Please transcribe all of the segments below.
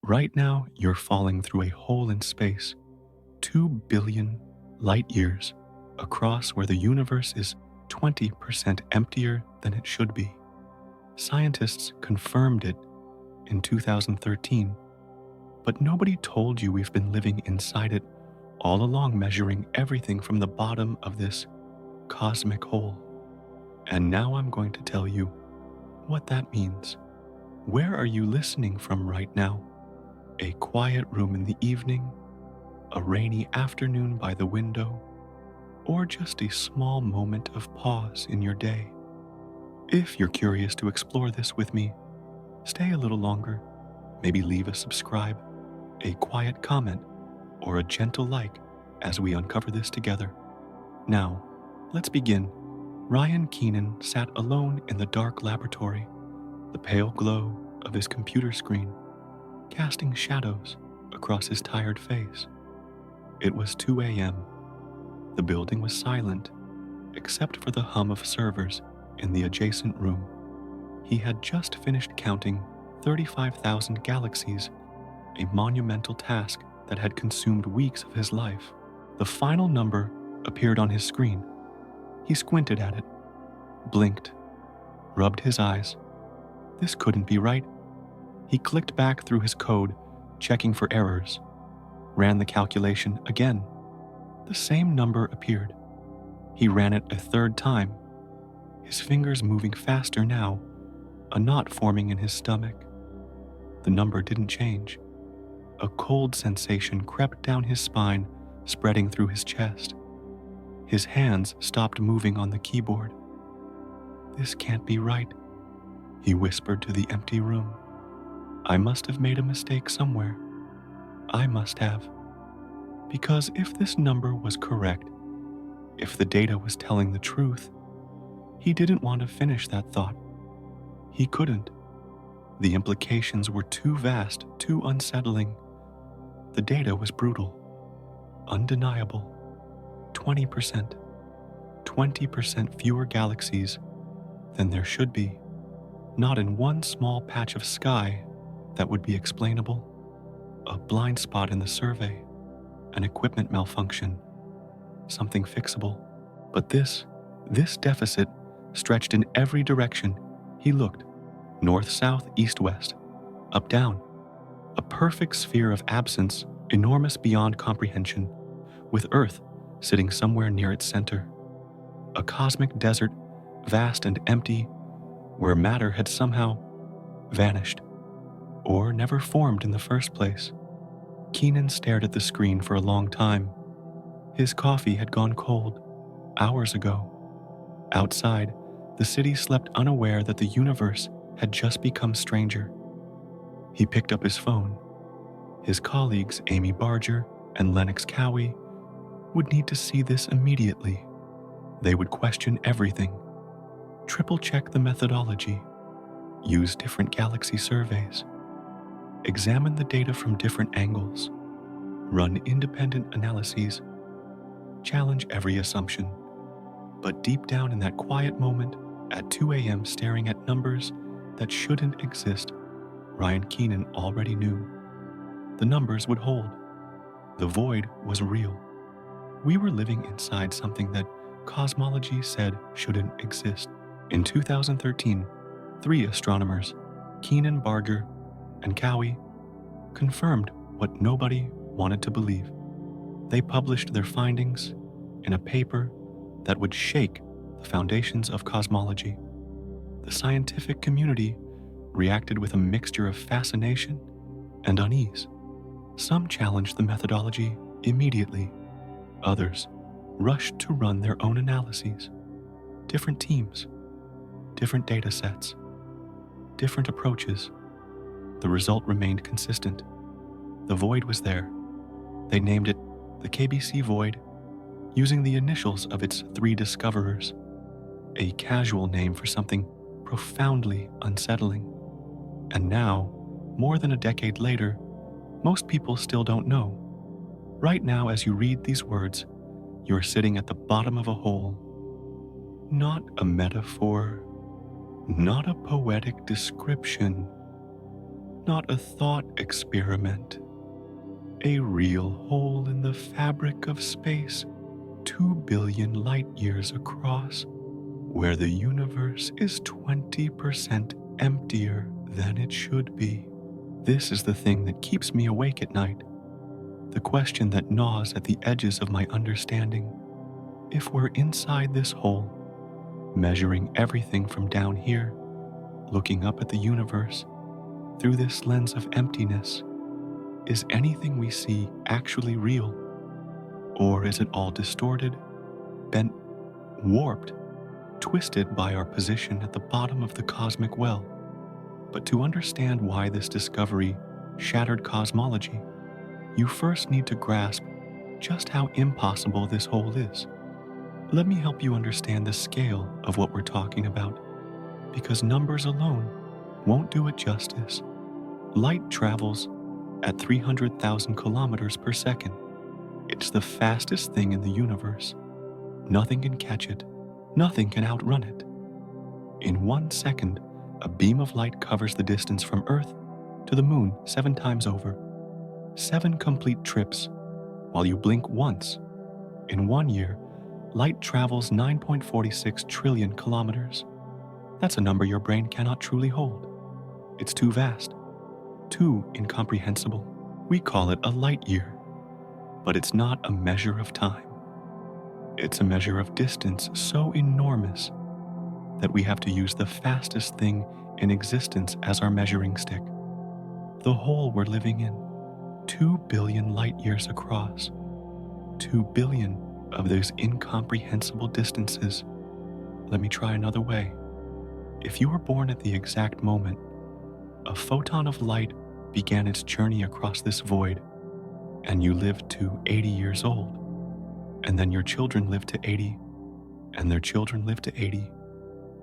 Right now, you're falling through a hole in space, 2 billion light years across, where the universe is 20% emptier than it should be. Scientists confirmed it in 2013, but nobody told you we've been living inside it all along, measuring everything from the bottom of this cosmic hole. And now I'm going to tell you what that means. Where are you listening from right now? A quiet room in the evening, a rainy afternoon by the window, or just a small moment of pause in your day? If you're curious to explore this with me, stay a little longer, maybe leave a subscribe, a quiet comment, or a gentle like as we uncover this together. Now, let's begin. Ryan Keenan sat alone in the dark laboratory, the pale glow of his computer screen casting shadows across his tired face. It was 2 a.m. The building was silent, except for the hum of servers in the adjacent room. He had just finished counting 35,000 galaxies, a monumental task that had consumed weeks of his life. The final number appeared on his screen. He squinted at it, blinked, rubbed his eyes. This couldn't be right. He clicked back through his code, checking for errors, ran the calculation again. The same number appeared. He ran it a third time, his fingers moving faster now, a knot forming in his stomach. The number didn't change. A cold sensation crept down his spine, spreading through his chest. His hands stopped moving on the keyboard. "This can't be right," he whispered to the empty room. "I must have made a mistake somewhere. I must have. Because if this number was correct, if the data was telling the truth, he didn't want to finish that thought. He couldn't. The implications were too vast, too unsettling. The data was brutal, undeniable. 20%. 20% fewer galaxies than there should be. Not in one small patch of sky that would be explainable. A blind spot in the survey, an equipment malfunction, something fixable. But this deficit stretched in every direction he looked. North, south, east, west, up, down. A perfect sphere of absence, enormous beyond comprehension, with Earth sitting somewhere near its center. A cosmic desert, vast and empty, where matter had somehow vanished, or never formed in the first place. Keenan stared at the screen for a long time. His coffee had gone cold hours ago. Outside, the city slept, unaware that the universe had just become stranger. He picked up his phone. His colleagues, Amy Barger and Lennox Cowie, would need to see this immediately. They would question everything, triple-check the methodology, use different galaxy surveys, examine the data from different angles, run independent analyses, challenge every assumption. But deep down in that quiet moment, at 2 a.m., staring at numbers that shouldn't exist, Ryan Keenan already knew. The numbers would hold. The void was real. We were living inside something that cosmology said shouldn't exist. In 2013, 3 astronomers, Keenan, Barger, and Cowie, confirmed what nobody wanted to believe. They published their findings in a paper that would shake the foundations of cosmology. The scientific community reacted with a mixture of fascination and unease. Some challenged the methodology immediately. Others rushed to run their own analyses. Different teams, different data sets, different approaches. The result remained consistent. The void was there. They named it the KBC void, using the initials of its 3 discoverers, a casual name for something profoundly unsettling. And now, more than a decade later, most people still don't know. Right now, as you read these words, you're sitting at the bottom of a hole. Not a metaphor, not a poetic description, not a thought experiment, a real hole in the fabric of space 2 billion light years across, where the universe is 20% emptier than it should be. This is the thing that keeps me awake at night, the question that gnaws at the edges of my understanding. If we're inside this hole, measuring everything from down here, looking up at the universe through this lens of emptiness, is anything we see actually real? Or is it all distorted, bent, warped, twisted by our position at the bottom of the cosmic well? But to understand why this discovery shattered cosmology, you first need to grasp just how impossible this hole is. Let me help you understand the scale of what we're talking about, because numbers alone won't do it justice. Light travels at 300,000 kilometers per second. It's the fastest thing in the universe. Nothing can catch it. Nothing can outrun it. In 1 second, a beam of light covers the distance from Earth to the Moon 7 times over. 7 complete trips, while you blink once. In 1 year, light travels 9.46 trillion kilometers. That's a number your brain cannot truly hold. It's too vast, too incomprehensible. We call it a light year, but it's not a measure of time. It's a measure of distance so enormous that we have to use the fastest thing in existence as our measuring stick. The hole we're living in, 2 billion light years across, 2 billion of those incomprehensible distances. Let me try another way. If you were born at the exact moment a photon of light began its journey across this void, and you lived to 80 years old, and then your children lived to 80, and their children lived to 80,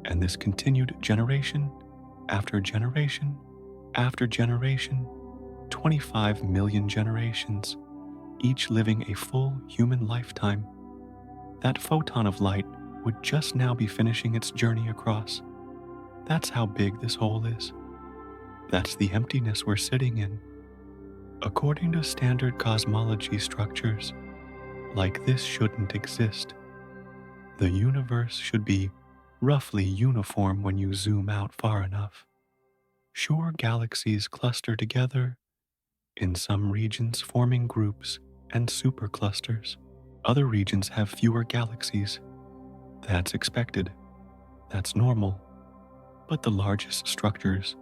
and this continued generation after generation after generation, 25 million generations, each living a full human lifetime, that photon of light would just now be finishing its journey across. That's how big this hole is. That's the emptiness we're sitting in. According to standard cosmology structures, like this shouldn't exist. The universe should be roughly uniform when you zoom out far enough. Sure, galaxies cluster together, in some regions forming groups and superclusters. Other regions have fewer galaxies. That's expected. That's normal. But the largest structures,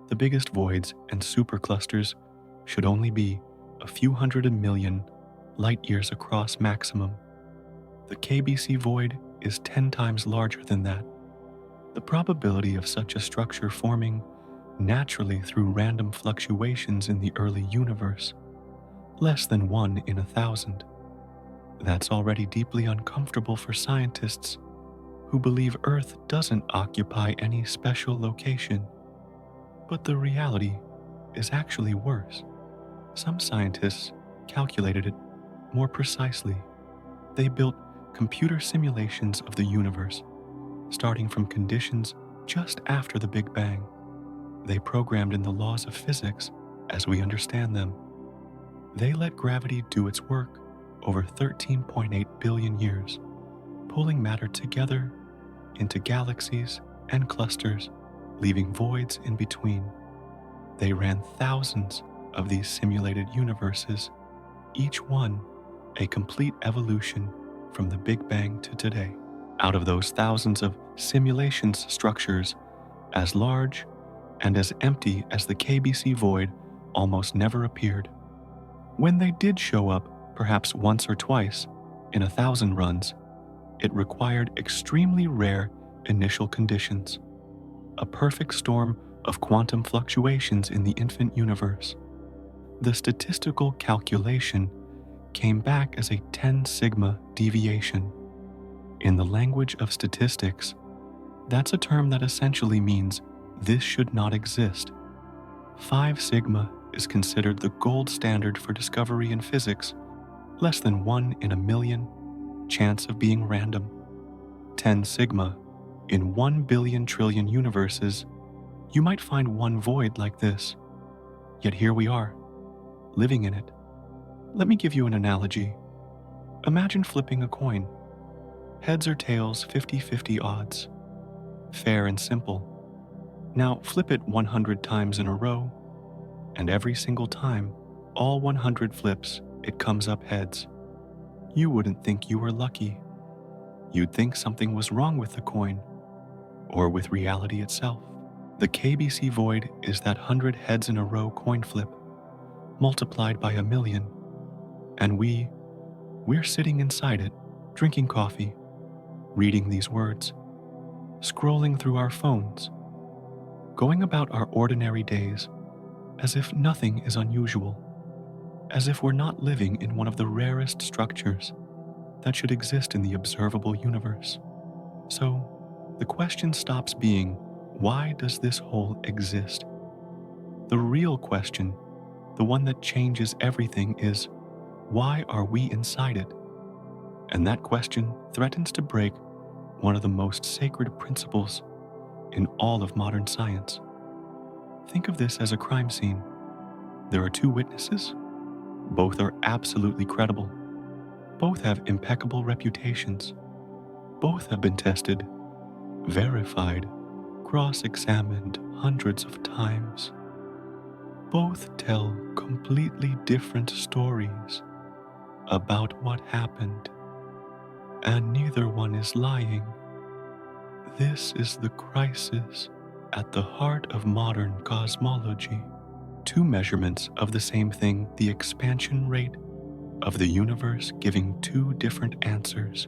the biggest voids and superclusters, should only be a few hundred million light years across maximum. The KBC void is 10 times larger than that. The probability of such a structure forming naturally through random fluctuations in the early universe, less than 1 in 1,000. That's already deeply uncomfortable for scientists who believe Earth doesn't occupy any special location. But the reality is actually worse. Some scientists calculated it more precisely. They built computer simulations of the universe, starting from conditions just after the Big Bang. They programmed in the laws of physics as we understand them. They let gravity do its work over 13.8 billion years, pulling matter together into galaxies and clusters, leaving voids in between. They ran thousands of these simulated universes, each one a complete evolution from the Big Bang to today. Out of those thousands of simulations structures, as large and as empty as the KBC void almost never appeared. When they did show up, perhaps once or twice, in 1,000 runs, it required extremely rare initial conditions, a perfect storm of quantum fluctuations in the infant universe. The statistical calculation came back as a 10 sigma deviation. In the language of statistics, that's a term that essentially means this should not exist. 5 sigma is considered the gold standard for discovery in physics, less than 1 in a million chance of being random. 10 sigma, in 1 billion trillion universes, you might find one void like this. Yet here we are, living in it. Let me give you an analogy. Imagine flipping a coin. Heads or tails, 50-50 odds. Fair and simple. Now flip it 100 times in a row, and every single time, all 100 flips, it comes up heads. You wouldn't think you were lucky. You'd think something was wrong with the coin, or with reality itself. The KBC void is that 100 heads in a row coin flip, multiplied by 1,000,000, and we're sitting inside it, drinking coffee, reading these words, scrolling through our phones, going about our ordinary days as if nothing is unusual, as if we're not living in one of the rarest structures that should exist in the observable universe. So, the question stops being, why does this whole exist? The real question, the one that changes everything, is, why are we inside it? And that question threatens to break one of the most sacred principles in all of modern science. Think of this as a crime scene. There are two witnesses. Both are absolutely credible. Both have impeccable reputations. Both have been tested, verified, cross-examined hundreds of times. Both tell completely different stories about what happened, and neither one is lying. This is the crisis at the heart of modern cosmology. Two measurements of the same thing, the expansion rate of the universe, giving two different answers.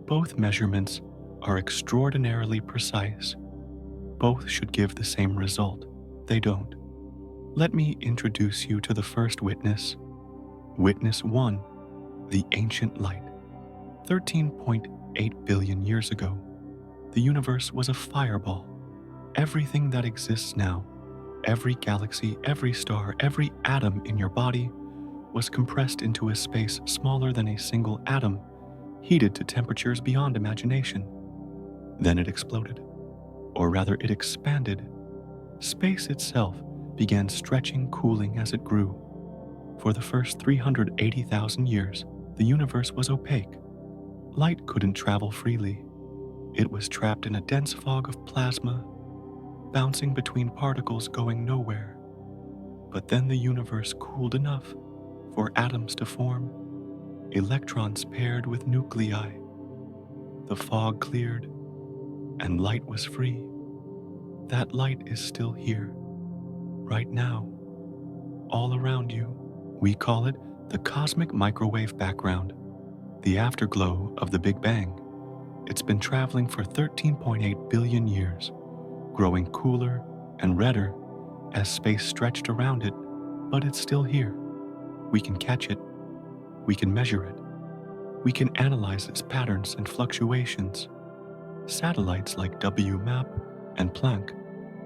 Both measurements are extraordinarily precise. Both should give the same result. They don't. Let me introduce you to the first witness. Witness 1, the ancient light. 13.8 billion years ago, the universe was a fireball. Everything that exists now, every galaxy, every star, every atom in your body, was compressed into a space smaller than a single atom, heated to temperatures beyond imagination. Then it exploded. Or rather, it expanded. Space itself began stretching, cooling as it grew. For the first 380,000 years, the universe was opaque. Light couldn't travel freely. It was trapped in a dense fog of plasma, bouncing between particles going nowhere. But then the universe cooled enough for atoms to form, electrons paired with nuclei. The fog cleared, and light was free. That light is still here, right now, all around you. We call it the cosmic microwave background, the afterglow of the Big Bang. It's been traveling for 13.8 billion years, growing cooler and redder as space stretched around it, but it's still here. We can catch it. We can measure it. We can analyze its patterns and fluctuations. Satellites like WMAP and Planck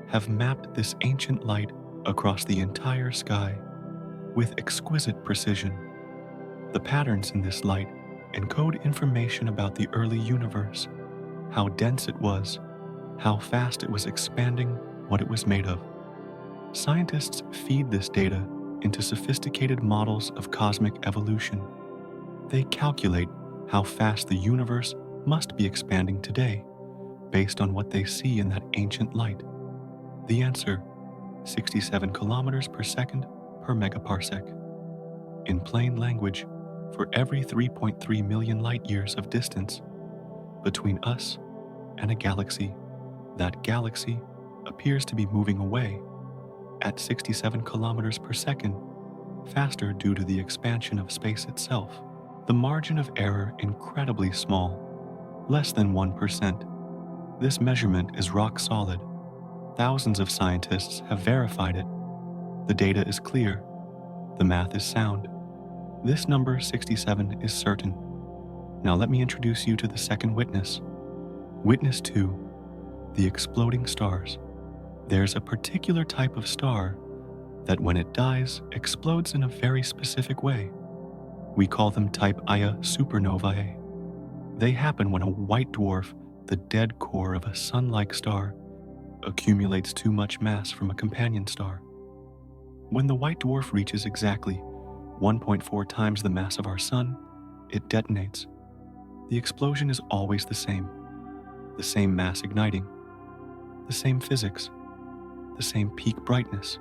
have mapped this ancient light across the entire sky with exquisite precision. The patterns in this light encode information about the early universe, how dense it was, how fast it was expanding, what it was made of. Scientists feed this data into sophisticated models of cosmic evolution. They calculate how fast the universe must be expanding today, based on what they see in that ancient light. The answer, 67 kilometers per second per megaparsec. In plain language, for every 3.3 million light years of distance between us and a galaxy, that galaxy appears to be moving away at 67 kilometers per second, faster due to the expansion of space itself. The margin of error incredibly small, less than 1%. This measurement is rock solid. Thousands of scientists have verified it. The data is clear. The math is sound. This number 67 is certain. Now let me introduce you to the second witness. Witness 2, the exploding stars. There's a particular type of star that when it dies, explodes in a very specific way. We call them type Ia supernovae. They happen when a white dwarf, the dead core of a sun-like star, accumulates too much mass from a companion star. When the white dwarf reaches exactly 1.4 times the mass of our Sun, it detonates. The explosion is always the same mass igniting, the same physics, the same peak brightness.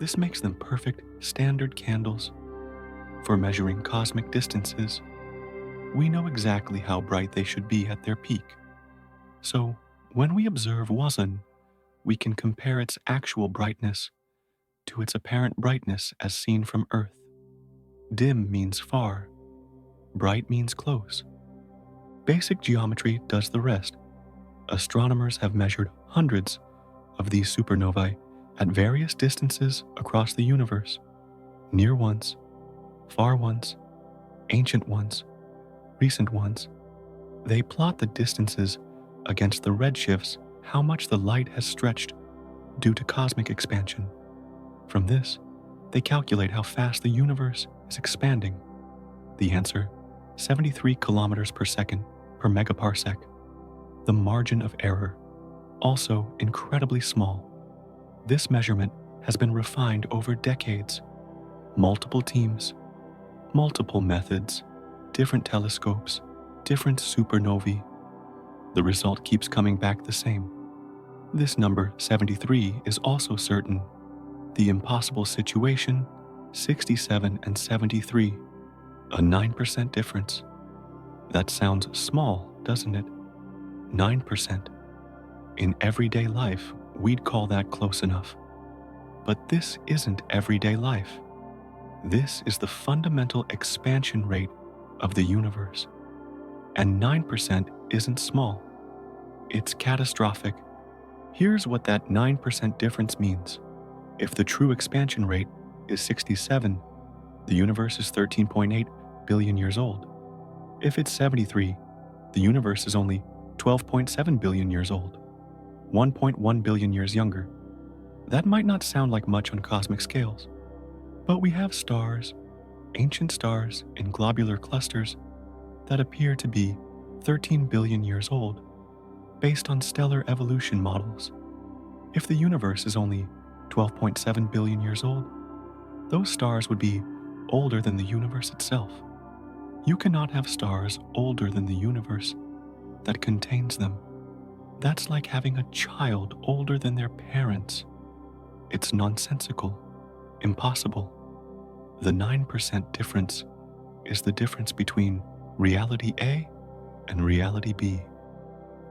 This makes them perfect standard candles. For measuring cosmic distances, we know exactly how bright they should be at their peak. So, when we observe WASN, we can compare its actual brightness to its apparent brightness as seen from Earth. Dim means far, bright means close. Basic geometry does the rest. Astronomers have measured hundreds of these supernovae at various distances across the universe. Near ones, far ones, ancient ones, recent ones. They plot the distances against the redshifts, how much the light has stretched due to cosmic expansion. From this, they calculate how fast the universe is expanding. The answer, 73 kilometers per second per megaparsec. The margin of error, also incredibly small. This measurement has been refined over decades. Multiple teams, multiple methods, different telescopes, different supernovae. The result keeps coming back the same. This number, 73, is also certain. The impossible situation, 67 and 73, a 9% difference. That sounds small, doesn't it? 9%. In everyday life, we'd call that close enough. But this isn't everyday life. This is the fundamental expansion rate of the universe. And 9% isn't small. It's catastrophic. Here's what that 9% difference means. If the true expansion rate is 67, the universe is 13.8 billion years old. If it's 73, the universe is only 12.7 billion years old, 1.1 billion years younger. That might not sound like much on cosmic scales, but we have stars, ancient stars in globular clusters that appear to be 13 billion years old, based on stellar evolution models. If the universe is only 12.7 billion years old, those stars would be older than the universe itself. You cannot have stars older than the universe that contains them. That's like having a child older than their parents. It's nonsensical, impossible. The 9% difference is the difference between reality A and reality B,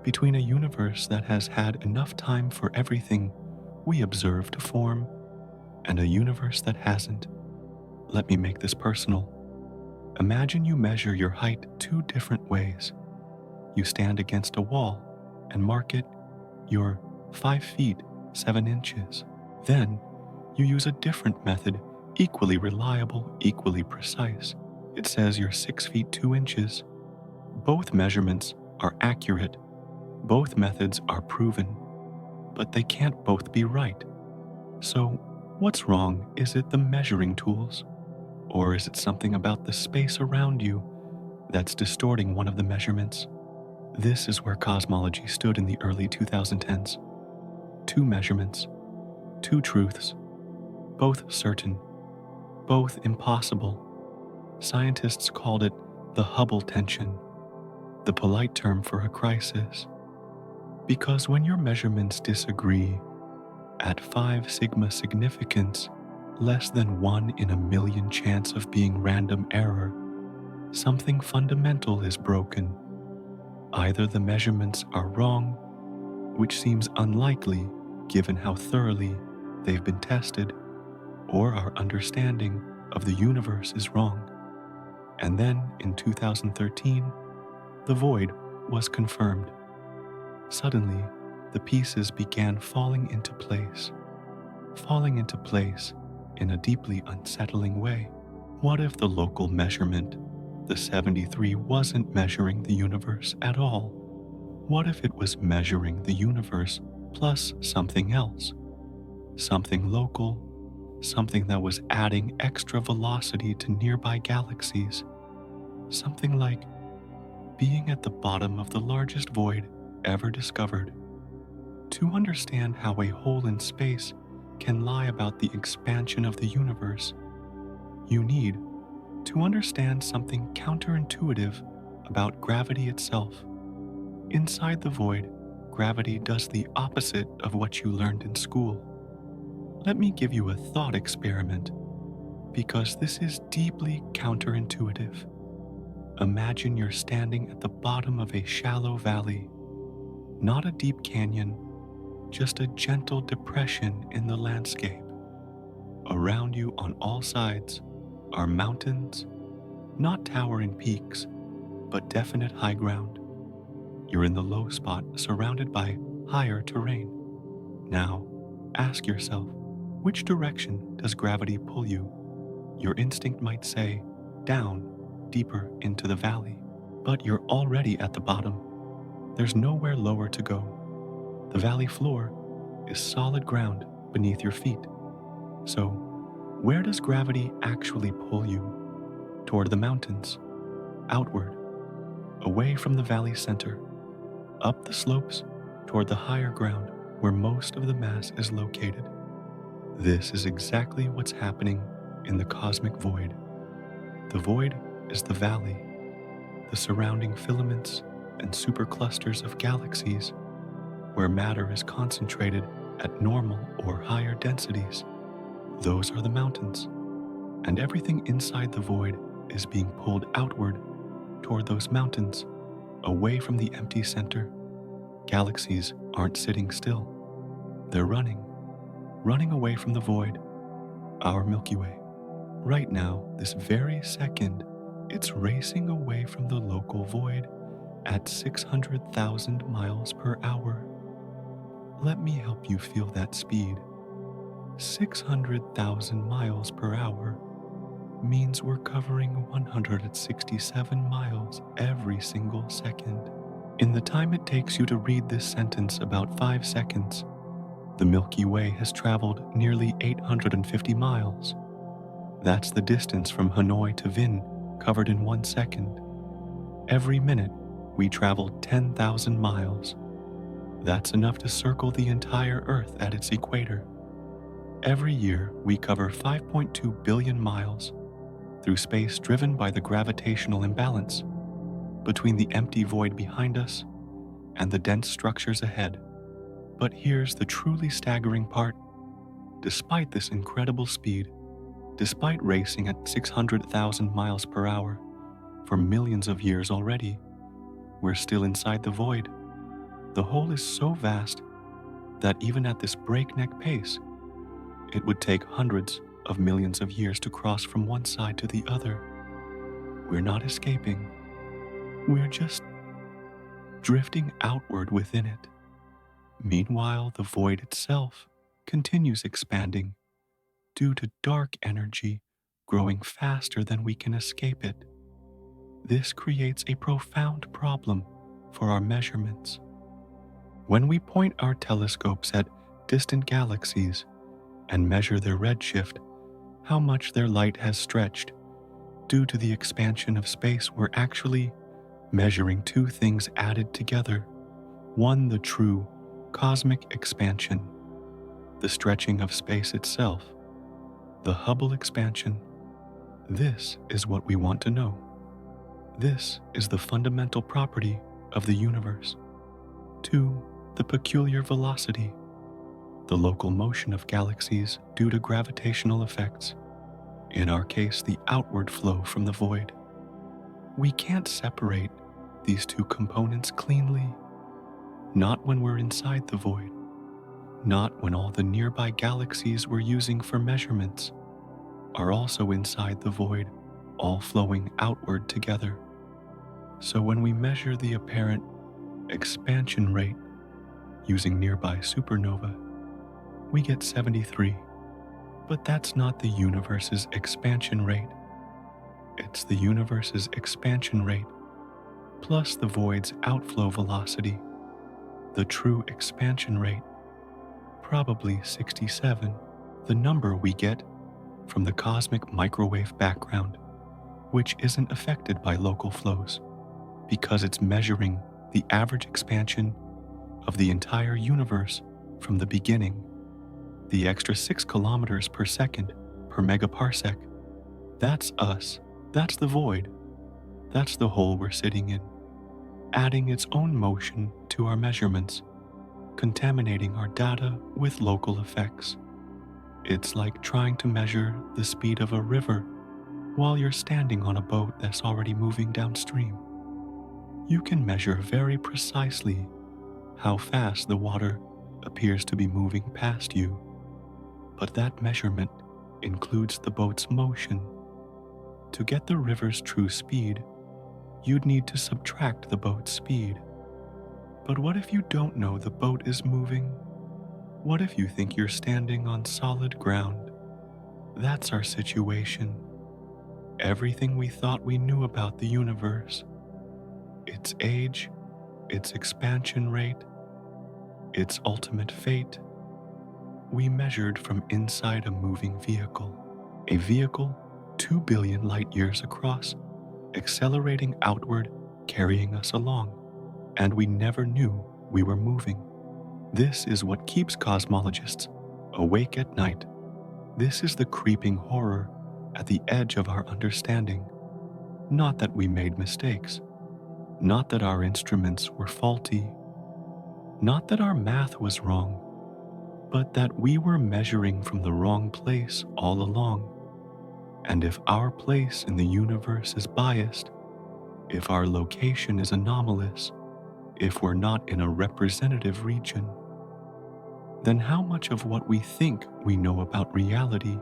between a universe that has had enough time for everything we observe to form and a universe that hasn't. Let me make this personal. Imagine you measure your height two different ways. You stand against a wall and mark it your 5 feet 7 inches. Then you use a different method, equally reliable, equally precise. It says you're 6 feet 2 inches. Both measurements are accurate. Both methods are proven, but they can't both be right. So, what's wrong? Is it the measuring tools? Or is it something about the space around you that's distorting one of the measurements? This is where cosmology stood in the early 2010s. Two measurements, two truths, both certain, both impossible. Scientists called it the Hubble tension, the polite term for a crisis. Because when your measurements disagree, at 5 sigma significance, less than 1 in a million chance of being random error, something fundamental is broken. Either the measurements are wrong, which seems unlikely given how thoroughly they've been tested, or our understanding of the universe is wrong. And then, in 2013, the void was confirmed. Suddenly, the pieces began falling into place in a deeply unsettling way. What if the local measurement, the 73, wasn't measuring the universe at all? What if it was measuring the universe plus something else? Something local, something that was adding extra velocity to nearby galaxies. Something like being at the bottom of the largest void ever discovered. To understand how a hole in space can lie about the expansion of the universe, you need to understand something counterintuitive about gravity itself. Inside the void, gravity does the opposite of what you learned in school. Let me give you a thought experiment, because this is deeply counterintuitive. Imagine you're standing at the bottom of a shallow valley, not a deep canyon, just a gentle depression in the landscape. Around you on all sides are mountains, not towering peaks, but definite high ground. You're in the low spot surrounded by higher terrain. Now, ask yourself, which direction does gravity pull you? Your instinct might say, down, deeper into the valley. But you're already at the bottom. There's nowhere lower to go. The valley floor is solid ground beneath your feet. So, where does gravity actually pull you? Toward the mountains, outward, away from the valley center, up the slopes toward the higher ground where most of the mass is located. This is exactly what's happening in the cosmic void. The void is the valley, the surrounding filaments and superclusters of galaxies where matter is concentrated at normal or higher densities. Those are the mountains, and everything inside the void is being pulled outward toward those mountains, away from the empty center. Galaxies aren't sitting still. They're running away from the void, our Milky Way. Right now, this very second, it's racing away from the local void at 600,000 miles per hour. Let me help you feel that speed. 600,000 miles per hour means we're covering 167 miles every single second. In the time it takes you to read this sentence, about 5 seconds, the Milky Way has traveled nearly 850 miles. That's the distance from Hanoi to Vinh covered in 1 second. Every minute, we travel 10,000 miles. That's enough to circle the entire Earth at its equator. Every year, we cover 5.2 billion miles through space driven by the gravitational imbalance between the empty void behind us and the dense structures ahead. But here's the truly staggering part. Despite this incredible speed, despite racing at 600,000 miles per hour for millions of years already, we're still inside the void. The hole is so vast that even at this breakneck pace, it would take hundreds of millions of years to cross from one side to the other. We're not escaping. We're just drifting outward within it. Meanwhile, the void itself continues expanding due to dark energy growing faster than we can escape it. This creates a profound problem for our measurements. When we point our telescopes at distant galaxies and measure their redshift, how much their light has stretched, due to the expansion of space, we're actually measuring two things added together. One, the true cosmic expansion, the stretching of space itself, the Hubble expansion. This is what we want to know. This is the fundamental property of the universe. Two, the peculiar velocity, the local motion of galaxies due to gravitational effects. In our case, the outward flow from the void. We can't separate these two components cleanly. Not when we're inside the void. Not when all the nearby galaxies we're using for measurements are also inside the void, all flowing outward together. So when we measure the apparent expansion rate using nearby supernova, we get 73. But that's not the universe's expansion rate. It's the universe's expansion rate plus the void's outflow velocity, the true expansion rate, probably 67, the number we get from the cosmic microwave background, which isn't affected by local flows because it's measuring the average expansion of the entire universe from the beginning. The extra 6 kilometers per second per megaparsec, that's us. That's the void. That's the hole we're sitting in, adding its own motion to our measurements, contaminating our data with local effects. It's like trying to measure the speed of a river while you're standing on a boat that's already moving downstream. You can measure very precisely how fast the water appears to be moving past you, but that measurement includes the boat's motion. To get the river's true speed, you'd need to subtract the boat's speed. But what if you don't know the boat is moving? What if you think you're standing on solid ground? That's our situation. Everything we thought we knew about the universe, its age, its expansion rate, its ultimate fate, we measured from inside a moving vehicle. A vehicle 2 billion light years across, accelerating outward, carrying us along. And we never knew we were moving. This is what keeps cosmologists awake at night. This is the creeping horror at the edge of our understanding. Not that we made mistakes, not that our instruments were faulty, not that our math was wrong, but that we were measuring from the wrong place all along. And if our place in the universe is biased, if our location is anomalous, if we're not in a representative region, then how much of what we think we know about reality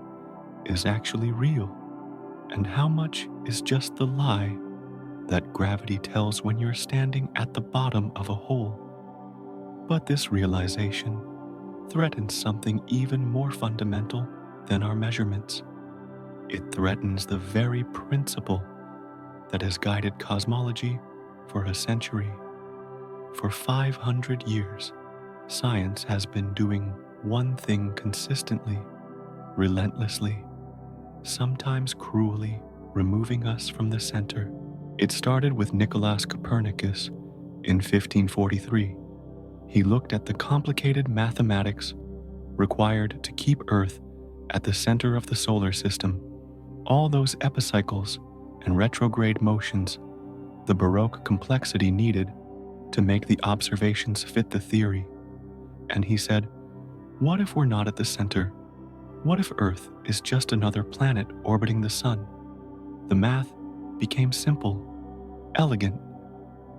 is actually real, and how much is just the lie that gravity tells when you're standing at the bottom of a hole? But this realization threatens something even more fundamental than our measurements. It threatens the very principle that has guided cosmology for a century. For 500 years, science has been doing one thing consistently, relentlessly, sometimes cruelly removing us from the center. It started with Nicolaus Copernicus in 1543. He looked at the complicated mathematics required to keep Earth at the center of the solar system, all those epicycles and retrograde motions, the Baroque complexity needed to make the observations fit the theory. And he said, what if we're not at the center? What if Earth is just another planet orbiting the sun? The math became simple, elegant,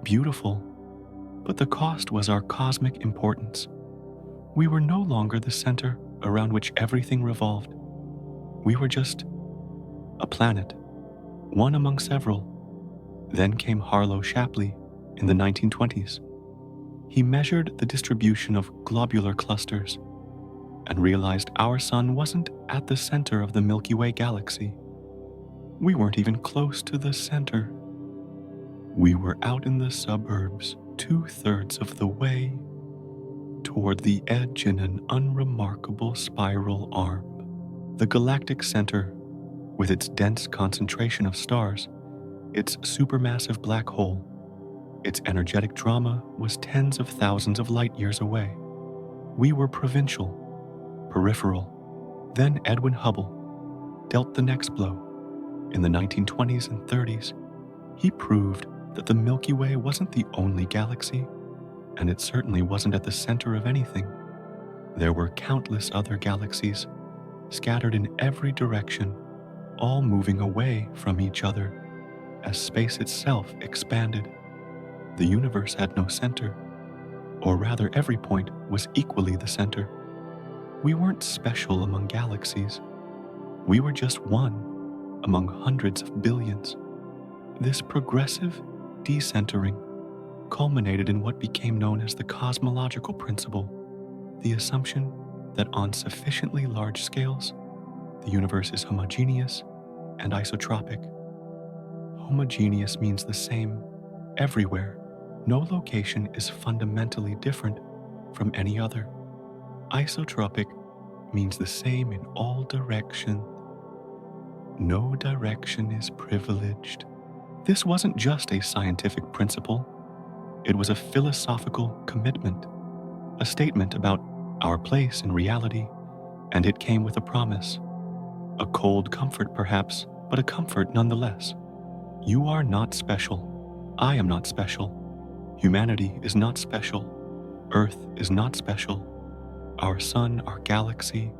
beautiful, but the cost was our cosmic importance. We were no longer the center around which everything revolved. We were just a planet, one among several. Then came Harlow Shapley in the 1920s. He measured the distribution of globular clusters and realized our sun wasn't at the center of the Milky Way galaxy. We weren't even close to the center. We were out in the suburbs, 2/3 of the way toward the edge in an unremarkable spiral arm. The galactic center, with its dense concentration of stars, its supermassive black hole, its energetic drama was tens of thousands of light years away. We were provincial, peripheral. Then Edwin Hubble dealt the next blow. In the 1920s and 30s, he proved that the Milky Way wasn't the only galaxy, and it certainly wasn't at the center of anything. There were countless other galaxies, scattered in every direction, all moving away from each other as space itself expanded. The universe had no center, or rather every point was equally the center. We weren't special among galaxies. We were just one among hundreds of billions. This progressive decentering culminated in what became known as the cosmological principle, the assumption that on sufficiently large scales, the universe is homogeneous and isotropic. Homogeneous means the same everywhere. No location is fundamentally different from any other. Isotropic means the same in all directions. No direction is privileged. This wasn't just a scientific principle. It was a philosophical commitment, a statement about our place in reality And it came with a promise. A cold comfort, perhaps, but a comfort nonetheless. You are not special. I am not special. Humanity is not special. Earth is not special. Our sun, our galaxy,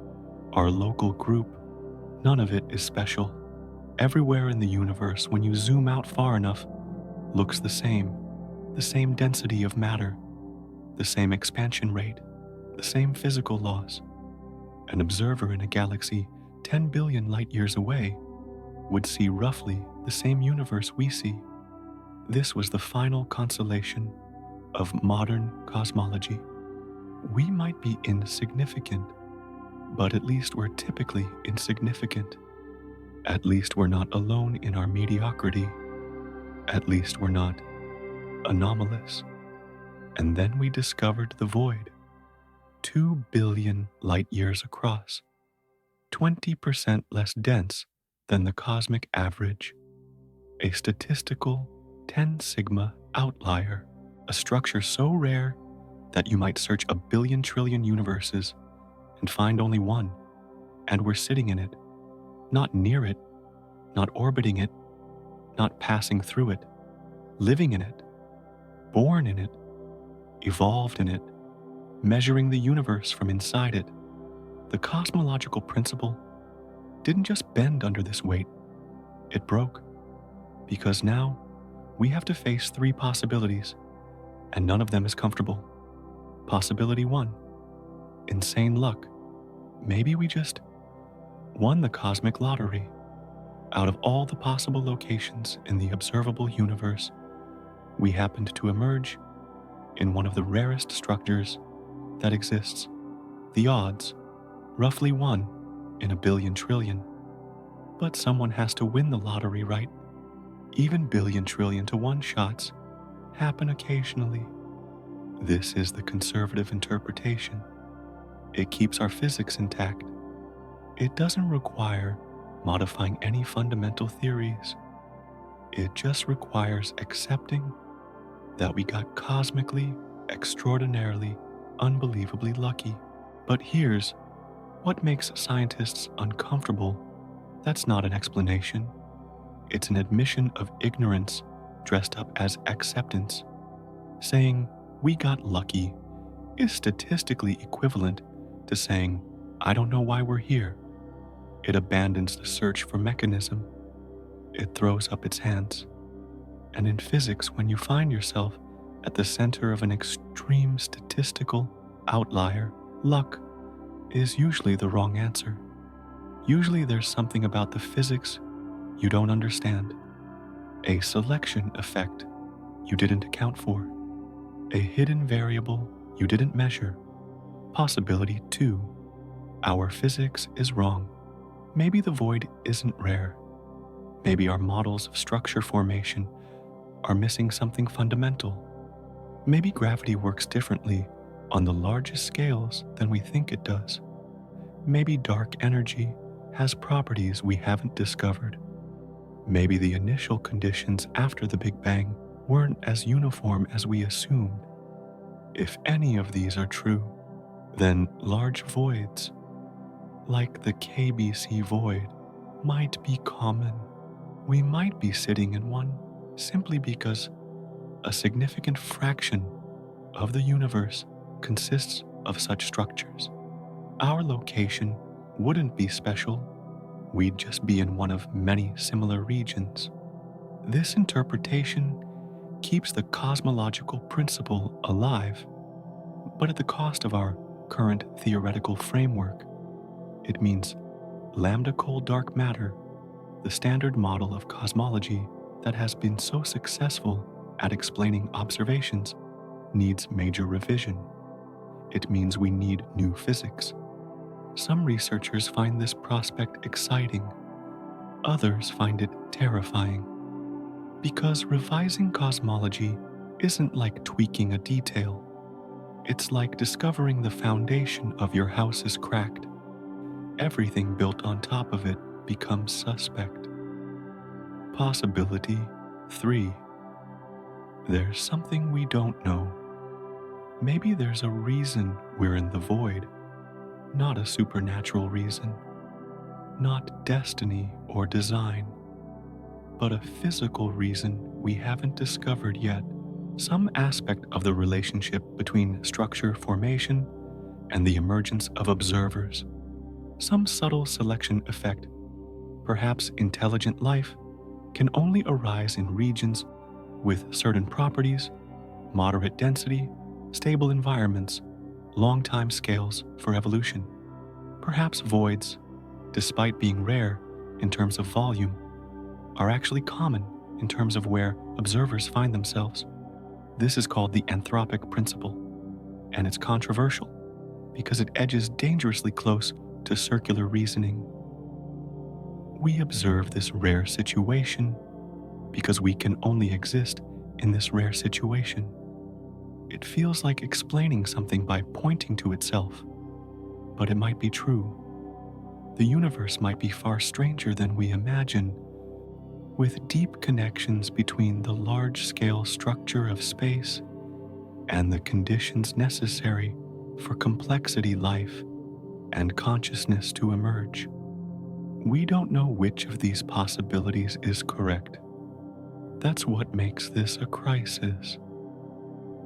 our local group, none of it is special. Everywhere in the universe, when you zoom out far enough, looks the same density of matter, the same expansion rate, the same physical laws. An observer in a galaxy 10 billion light years away would see roughly the same universe we see. This was the final consolation of modern cosmology. We might be insignificant, but at least we're typically insignificant. At least we're not alone in our mediocrity. At least we're not anomalous. And then we discovered the void, 2 billion light years across, 20% less dense than the cosmic average, a statistical 10 sigma outlier, a structure so rare that you might search a billion trillion universes and find only one, and we're sitting in it, not near it, not orbiting it, not passing through it, living in it, born in it, evolved in it, measuring the universe from inside it. The cosmological principle didn't just bend under this weight, it broke. Because now we have to face 3 possibilities, and none of them is comfortable. Possibility 1, insane luck. Maybe we just won the cosmic lottery. Out of all the possible locations in the observable universe, we happened to emerge in one of the rarest structures that exists. The odds, roughly 1 in a billion trillion. But someone has to win the lottery, right? Even billion trillion to 1 shots happen occasionally. This is the conservative interpretation. It keeps our physics intact. It doesn't require modifying any fundamental theories. It just requires accepting that we got cosmically, extraordinarily, unbelievably lucky. But here's what makes scientists uncomfortable. That's not an explanation. It's an admission of ignorance dressed up as acceptance. Saying we got lucky is statistically equivalent to saying, I don't know why we're here. It abandons the search for mechanism. It throws up its hands. And in physics, when you find yourself at the center of an extreme statistical outlier, luck is usually the wrong answer. Usually there's something about the physics you don't understand. A selection effect you didn't account for. A hidden variable you didn't measure. Possibility 2, our physics is wrong. Maybe the void isn't rare. Maybe our models of structure formation are missing something fundamental. Maybe gravity works differently on the largest scales than we think it does. Maybe dark energy has properties we haven't discovered. Maybe the initial conditions after the Big Bang weren't as uniform as we assumed. If any of these are true, then large voids, like the KBC void, might be common. We might be sitting in one simply because a significant fraction of the universe consists of such structures. Our location wouldn't be special. We'd just be in one of many similar regions. This interpretation keeps the cosmological principle alive, but at the cost of our current theoretical framework. It means lambda cold dark matter, the standard model of cosmology that has been so successful at explaining observations, needs major revision. It means we need new physics. Some researchers find this prospect exciting. Others find it terrifying. Because revising cosmology isn't like tweaking a detail. It's like discovering the foundation of your house is cracked. Everything built on top of it becomes suspect. Possibility 3. There's something we don't know. Maybe there's a reason we're in the void. not a supernatural reason, not destiny or design, but a physical reason we haven't discovered yet. Some aspect of the relationship between structure formation and the emergence of observers. Some subtle selection effect, perhaps intelligent life, can only arise in regions with certain properties, moderate density, stable environments, long time scales for evolution. Perhaps voids, despite being rare in terms of volume, are actually common in terms of where observers find themselves. This is called the anthropic principle, and it's controversial because it edges dangerously close to circular reasoning. We observe this rare situation because we can only exist in this rare situation. It feels like explaining something by pointing to itself, but it might be true. The universe might be far stranger than we imagine, with deep connections between the large-scale structure of space and the conditions necessary for complexity life and consciousness to emerge. We don't know which of these possibilities is correct. That's what makes this a crisis.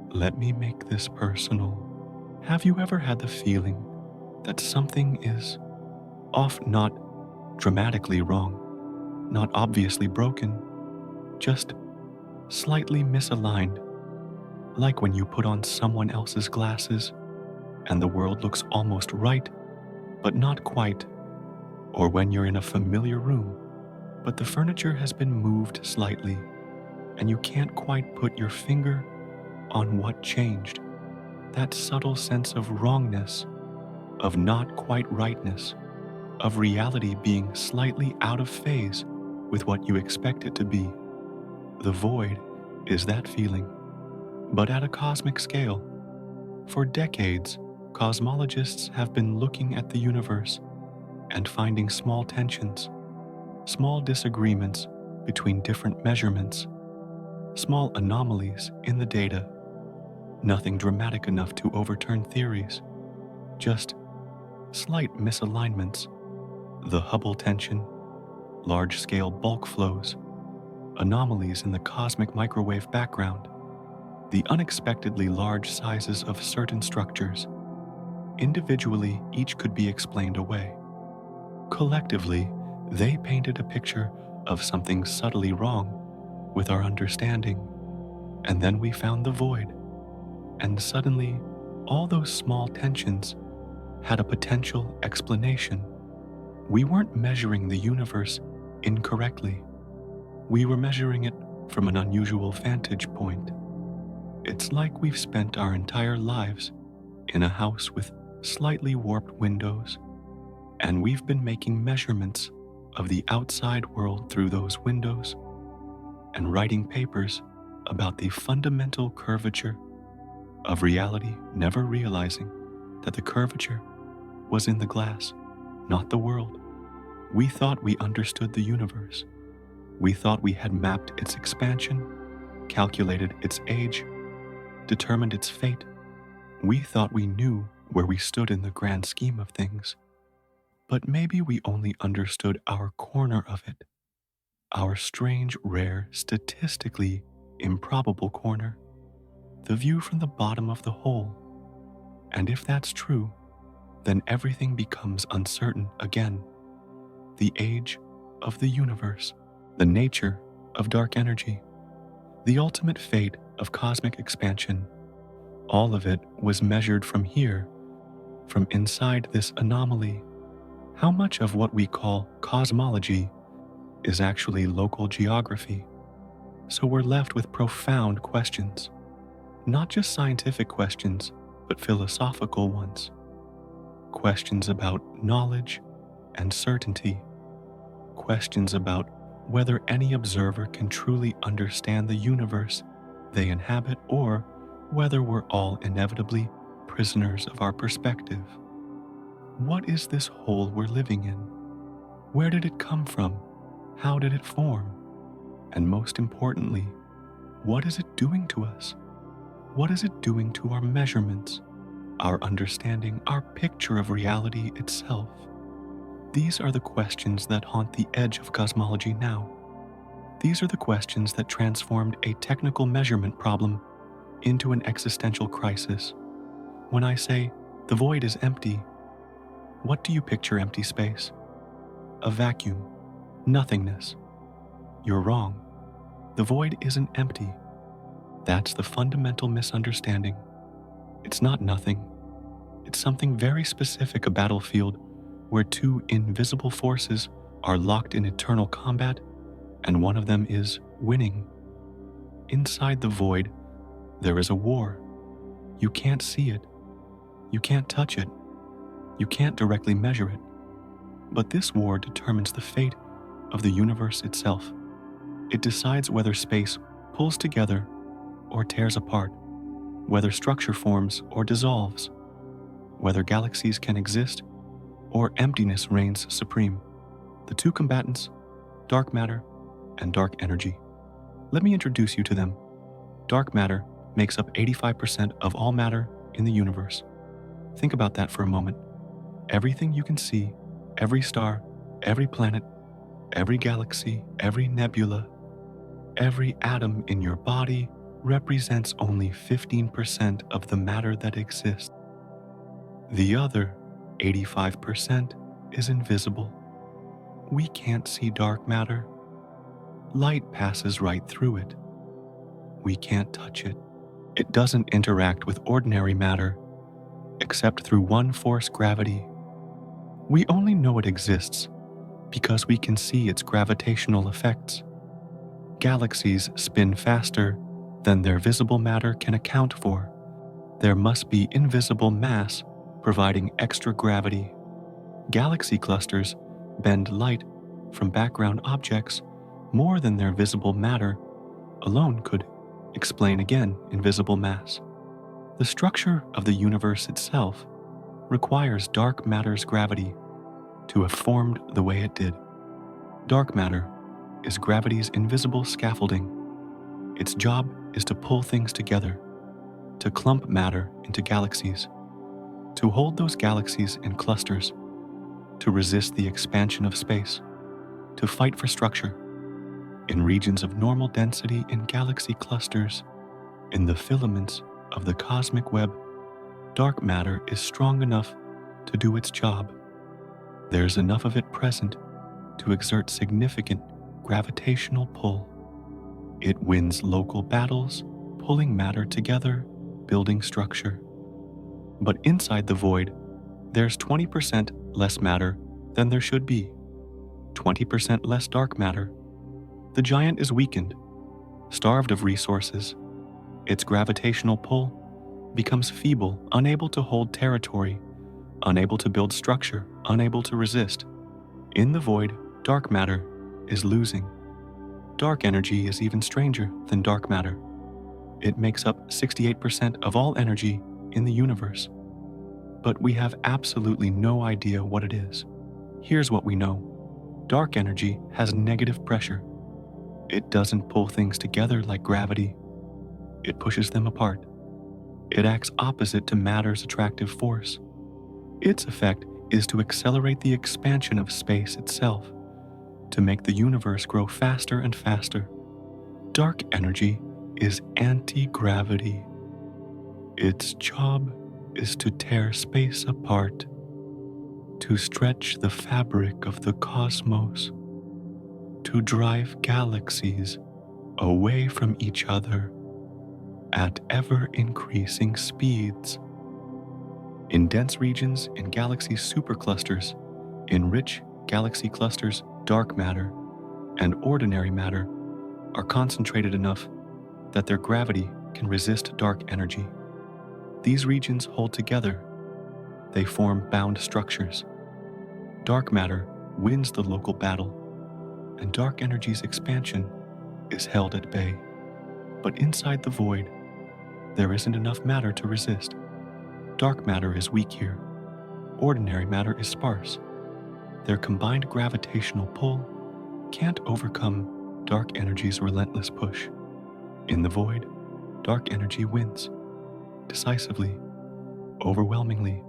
Let me make this personal. Have you ever had the feeling that something is off, not dramatically wrong, not obviously broken, just slightly misaligned, like when you put on someone else's glasses and the world looks almost right, but not quite, or when you're in a familiar room, but the furniture has been moved slightly and you can't quite put your finger on what changed. That subtle sense of wrongness, of not quite rightness, of reality being slightly out of phase with what you expect it to be. The void is that feeling, but at a cosmic scale. For decades, cosmologists have been looking at the universe and finding small tensions, small disagreements between different measurements, small anomalies in the data. Nothing dramatic enough to overturn theories, just slight misalignments. The Hubble tension, large-scale bulk flows, anomalies in the cosmic microwave background, the unexpectedly large sizes of certain structures. Individually, each could be explained away. Collectively, they painted a picture of something subtly wrong with our understanding. And then we found the void. And suddenly, all those small tensions had a potential explanation. We weren't measuring the universe incorrectly. We were measuring it from an unusual vantage point. It's like we've spent our entire lives in a house with slightly warped windows, and we've been making measurements of the outside world through those windows and writing papers about the fundamental curvature of reality, never realizing that the curvature was in the glass, not the world. We thought we understood the universe. We thought we had mapped its expansion, calculated its age, determined its fate. We thought we knew where we stood in the grand scheme of things. But maybe we only understood our corner of it, our strange, rare, statistically improbable corner, the view from the bottom of the hole. And if that's true, then everything becomes uncertain again. The age of the universe, the nature of dark energy, the ultimate fate of cosmic expansion. All of it was measured from here, from inside this anomaly. How much of what we call cosmology is actually local geography? So we're left with profound questions, not just scientific questions, but philosophical ones. Questions about knowledge and certainty. Questions about whether any observer can truly understand the universe they inhabit, or whether we're all inevitably prisoners of our perspective. What is this hole we're living in? Where did it come from? How did it form? And most importantly, what is it doing to us? What is it doing to our measurements? our understanding, our picture of reality itself? These are the questions that haunt the edge of cosmology now. These are the questions that transformed a technical measurement problem into an existential crisis. When I say the void is empty, what do you picture empty space? A vacuum, nothingness. You're wrong. The void isn't empty. That's the fundamental misunderstanding. It's not nothing. It's something very specific, a battlefield where two invisible forces are locked in eternal combat, and one of them is winning. Inside the void, there is a war. You can't see it. You can't touch it. You can't directly measure it. But this war determines the fate of the universe itself. It decides whether space pulls together or tears apart, whether structure forms or dissolves, whether galaxies can exist or emptiness reigns supreme. The two combatants, dark matter and dark energy. Let me introduce you to them. Dark matter makes up 85% of all matter in the universe. Think about that for a moment. Everything you can see, every star, every planet, every galaxy, every nebula, every atom in your body represents only 15% of the matter that exists. The other 85% is invisible. We can't see dark matter. Light passes right through it. We can't touch it. It doesn't interact with ordinary matter, except through one force, gravity. We only know it exists because we can see its gravitational effects. Galaxies spin faster than their visible matter can account for. There must be invisible mass providing extra gravity. Galaxy clusters bend light from background objects more than their visible matter alone could explain, again, invisible mass. The structure of the universe itself requires dark matter's gravity to have formed the way it did. Dark matter is gravity's invisible scaffolding. Its job is to pull things together, to clump matter into galaxies, to hold those galaxies in clusters, to resist the expansion of space, to fight for structure. In regions of normal density in galaxy clusters, in the filaments of the cosmic web, dark matter is strong enough to do its job. There's enough of it present to exert significant gravitational pull. It wins local battles, pulling matter together, building structure. But inside the void, there's 20% less matter than there should be, 20% less dark matter. The giant is weakened, starved of resources. Its gravitational pull becomes feeble, unable to hold territory, unable to build structure, unable to resist. In the void, dark matter is losing. Dark energy is even stranger than dark matter. It makes up 68% of all energy in the universe. But we have absolutely no idea what it is. Here's what we know. Dark energy has negative pressure. It doesn't pull things together like gravity. It pushes them apart. It acts opposite to matter's attractive force. Its effect is to accelerate the expansion of space itself, to make the universe grow faster and faster. Dark energy is anti-gravity. Its job is to tear space apart, to stretch the fabric of the cosmos, to drive galaxies away from each other at ever-increasing speeds. In dense regions, in galaxy superclusters, in rich galaxy clusters, dark matter and ordinary matter are concentrated enough that their gravity can resist dark energy. These regions hold together. They form bound structures. Dark matter wins the local battle, and dark energy's expansion is held at bay. But inside the void, there isn't enough matter to resist. Dark matter is weak here. Ordinary matter is sparse. Their combined gravitational pull can't overcome dark energy's relentless push. In the void, dark energy wins, decisively. Overwhelmingly,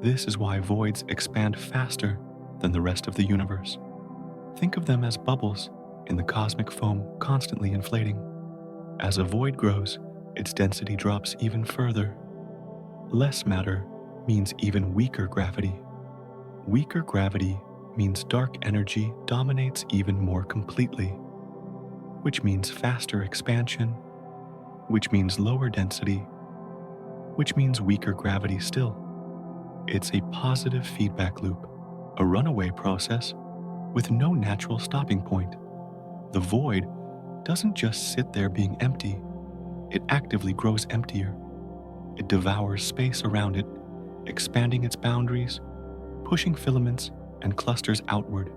this is why voids expand faster than the rest of the universe. Think of them as bubbles in the cosmic foam constantly inflating. As a void grows, its density drops even further. Less matter means even weaker gravity. Weaker gravity means dark energy dominates even more completely, which means faster expansion, which means lower density, which means weaker gravity still. It's a positive feedback loop, a runaway process with no natural stopping point. The void doesn't just sit there being empty, it actively grows emptier. It devours space around it, expanding its boundaries, pushing filaments and clusters outward.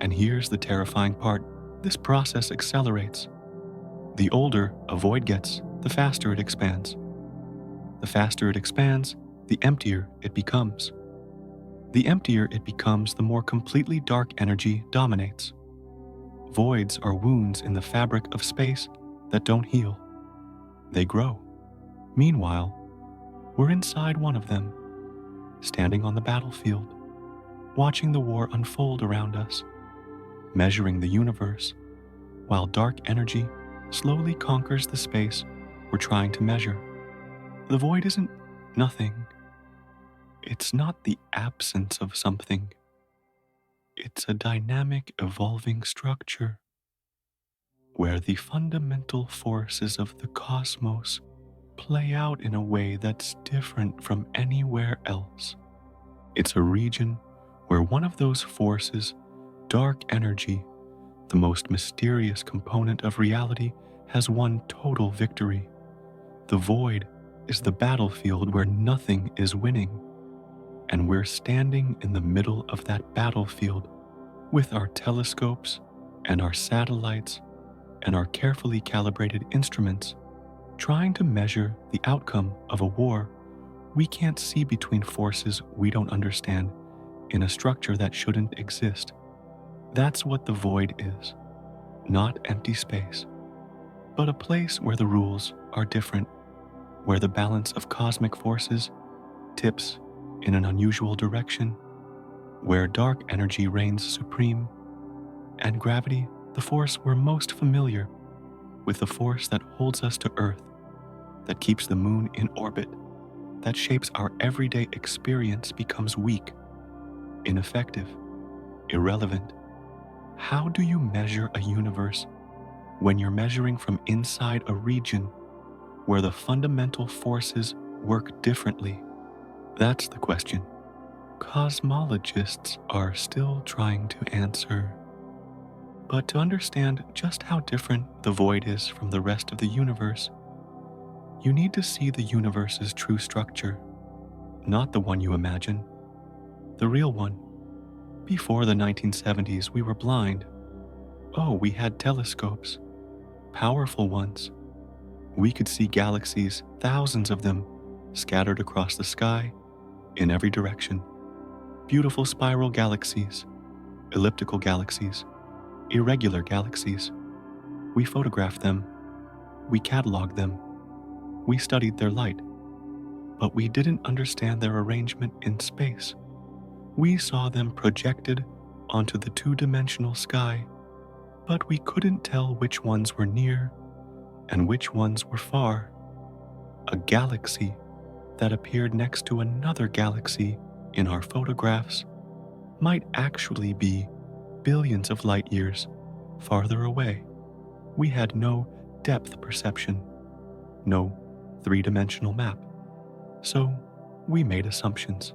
And here's the terrifying part: this process accelerates. The older a void gets, the faster it expands. The faster it expands, the emptier it becomes. The emptier it becomes, the more completely dark energy dominates. Voids are wounds in the fabric of space that don't heal. They grow. Meanwhile, we're inside one of them, standing on the battlefield, watching the war unfold around us, measuring the universe, while dark energy slowly conquers the space we're trying to measure. The void isn't nothing. It's not the absence of something. It's a dynamic, evolving structure where the fundamental forces of the cosmos play out in a way that's different from anywhere else. It's a region where one of those forces, dark energy, the most mysterious component of reality, has won total victory. The void is the battlefield where nothing is winning, and we're standing in the middle of that battlefield with our telescopes and our satellites and our carefully calibrated instruments, trying to measure the outcome of a war we can't see between forces we don't understand in a structure that shouldn't exist. That's what the void is. Not empty space, but a place where the rules are different, where the balance of cosmic forces tips in an unusual direction, where dark energy reigns supreme, and gravity, the force we're most familiar with, the force that holds us to Earth, that keeps the moon in orbit, that shapes our everyday experience, becomes weak, ineffective, irrelevant. How do you measure a universe when you're measuring from inside a region where the fundamental forces work differently? That's the question cosmologists are still trying to answer. But to understand just how different the void is from the rest of the universe, you need to see the universe's true structure, not the one you imagine, the real one. Before the 1970s, we were blind. Oh, we had telescopes, powerful ones. We could see galaxies, thousands of them, scattered across the sky, in every direction. Beautiful spiral galaxies, elliptical galaxies, irregular galaxies. We photographed them. We cataloged them. We studied their light. But we didn't understand their arrangement in space. We saw them projected onto the two-dimensional sky, but we couldn't tell which ones were near and which ones were far. A galaxy that appeared next to another galaxy in our photographs might actually be billions of light years farther away. We had no depth perception, no three-dimensional map. So we made assumptions.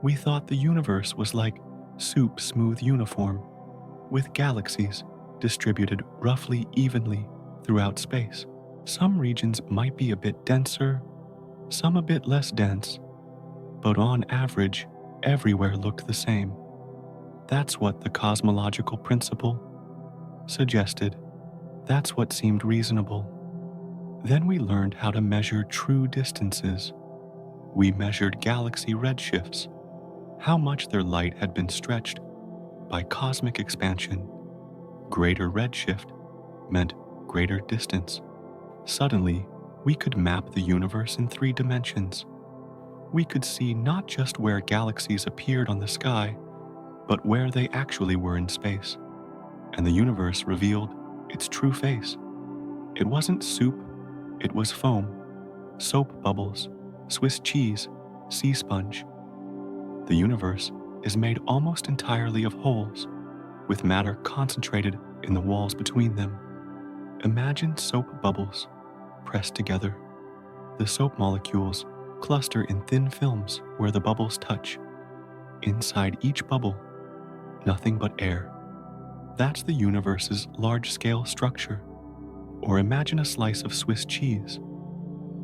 We thought the universe was like soup smooth uniform, with galaxies distributed roughly evenly throughout space. Some regions might be a bit denser, some a bit less dense, but on average, everywhere looked the same. That's what the cosmological principle suggested. That's what seemed reasonable. Then we learned how to measure true distances. We measured galaxy redshifts, how much their light had been stretched by cosmic expansion. Greater redshift meant greater distance. Suddenly, we could map the universe in 3 dimensions. we could see not just where galaxies appeared on the sky, but where they actually were in space. And the universe revealed its true face. It wasn't soup, it was foam, soap bubbles, Swiss cheese, sea sponge. The universe is made almost entirely of holes, with matter concentrated in the walls between them. Imagine soap bubbles pressed together. The soap molecules cluster in thin films where the bubbles touch. Inside each bubble, nothing but air. That's the universe's large-scale structure. Or imagine a slice of Swiss cheese.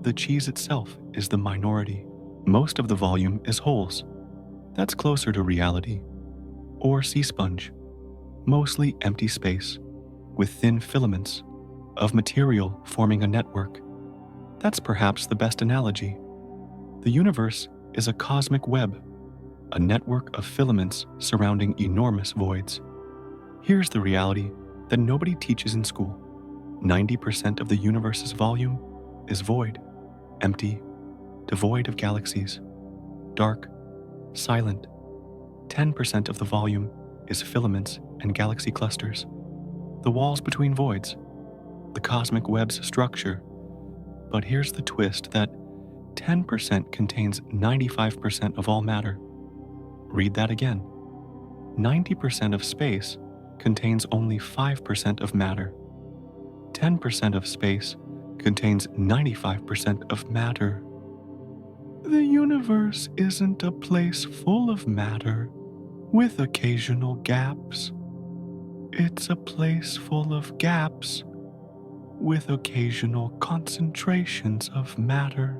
The cheese itself is the minority. Most of the volume is holes. That's closer to reality. Or sea sponge, mostly empty space, with thin filaments of material forming a network. That's perhaps the best analogy. The universe is a cosmic web, a network of filaments surrounding enormous voids. Here's the reality that nobody teaches in school. 90% of the universe's volume is void, empty, devoid of galaxies, dark, silent. 10% of the volume is filaments and galaxy clusters, the walls between voids, the cosmic web's structure. But here's the twist, that 10% contains 95% of all matter. Read that again. 90% of space contains only 5% of matter. 10% of space contains 95% of matter. The universe isn't a place full of matter with occasional gaps. It's a place full of gaps with occasional concentrations of matter.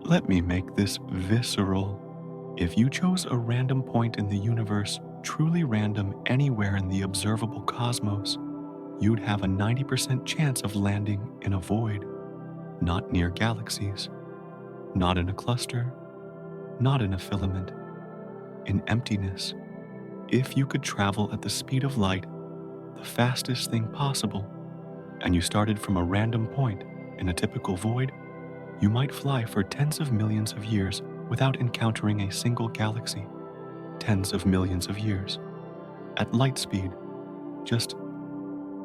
Let me make this visceral. If you chose a random point in the universe, truly random anywhere in the observable cosmos, you'd have a 90% chance of landing in a void, not near galaxies, not in a cluster, not in a filament, in emptiness. If you could travel at the speed of light, the fastest thing possible, and you started from a random point in a typical void, you might fly for tens of millions of years without encountering a single galaxy. Tens of millions of years. At light speed, just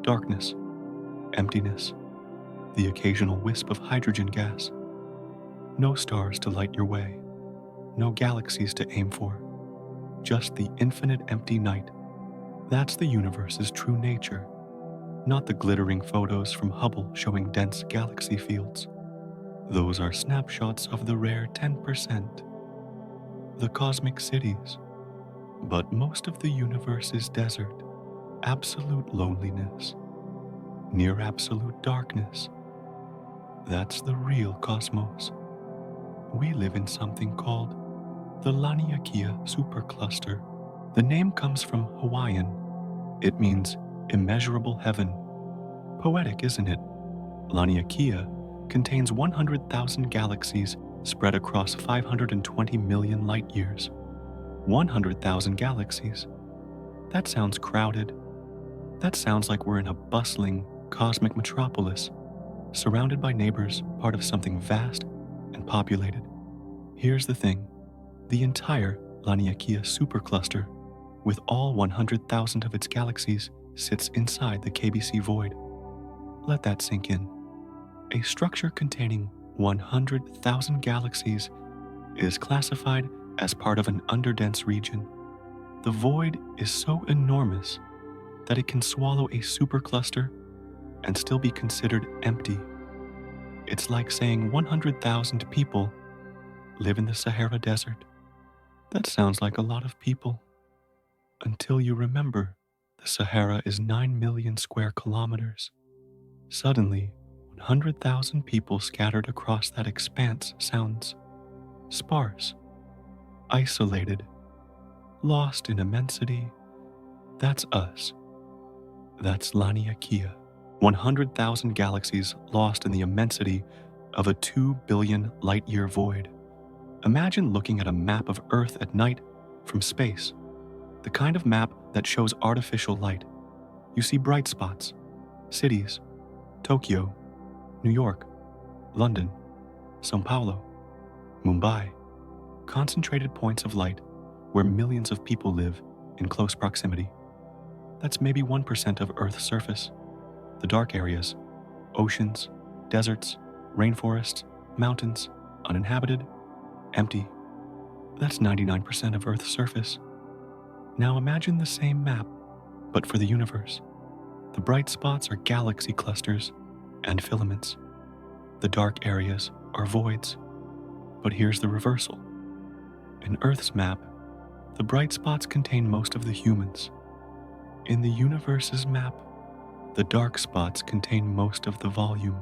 darkness, emptiness, the occasional wisp of hydrogen gas. No stars to light your way, no galaxies to aim for, just the infinite empty night. That's the universe's true nature, not the glittering photos from Hubble showing dense galaxy fields. Those are snapshots of the rare 10%, the cosmic cities. But most of the universe is desert, absolute loneliness, near absolute darkness. That's the real cosmos. We live in something called the Laniakea supercluster. The name comes from Hawaiian. It means immeasurable heaven. Poetic, isn't it? Laniakea contains 100,000 galaxies spread across 520 million light years. 100,000 galaxies. That sounds crowded. That sounds like we're in a bustling cosmic metropolis, surrounded by neighbors, part of something vast and populated. Here's the thing. The entire Laniakea supercluster, with all 100,000 of its galaxies, sits inside the KBC void. Let that sink in. A structure containing 100,000 galaxies is classified as part of an underdense region. The void is so enormous that it can swallow a supercluster and still be considered empty. It's like saying 100,000 people live in the Sahara Desert. That sounds like a lot of people. Until you remember, the Sahara is 9 million square kilometers. Suddenly, 100,000 people scattered across that expanse sounds sparse, isolated, lost in immensity. That's us. That's Laniakea. 100,000 galaxies lost in the immensity of a 2 billion light-year void. Imagine looking at a map of Earth at night from space, the kind of map that shows artificial light. You see bright spots, cities, Tokyo, New York, London, São Paulo, Mumbai. concentrated points of light where millions of people live in close proximity. That's maybe 1% of Earth's surface. The dark areas, oceans, deserts, rainforests, mountains, uninhabited, empty. That's 99% of Earth's surface. Now imagine the same map, but for the universe. The bright spots are galaxy clusters and filaments. The dark areas are voids. But here's the reversal. In Earth's map, the bright spots contain most of the humans. In the universe's map, the dark spots contain most of the volume.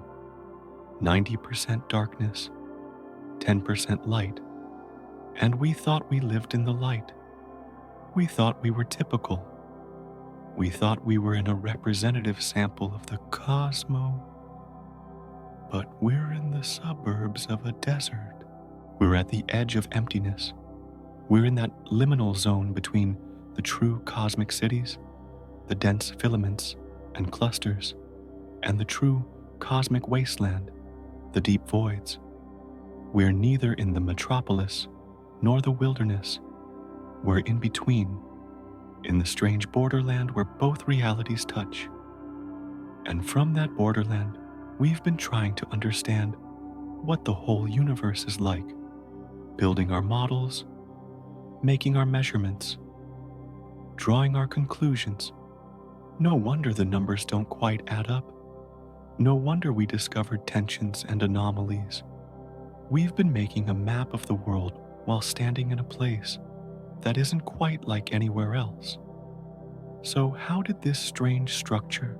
90% darkness, 10% light. And we thought we lived in the light. We thought we were typical. We thought we were in a representative sample of the but we're in the suburbs of a desert. We're at the edge of emptiness. We're in that liminal zone between the true cosmic cities, the dense filaments and clusters, and the true cosmic wasteland, the deep voids. We're neither in the metropolis nor the wilderness. We're in between, in the strange borderland where both realities touch. And from that borderland, we've been trying to understand what the whole universe is like, building our models, making our measurements, drawing our conclusions. No wonder the numbers don't quite add up. No wonder we discovered tensions and anomalies. We've been making a map of the world while standing in a place that isn't quite like anywhere else. So how did this strange structure,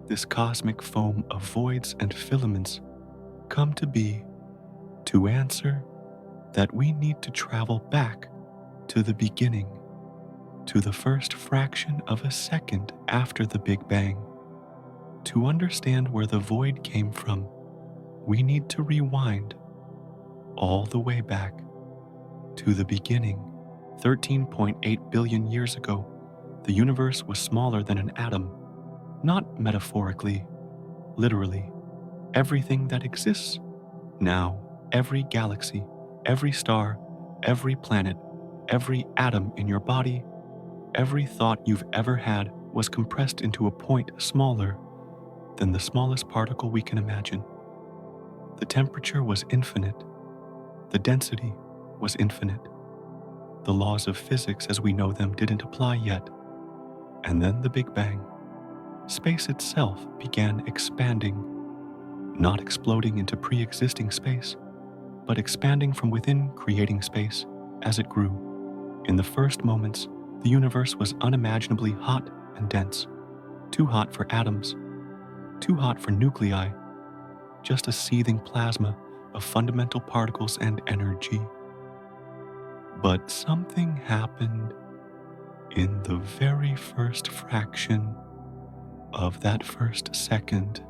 this cosmic foam of voids and filaments, come to be? To answer that, we need to travel back to the beginning, to the first fraction of a second after the Big Bang. To understand where the void came from, we need to rewind all the way back to the beginning. 13.8 billion years ago, the universe was smaller than an atom. Not metaphorically, literally. Everything that exists now, every galaxy, every star, every planet, every atom in your body, every thought you've ever had was compressed into a point smaller than the smallest particle we can imagine. The temperature was infinite. The density was infinite. The laws of physics as we know them didn't apply yet. And then the Big Bang. Space itself began expanding, not exploding into pre-existing space, but expanding from within, creating space as it grew. In the first moments, the universe was unimaginably hot and dense, too hot for atoms, too hot for nuclei, just a seething plasma of fundamental particles and energy. But something happened in the very first fraction of that first second.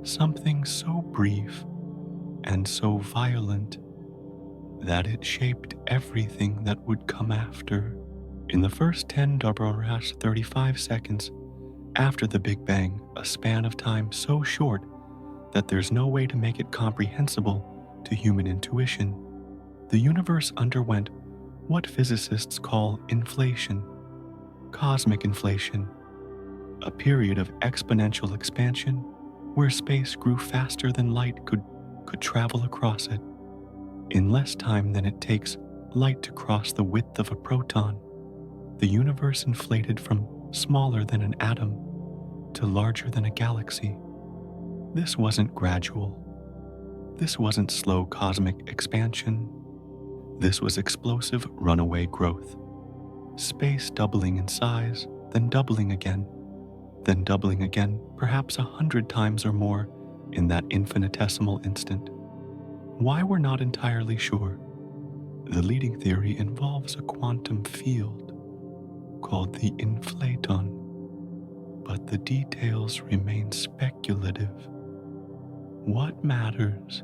Something so brief and so violent that it shaped everything that would come after. In the first 10^-35 seconds after the Big Bang, a span of time so short that there's no way to make it comprehensible to human intuition, the universe underwent what physicists call inflation, cosmic inflation, a period of exponential expansion where space grew faster than light could travel across it, in less time than it takes light to cross the width of a proton. The universe inflated from smaller than an atom to larger than a galaxy. This wasn't gradual. This wasn't slow cosmic expansion. This was explosive runaway growth. Space doubling in size, then doubling again, perhaps 100 times or more in that infinitesimal instant. Why, we're not entirely sure. The leading theory involves a quantum field called the inflaton, but the details remain speculative. What matters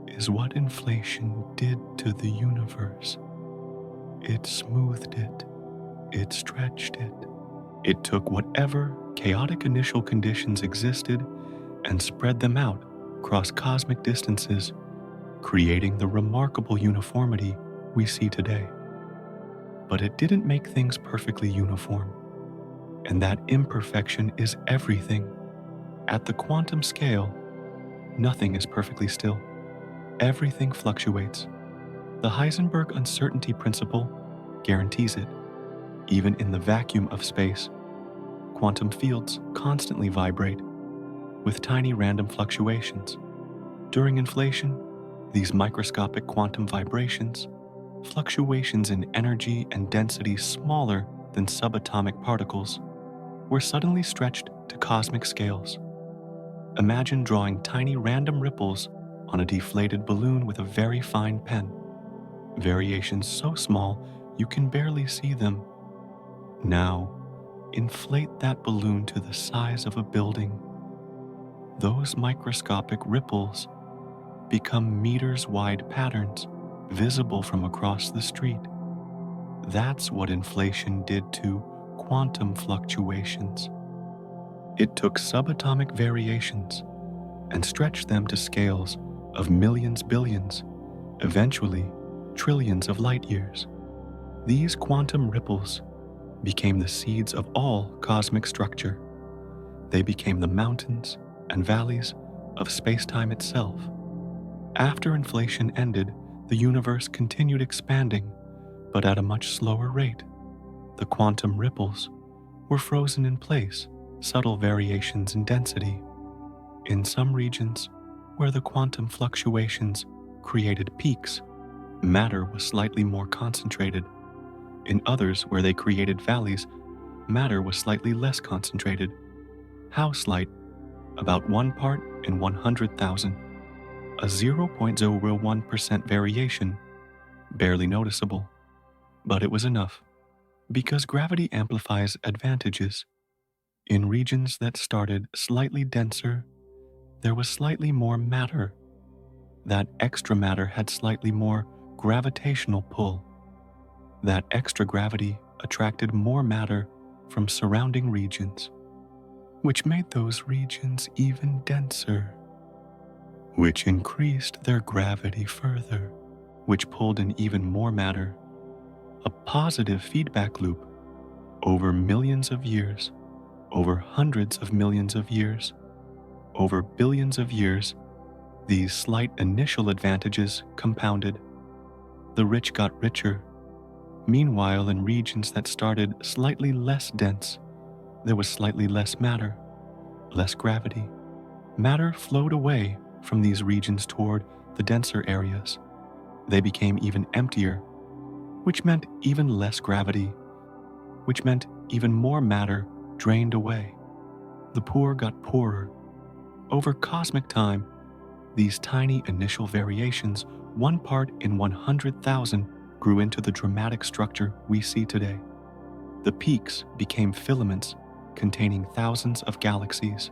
is what inflation did to the universe. It smoothed it. It stretched it. It took whatever chaotic initial conditions existed and spread them out across cosmic distances, creating the remarkable uniformity we see today. But it didn't make things perfectly uniform, and that imperfection is everything. At the quantum scale, nothing is perfectly still. Everything fluctuates. The Heisenberg uncertainty principle guarantees it. Even in the vacuum of space, quantum fields constantly vibrate with tiny random fluctuations. During inflation, these microscopic quantum vibrations, fluctuations in energy and density smaller than subatomic particles, were suddenly stretched to cosmic scales. Imagine drawing tiny random ripples on a deflated balloon with a very fine pen. Variations so small you can barely see them. Now, inflate that balloon to the size of a building. Those microscopic ripples become meters-wide patterns visible from across the street. That's what inflation did to quantum fluctuations. It took subatomic variations and stretched them to scales of millions, billions, eventually trillions of light years. These quantum ripples became the seeds of all cosmic structure. They became the mountains and valleys of spacetime itself. After inflation ended, the universe continued expanding, but at a much slower rate. The quantum ripples were frozen in place, subtle variations in density. In some regions, where the quantum fluctuations created peaks, matter was slightly more concentrated. In others, where they created valleys, matter was slightly less concentrated. How slight? About 1 part in 100,000. A 0.01% variation, barely noticeable. But it was enough, because gravity amplifies advantages. In regions that started slightly denser, there was slightly more matter. That extra matter had slightly more gravitational pull. That extra gravity attracted more matter from surrounding regions, which made those regions even denser, which increased their gravity further, which pulled in even more matter. A positive feedback loop over millions of years, over hundreds of millions of years, over billions of years. These slight initial advantages compounded. The rich got richer. Meanwhile, in regions that started slightly less dense, there was slightly less matter, less gravity. Matter flowed away from these regions toward the denser areas. They became even emptier, which meant even less gravity, which meant even more matter drained away. The poor got poorer. Over cosmic time, these tiny initial variations, 1 part in 100,000, grew into the dramatic structure we see today. The peaks became filaments containing thousands of galaxies.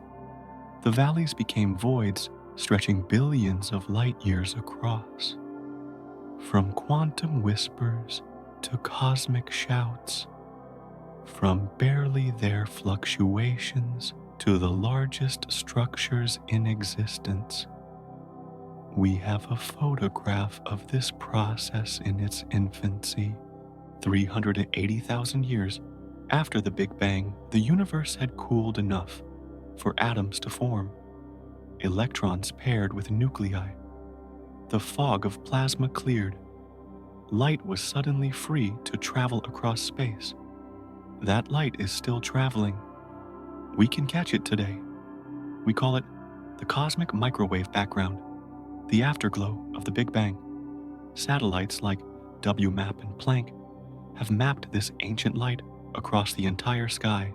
The valleys became voids stretching billions of light years across. From quantum whispers to cosmic shouts, from barely there fluctuations to the largest structures in existence. We have a photograph of this process in its infancy. 380,000 years after the Big Bang, the universe had cooled enough for atoms to form. Electrons paired with nuclei. The fog of plasma cleared. Light was suddenly free to travel across space. That light is still traveling. We can catch it today. We call it the cosmic microwave background, the afterglow of the Big Bang. Satellites like WMAP and Planck have mapped this ancient light across the entire sky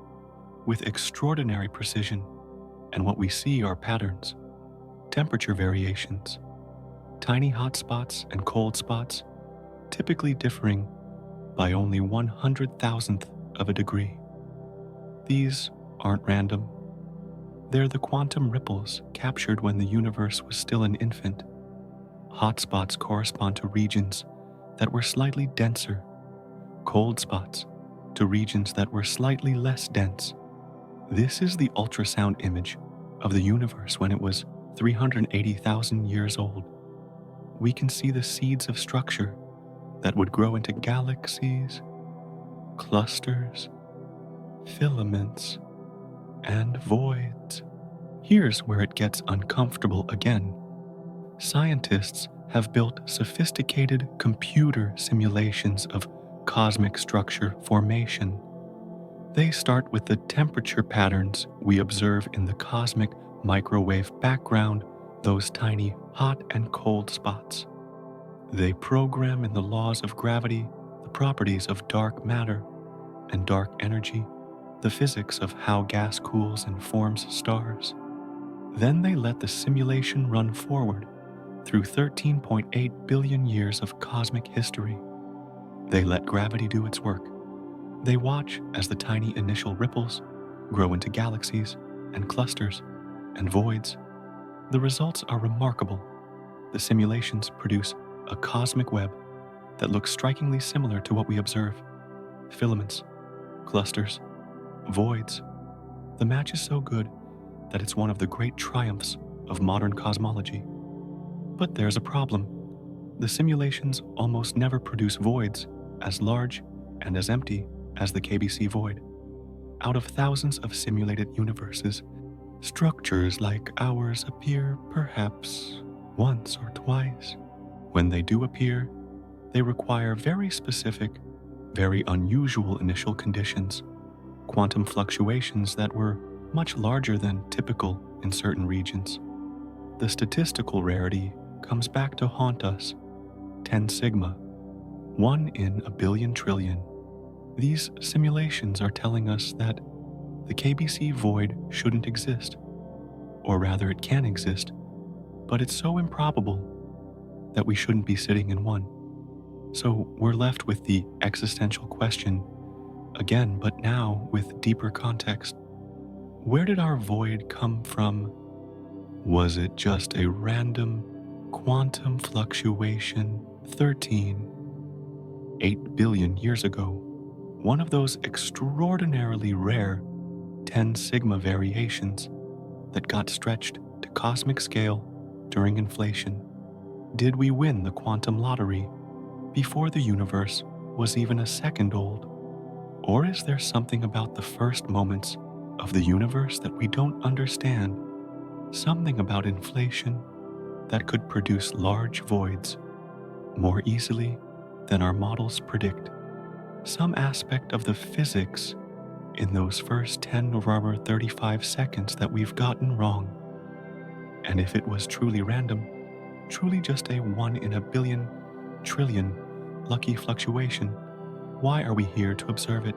with extraordinary precision, and what we see are patterns, temperature variations, tiny hot spots and cold spots, typically differing by only 100,000th of a degree. These aren't random. They're the quantum ripples captured when the universe was still an infant. Hotspots correspond to regions that were slightly denser, cold spots to regions that were slightly less dense. This is the ultrasound image of the universe when it was 380,000 years old. we can see the seeds of structure that would grow into galaxies, clusters, filaments, and voids. Here's where it gets uncomfortable again. Scientists have built sophisticated computer simulations of cosmic structure formation. They start with the temperature patterns we observe in the cosmic microwave background, those tiny hot and cold spots. They program in the laws of gravity the properties of dark matter and dark energy, the physics of how gas cools and forms stars. Then they let the simulation run forward through 13.8 billion years of cosmic history. They let gravity do its work. They watch as the tiny initial ripples grow into galaxies and clusters and voids. The results are remarkable. The simulations produce a cosmic web that looks strikingly similar to what we observe. Filaments, clusters, voids. The match is so good that it's one of the great triumphs of modern cosmology. But there's a problem. The simulations almost never produce voids as large and as empty as the KBC void. Out of thousands of simulated universes, structures like ours appear perhaps once or twice. When they do appear, they require very specific, very unusual initial conditions, quantum fluctuations that were much larger than typical in certain regions. The statistical rarity comes back to haunt us. 10 sigma, 1 in a billion trillion. These simulations are telling us that the KBC void shouldn't exist, or rather it can exist, but it's so improbable that we shouldn't be sitting in one. So we're left with the existential question again, but now with deeper context. Where did our void come from? Was it just a random quantum fluctuation 8 billion years ago? One of those extraordinarily rare 10 sigma variations that got stretched to cosmic scale during inflation. Did we win the quantum lottery before the universe was even a second old? Or is there something about the first moments of the universe that we don't understand? Something about inflation that could produce large voids more easily than our models predict. Some aspect of the physics in those first 10 or 35 seconds that we've gotten wrong. And if it was truly random, truly just a 1 in a billion trillion lucky fluctuation, why are we here to observe it?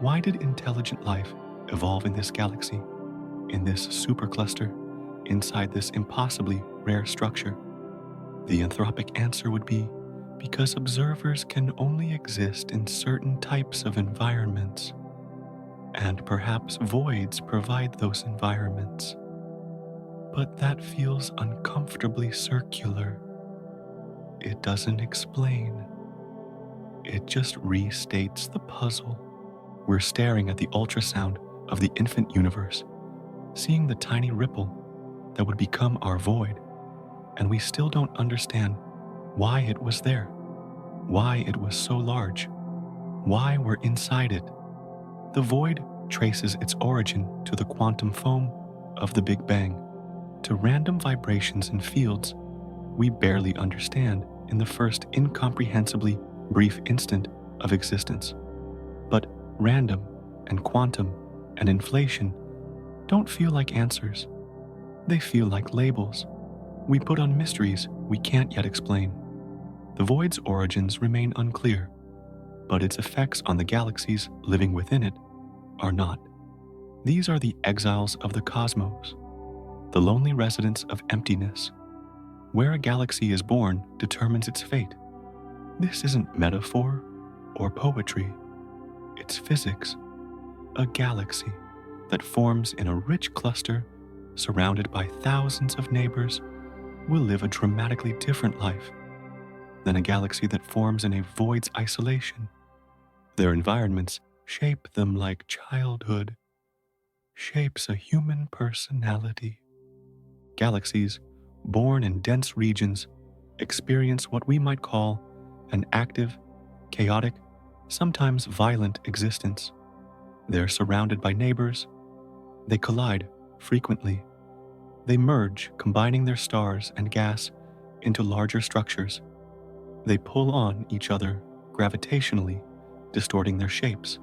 Why did intelligent life evolve in this galaxy, in this supercluster, inside this impossibly rare structure? The anthropic answer would be because observers can only exist in certain types of environments, and perhaps voids provide those environments. But that feels uncomfortably circular. It doesn't explain. It just restates the puzzle. We're staring at the ultrasound of the infant universe, seeing the tiny ripple that would become our void, and we still don't understand why it was there, why it was so large, why we're inside it. The void traces its origin to the quantum foam of the Big Bang, to random vibrations in fields we barely understand in the first incomprehensibly brief instant of existence. But random and quantum and inflation don't feel like answers. They feel like labels we put on mysteries we can't yet explain. The void's origins remain unclear, but its effects on the galaxies living within it are not. These are the exiles of the cosmos, the lonely residents of emptiness. Where a galaxy is born determines its fate. This isn't metaphor or poetry. It's physics. A galaxy that forms in a rich cluster surrounded by thousands of neighbors will live a dramatically different life than a galaxy that forms in a void's isolation. Their environments shape them like childhood shapes a human personality. Galaxies born in dense regions experience what we might call an active, chaotic, sometimes violent existence. They're surrounded by neighbors. They collide frequently. They merge, combining their stars and gas into larger structures. They pull on each other gravitationally, distorting their shapes.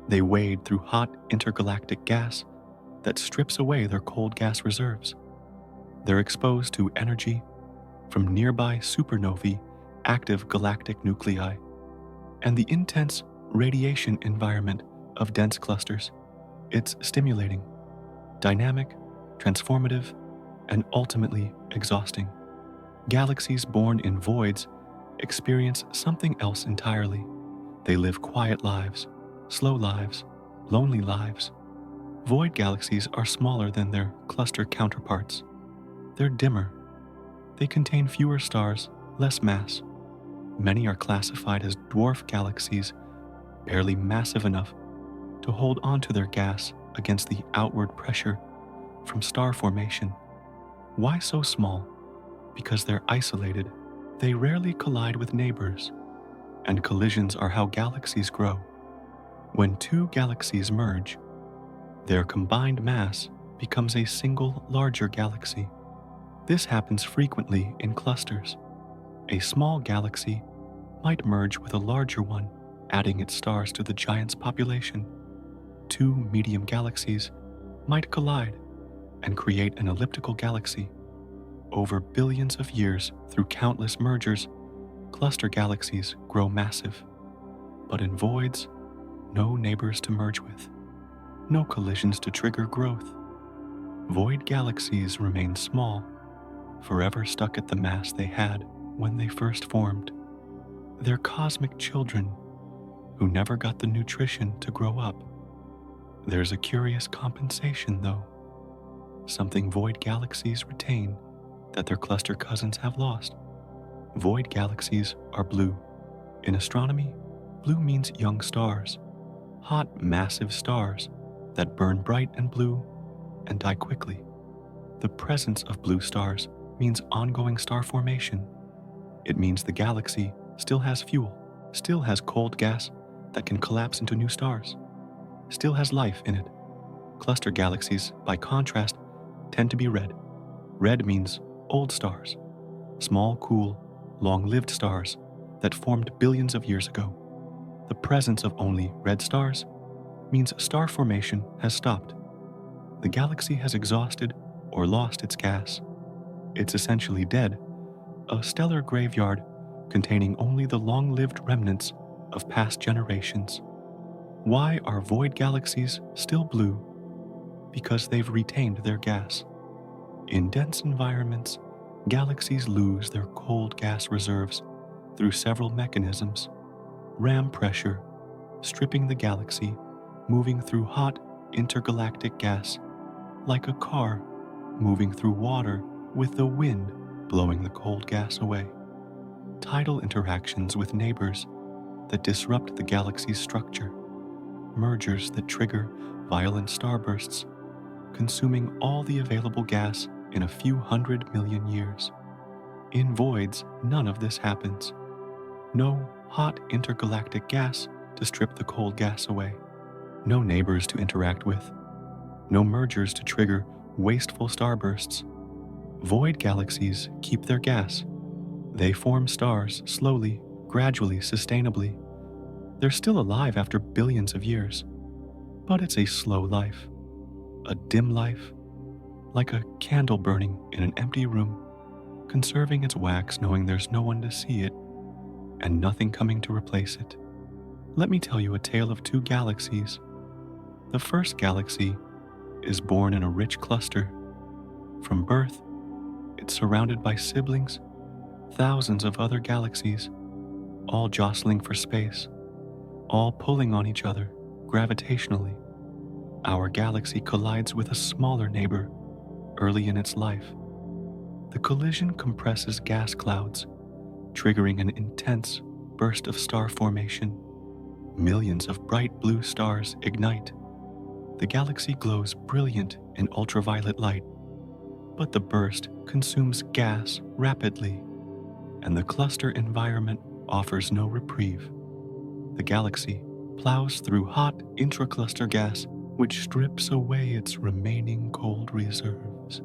They wade through hot intergalactic gas that strips away their cold gas reserves. They're exposed to energy from nearby supernovae, active galactic nuclei, and the intense radiation environment of dense clusters. It's stimulating, dynamic, transformative, and ultimately exhausting. Galaxies born in voids experience something else entirely. They live quiet lives, slow lives, lonely lives. Void galaxies are smaller than their cluster counterparts. They're dimmer. They contain fewer stars, less mass. Many are classified as dwarf galaxies, barely massive enough to hold onto their gas against the outward pressure from star formation. Why so small? Because they're isolated. They rarely collide with neighbors, and collisions are how galaxies grow. When two galaxies merge, their combined mass becomes a single larger galaxy. This happens frequently in clusters. A small galaxy might merge with a larger one, adding its stars to the giant's population. Two medium galaxies might collide and create an elliptical galaxy. Over billions of years, through countless mergers, cluster galaxies grow massive. But in voids, no neighbors to merge with, no collisions to trigger growth. Void galaxies remain small, forever stuck at the mass they had when they first formed. They're cosmic children who never got the nutrition to grow up. There's a curious compensation, though, something void galaxies retain that their cluster cousins have lost. Void galaxies are blue. In astronomy, blue means young stars, hot, massive stars that burn bright and blue and die quickly. The presence of blue stars means ongoing star formation. It means the galaxy still has fuel, still has cold gas that can collapse into new stars, still has life in it. Cluster galaxies, by contrast, tend to be red. Red means old stars, small, cool, long-lived stars that formed billions of years ago. The presence of only red stars means star formation has stopped. The galaxy has exhausted or lost its gas. It's essentially dead, a stellar graveyard containing only the long-lived remnants of past generations. Why are void galaxies still blue? Because they've retained their gas. In dense environments, galaxies lose their cold gas reserves through several mechanisms. Ram pressure, stripping the galaxy, moving through hot intergalactic gas, like a car moving through water with the wind blowing the cold gas away. Tidal interactions with neighbors that disrupt the galaxy's structure. Mergers that trigger violent starbursts, consuming all the available gas in a few 100 million years. In voids, none of this happens. No hot intergalactic gas to strip the cold gas away. No neighbors to interact with. No mergers to trigger wasteful starbursts. Void galaxies keep their gas. They form stars slowly, gradually, sustainably. They're still alive after billions of years. But it's a slow life, a dim life, like a candle burning in an empty room, conserving its wax knowing there's no one to see it and nothing coming to replace it. Let me tell you a tale of two galaxies. The first galaxy is born in a rich cluster. From birth, it's surrounded by siblings, thousands of other galaxies, all jostling for space, all pulling on each other gravitationally. Our galaxy collides with a smaller neighbor early in its life. The collision compresses gas clouds, triggering an intense burst of star formation. Millions of bright blue stars ignite. The galaxy glows brilliant in ultraviolet light, but the burst consumes gas rapidly. and the cluster environment offers no reprieve. The galaxy plows through hot intracluster gas, which strips away its remaining cold reserves.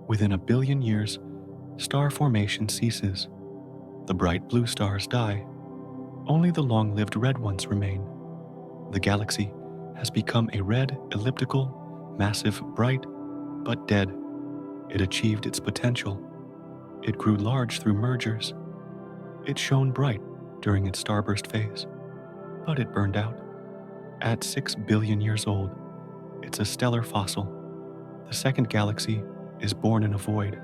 Within 1 billion years, star formation ceases. The bright blue stars die. Only the long-lived red ones remain. The galaxy has become a red, elliptical, massive, bright, but dead. It achieved its potential. It grew large through mergers. It shone bright during its starburst phase, but it burned out. At 6 billion years old, it's a stellar fossil. The second galaxy is born in a void.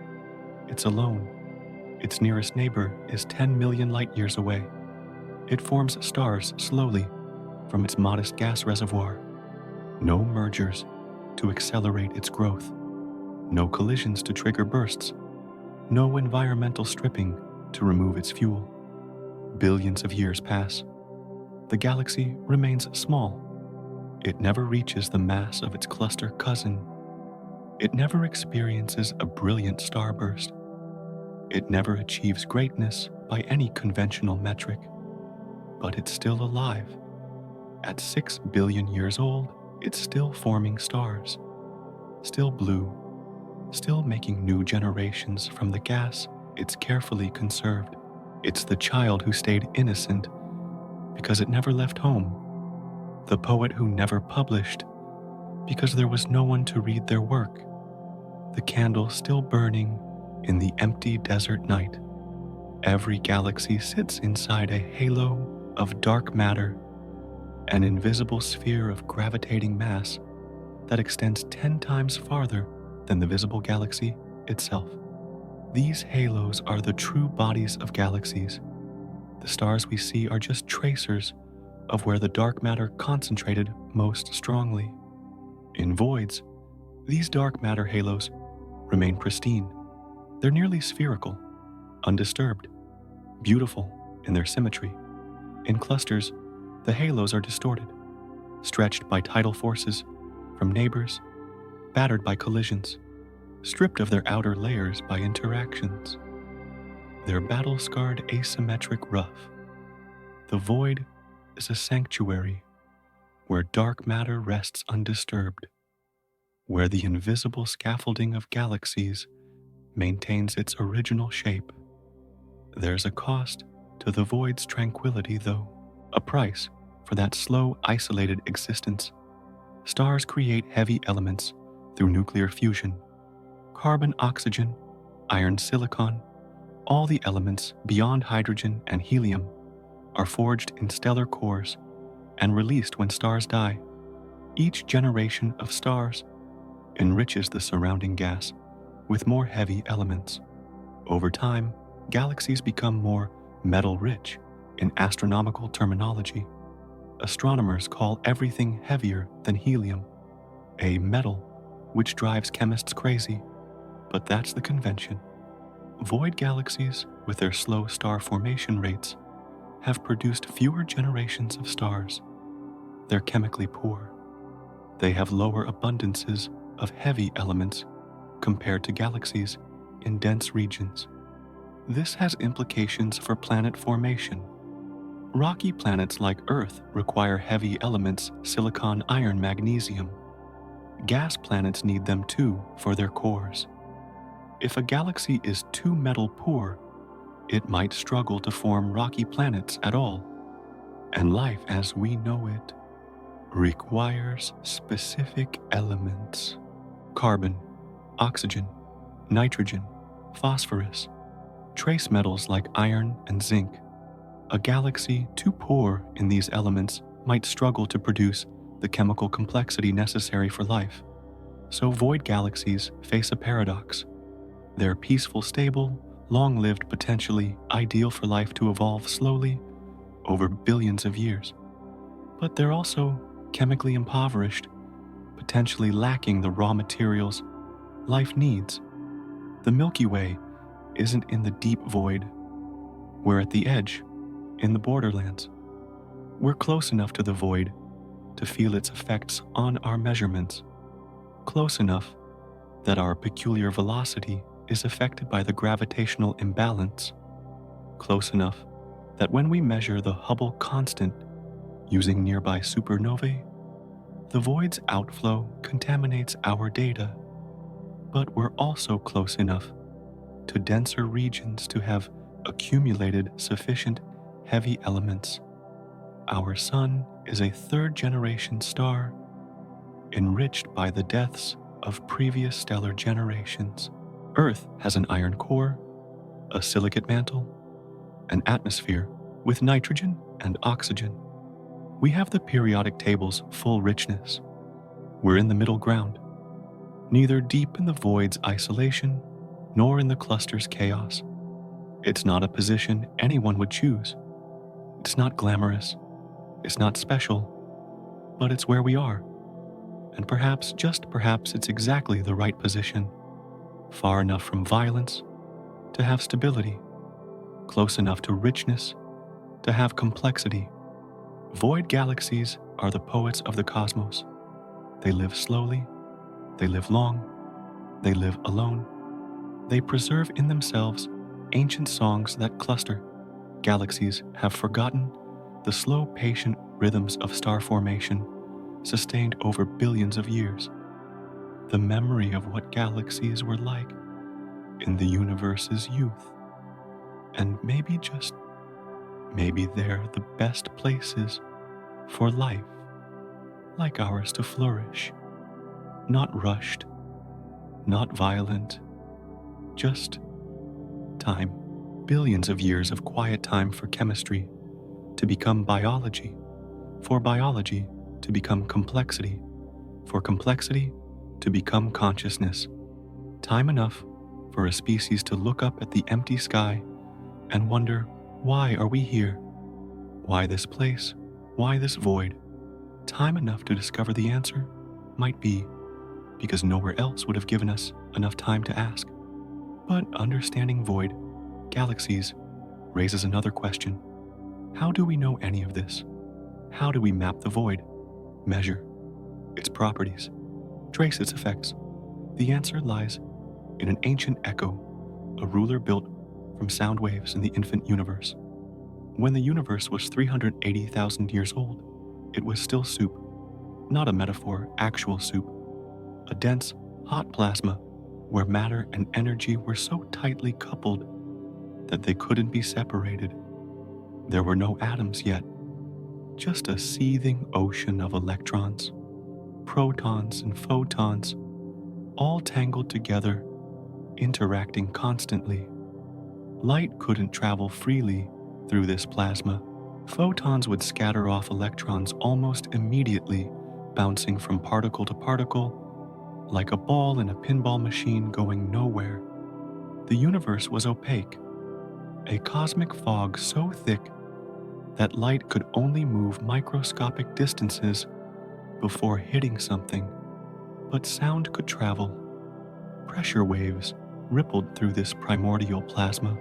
It's alone. Its nearest neighbor is 10 million light years away. It forms stars slowly from its modest gas reservoir. No mergers to accelerate its growth. No collisions to trigger bursts. No environmental stripping to remove its fuel. Billions of years pass. The galaxy remains small. It never reaches the mass of its cluster cousin. It never experiences a brilliant starburst. It never achieves greatness by any conventional metric. But it's still alive. At 6 billion years old, it's still forming stars. Still blue. Still making new generations from the gas it's carefully conserved. It's the child who stayed innocent because it never left home. The poet who never published because there was no one to read their work. The candle still burning in the empty desert night. Every galaxy sits inside a halo of dark matter, an invisible sphere of gravitating mass that extends 10 times farther than the visible galaxy itself. These halos are the true bodies of galaxies. The stars we see are just tracers of where the dark matter concentrated most strongly. In voids, these dark matter halos remain pristine. They're nearly spherical, undisturbed, beautiful in their symmetry. In clusters, the halos are distorted, stretched by tidal forces from neighbors, battered by collisions, stripped of their outer layers by interactions. They're battle-scarred asymmetric rough. The void is a sanctuary where dark matter rests undisturbed, where the invisible scaffolding of galaxies maintains its original shape. There's a cost to the void's tranquility, though, a price for that slow, isolated existence. Stars create heavy elements through nuclear fusion. Carbon, oxygen, iron, silicon, all the elements beyond hydrogen and helium are forged in stellar cores and released when stars die. Each generation of stars enriches the surrounding gas with more heavy elements. Over time, galaxies become more metal-rich in astronomical terminology. Astronomers call everything heavier than helium a metal, which drives chemists crazy, but that's the convention. Void galaxies, with their slow star formation rates, have produced fewer generations of stars. They're chemically poor. They have lower abundances of heavy elements compared to galaxies in dense regions. This has implications for planet formation. Rocky planets like Earth require heavy elements silicon, iron, magnesium. Gas planets need them too for their cores. If a galaxy is too metal poor, it might struggle to form rocky planets at all. And life as we know it requires specific elements: carbon, oxygen, nitrogen, phosphorus, trace metals like iron and zinc. A galaxy too poor in these elements might struggle to produce the chemical complexity necessary for life. So void galaxies face a paradox. They're peaceful, stable, long-lived, potentially ideal for life to evolve slowly over billions of years. But they're also chemically impoverished, potentially lacking the raw materials life needs. The Milky Way isn't in the deep void. We're at the edge, in the borderlands. We're close enough to the void to feel its effects on our measurements, close enough that our peculiar velocity is affected by the gravitational imbalance, close enough that when we measure the Hubble constant using nearby supernovae, the void's outflow contaminates our data, but we're also close enough to denser regions to have accumulated sufficient heavy elements. Our Sun is a third-generation star, enriched by the deaths of previous stellar generations. Earth has an iron core, a silicate mantle, an atmosphere with nitrogen and oxygen. We have the periodic table's full richness. We're in the middle ground, neither deep in the void's isolation nor in the cluster's chaos. It's not a position anyone would choose. It's not glamorous. It's not special, but it's where we are. And perhaps, just perhaps, it's exactly the right position, far enough from violence to have stability, close enough to richness to have complexity. Void galaxies are the poets of the cosmos. They live slowly, they live long, they live alone. They preserve in themselves ancient songs that cluster. Galaxies have forgotten the slow, patient rhythms of star formation sustained over billions of years. The memory of what galaxies were like in the universe's youth. And maybe, just maybe, they're the best places for life like ours to flourish. Not rushed, not violent, just time. Billions of years of quiet time for chemistry to become biology, for biology to become complexity, for complexity to become consciousness. Time enough for a species to look up at the empty sky and wonder, why are we here? Why this place? Why this void? Time enough to discover the answer might be because nowhere else would have given us enough time to ask. But understanding void galaxies raises another question. How do we know any of this? How do we map the void, measure its properties, trace its effects? The answer lies in an ancient echo, a ruler built from sound waves in the infant universe. When the universe was 380,000 years old, it was still soup, not a metaphor, actual soup, a dense, hot plasma where matter and energy were so tightly coupled that they couldn't be separated. There were no atoms yet, just a seething ocean of electrons, protons and photons, all tangled together, interacting constantly. Light couldn't travel freely through this plasma. Photons would scatter off electrons almost immediately, bouncing from particle to particle, like a ball in a pinball machine going nowhere. The universe was opaque, a cosmic fog so thick that light could only move microscopic distances before hitting something, but sound could travel. Pressure waves rippled through this primordial plasma,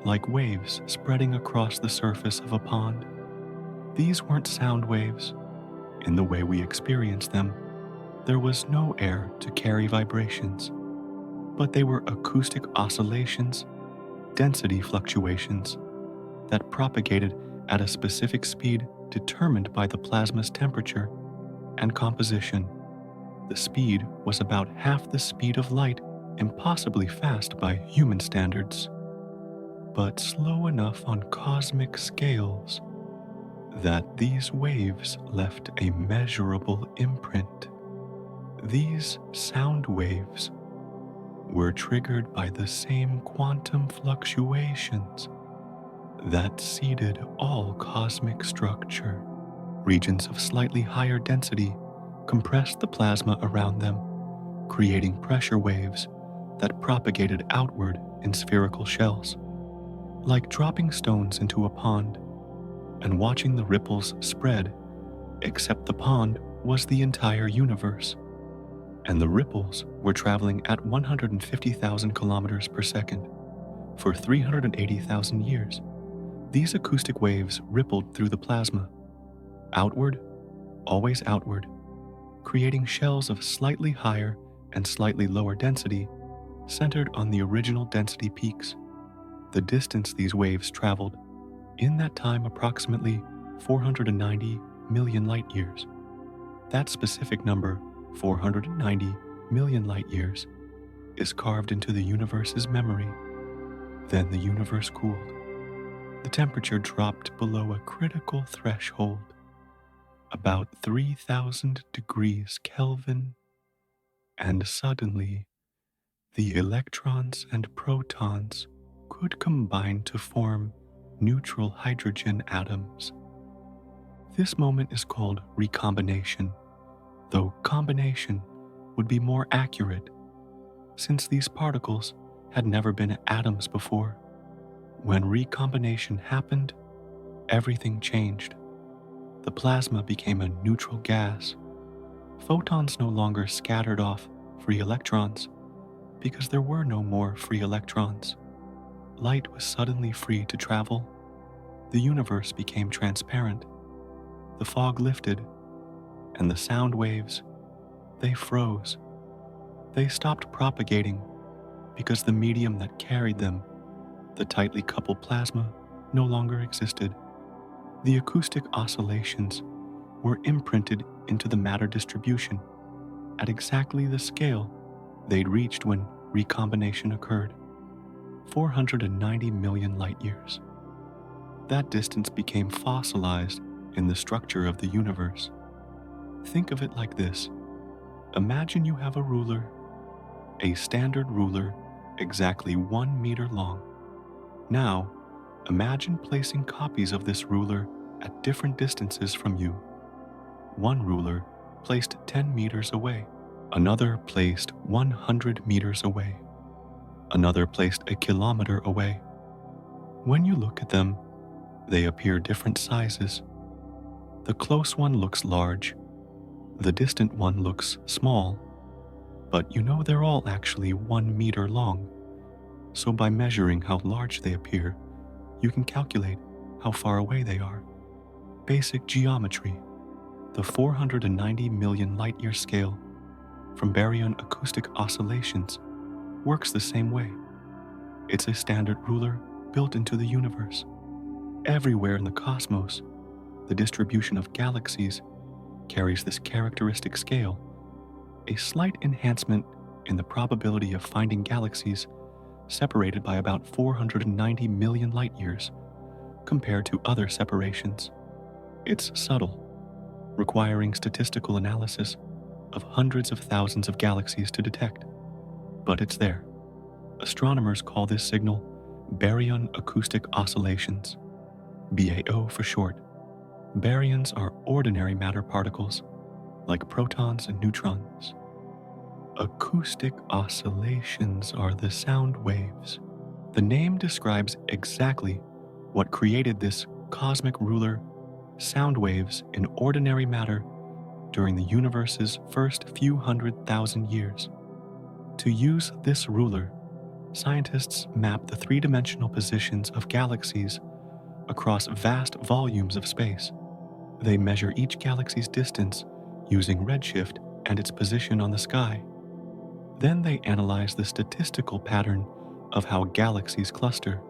like waves spreading across the surface of a pond. These weren't sound waves in the way we experience them. There was no air to carry vibrations, but they were acoustic oscillations, density fluctuations that propagated at a specific speed determined by the plasma's temperature and composition. The speed was about half the speed of light, impossibly fast by human standards, but slow enough on cosmic scales that these waves left a measurable imprint. These sound waves were triggered by the same quantum fluctuations that seeded all cosmic structure. Regions of slightly higher density compressed the plasma around them, creating pressure waves that propagated outward in spherical shells, like dropping stones into a pond and watching the ripples spread, except the pond was the entire universe, and the ripples were traveling at 150,000 kilometers per second for 380,000 years. These acoustic waves rippled through the plasma, outward, always outward, creating shells of slightly higher and slightly lower density centered on the original density peaks. the distance these waves traveled, in that time approximately 490 million light years. That specific number, 490 million light years, is carved into the universe's memory. Then the universe cooled. The temperature dropped below a critical threshold, about 3,000 degrees Kelvin, and suddenly the electrons and protons could combine to form neutral hydrogen atoms. This moment is called recombination, though combination would be more accurate since these particles had never been atoms before. When recombination happened, everything changed. The plasma became a neutral gas. Photons no longer scattered off free electrons because there were no more free electrons. Light was suddenly free to travel. The universe became transparent. The fog lifted, and the sound waves, they froze. They stopped propagating because the medium that carried them, the tightly coupled plasma, no longer existed. The acoustic oscillations were imprinted into the matter distribution at exactly the scale they'd reached when recombination occurred, 490 million light years. That distance became fossilized in the structure of the universe. Think of it like this. Imagine you have a ruler, a standard ruler exactly 1 meter long. Now, imagine placing copies of this ruler at different distances from you. One ruler placed 10 meters away, another placed 100 meters away, another placed a kilometer away. When you look at them, they appear different sizes. The close one looks large, the distant one looks small, but you know they're all actually 1 meter long. So by measuring how large they appear, you can calculate how far away they are. Basic geometry, the 490 million light-year scale from baryon acoustic oscillations works the same way. It's a standard ruler built into the universe. Everywhere in the cosmos, the distribution of galaxies carries this characteristic scale, a slight enhancement in the probability of finding galaxies separated by about 490 million light years compared to other separations. It's subtle, requiring statistical analysis of hundreds of thousands of galaxies to detect, but it's there. Astronomers call this signal baryon acoustic oscillations, BAO for short. Baryons are ordinary matter particles, like protons and neutrons. Acoustic oscillations are the sound waves. The name describes exactly what created this cosmic ruler, sound waves in ordinary matter during the universe's first few 100,000 years. To use this ruler, scientists map the three-dimensional positions of galaxies across vast volumes of space. They measure each galaxy's distance using redshift and its position on the sky. Then they analyze the statistical pattern of how galaxies cluster.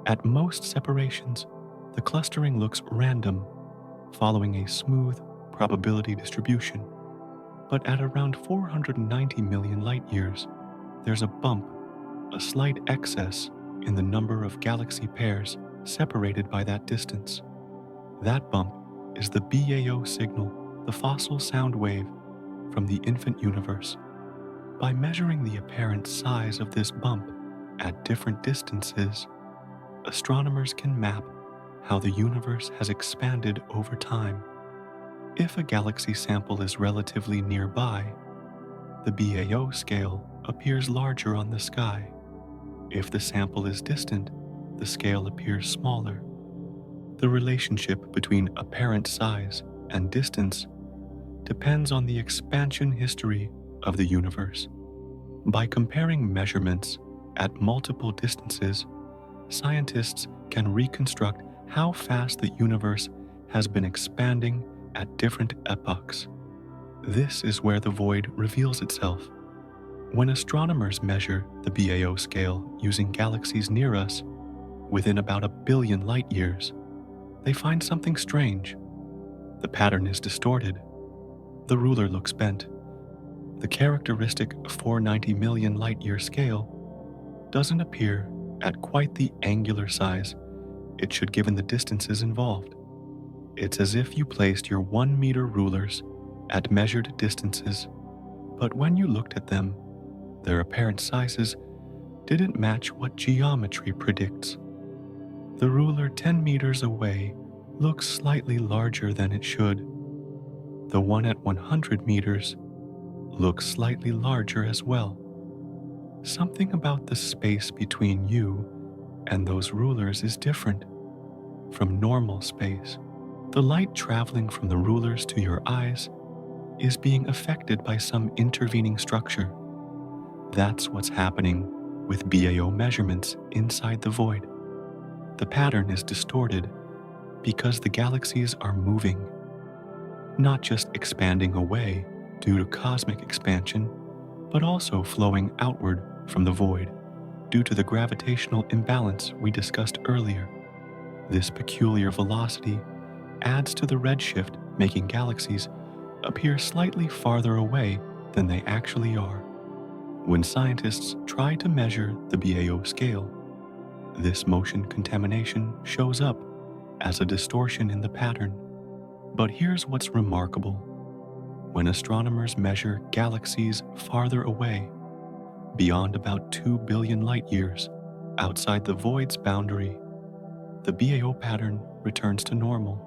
At most separations, the clustering looks random, following a smooth probability distribution. But at around 490 million light years, there's a bump, a slight excess in the number of galaxy pairs separated by that distance. That bump is the BAO signal, the fossil sound wave from the infant universe. By measuring the apparent size of this bump at different distances, astronomers can map how the universe has expanded over time. If a galaxy sample is relatively nearby, the BAO scale appears larger on the sky. If the sample is distant, the scale appears smaller. The relationship between apparent size and distance depends on the expansion history of the universe. By comparing measurements at multiple distances, scientists can reconstruct how fast the universe has been expanding at different epochs. This is where the void reveals itself. When astronomers measure the BAO scale using galaxies near us, within about 1 billion light years, they find something strange. The pattern is distorted. The ruler looks bent. The characteristic 490 million light year scale doesn't appear at quite the angular size it should given the distances involved. It's as if you placed your 1 meter rulers at measured distances, but when you looked at them, their apparent sizes didn't match what geometry predicts. The ruler 10 meters away looks slightly larger than it should. The one at 100 meters looks slightly larger as well. Something about the space between you and those rulers is different from normal space. The light traveling from the rulers to your eyes is being affected by some intervening structure. That's what's happening with BAO measurements inside the void. The pattern is distorted because the galaxies are moving, not just expanding away due to cosmic expansion, but also flowing outward from the void due to the gravitational imbalance we discussed earlier. This peculiar velocity adds to the redshift, making galaxies appear slightly farther away than they actually are. When scientists try to measure the BAO scale, this motion contamination shows up as a distortion in the pattern. But here's what's remarkable. When astronomers measure galaxies farther away, beyond about 2 billion light years, outside the void's boundary, the BAO pattern returns to normal.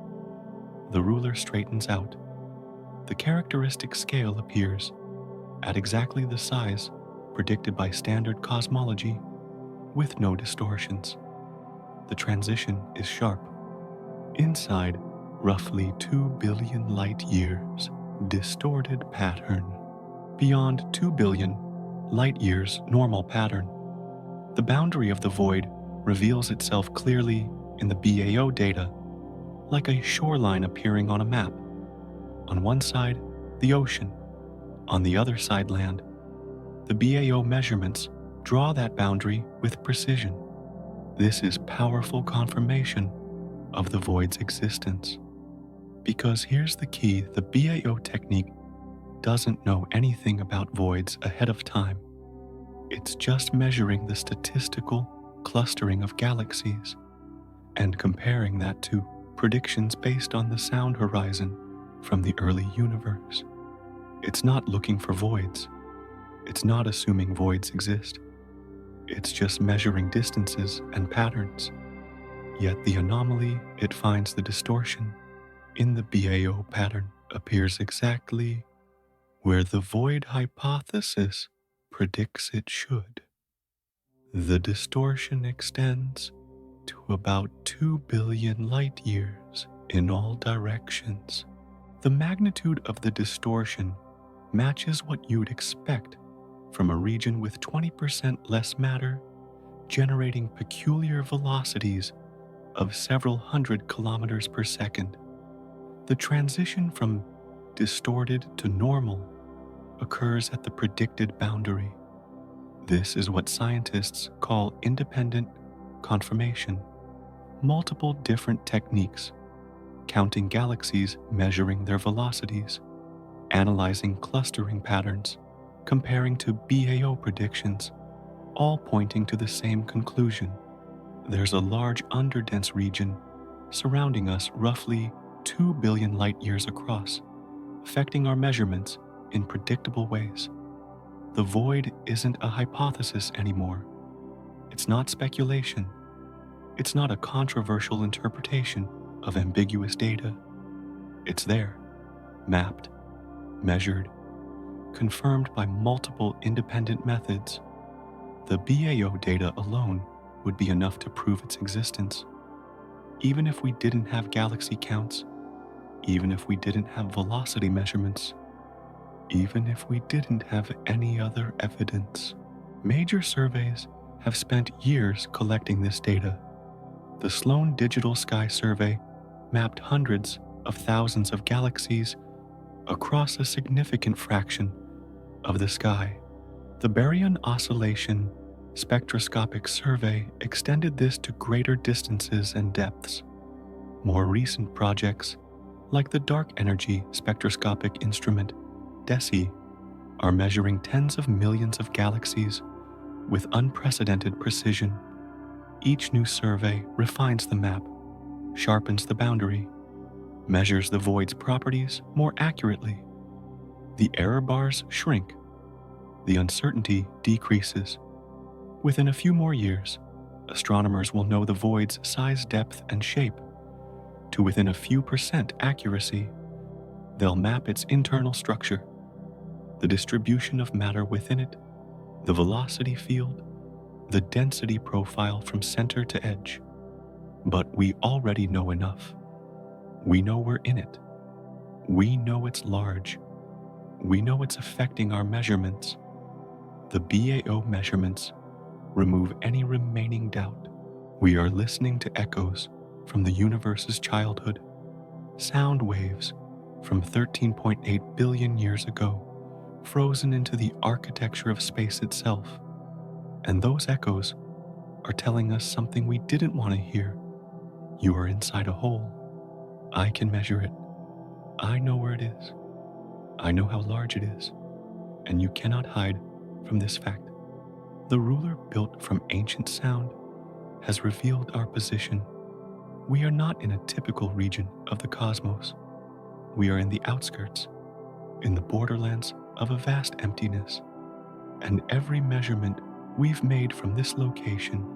The ruler straightens out. The characteristic scale appears at exactly the size predicted by standard cosmology, with no distortions. The transition is sharp. Inside roughly 2 billion light years, distorted pattern. Beyond 2 billion light years, normal pattern. The boundary of the void reveals itself clearly in the BAO data, like a shoreline appearing on a map. On one side, the ocean. On the other side, land. The BAO measurements draw that boundary with precision. This is powerful confirmation of the void's existence. Because here's the key, the BAO technique doesn't know anything about voids ahead of time. It's just measuring the statistical clustering of galaxies and comparing that to predictions based on the sound horizon from the early universe. It's not looking for voids. It's not assuming voids exist. It's just measuring distances and patterns. Yet the anomaly it finds, the distortion in the BAO pattern, appears exactly where the void hypothesis predicts it should. The distortion extends to about 2 billion light years in all directions. The magnitude of the distortion matches what you'd expect from a region with 20% less matter, generating peculiar velocities of several hundred kilometers per second. The transition from distorted to normal occurs at the predicted boundary. This is what scientists call independent confirmation. Multiple different techniques, counting galaxies, measuring their velocities, analyzing clustering patterns, comparing to BAO predictions, all pointing to the same conclusion. There's a large underdense region surrounding us roughly 2 billion light years across, affecting our measurements in predictable ways. The void isn't a hypothesis anymore. It's not speculation. It's not a controversial interpretation of ambiguous data. It's there, mapped, measured, confirmed by multiple independent methods. The BAO data alone would be enough to prove its existence. Even if we didn't have galaxy counts, even if we didn't have velocity measurements, even if we didn't have any other evidence. Major surveys have spent years collecting this data. The Sloan Digital Sky Survey mapped hundreds of thousands of galaxies across a significant fraction of the sky. The baryon oscillation Spectroscopic survey extended this to greater distances and depths. More recent projects, like the Dark Energy Spectroscopic Instrument, DESI, are measuring tens of millions of galaxies with unprecedented precision. Each new survey refines the map, sharpens the boundary, measures the void's properties more accurately. The error bars shrink, the uncertainty decreases. Within a few more years, astronomers will know the void's size, depth, and shape. To within a few percent accuracy, they'll map its internal structure, the distribution of matter within it, the velocity field, the density profile from center to edge. But we already know enough. We know we're in it. We know it's large. We know it's affecting our measurements. The BAO measurements remove any remaining doubt. We are listening to echoes from the universe's childhood, sound waves from 13.8 billion years ago, frozen into the architecture of space itself. And those echoes are telling us something we didn't want to hear. You are inside a hole. I can measure it. I know where it is. I know how large it is. And you cannot hide from this fact. The ruler built from ancient sound has revealed our position. We are not in a typical region of the cosmos. We are in the outskirts, in the borderlands of a vast emptiness. And every measurement we've made from this location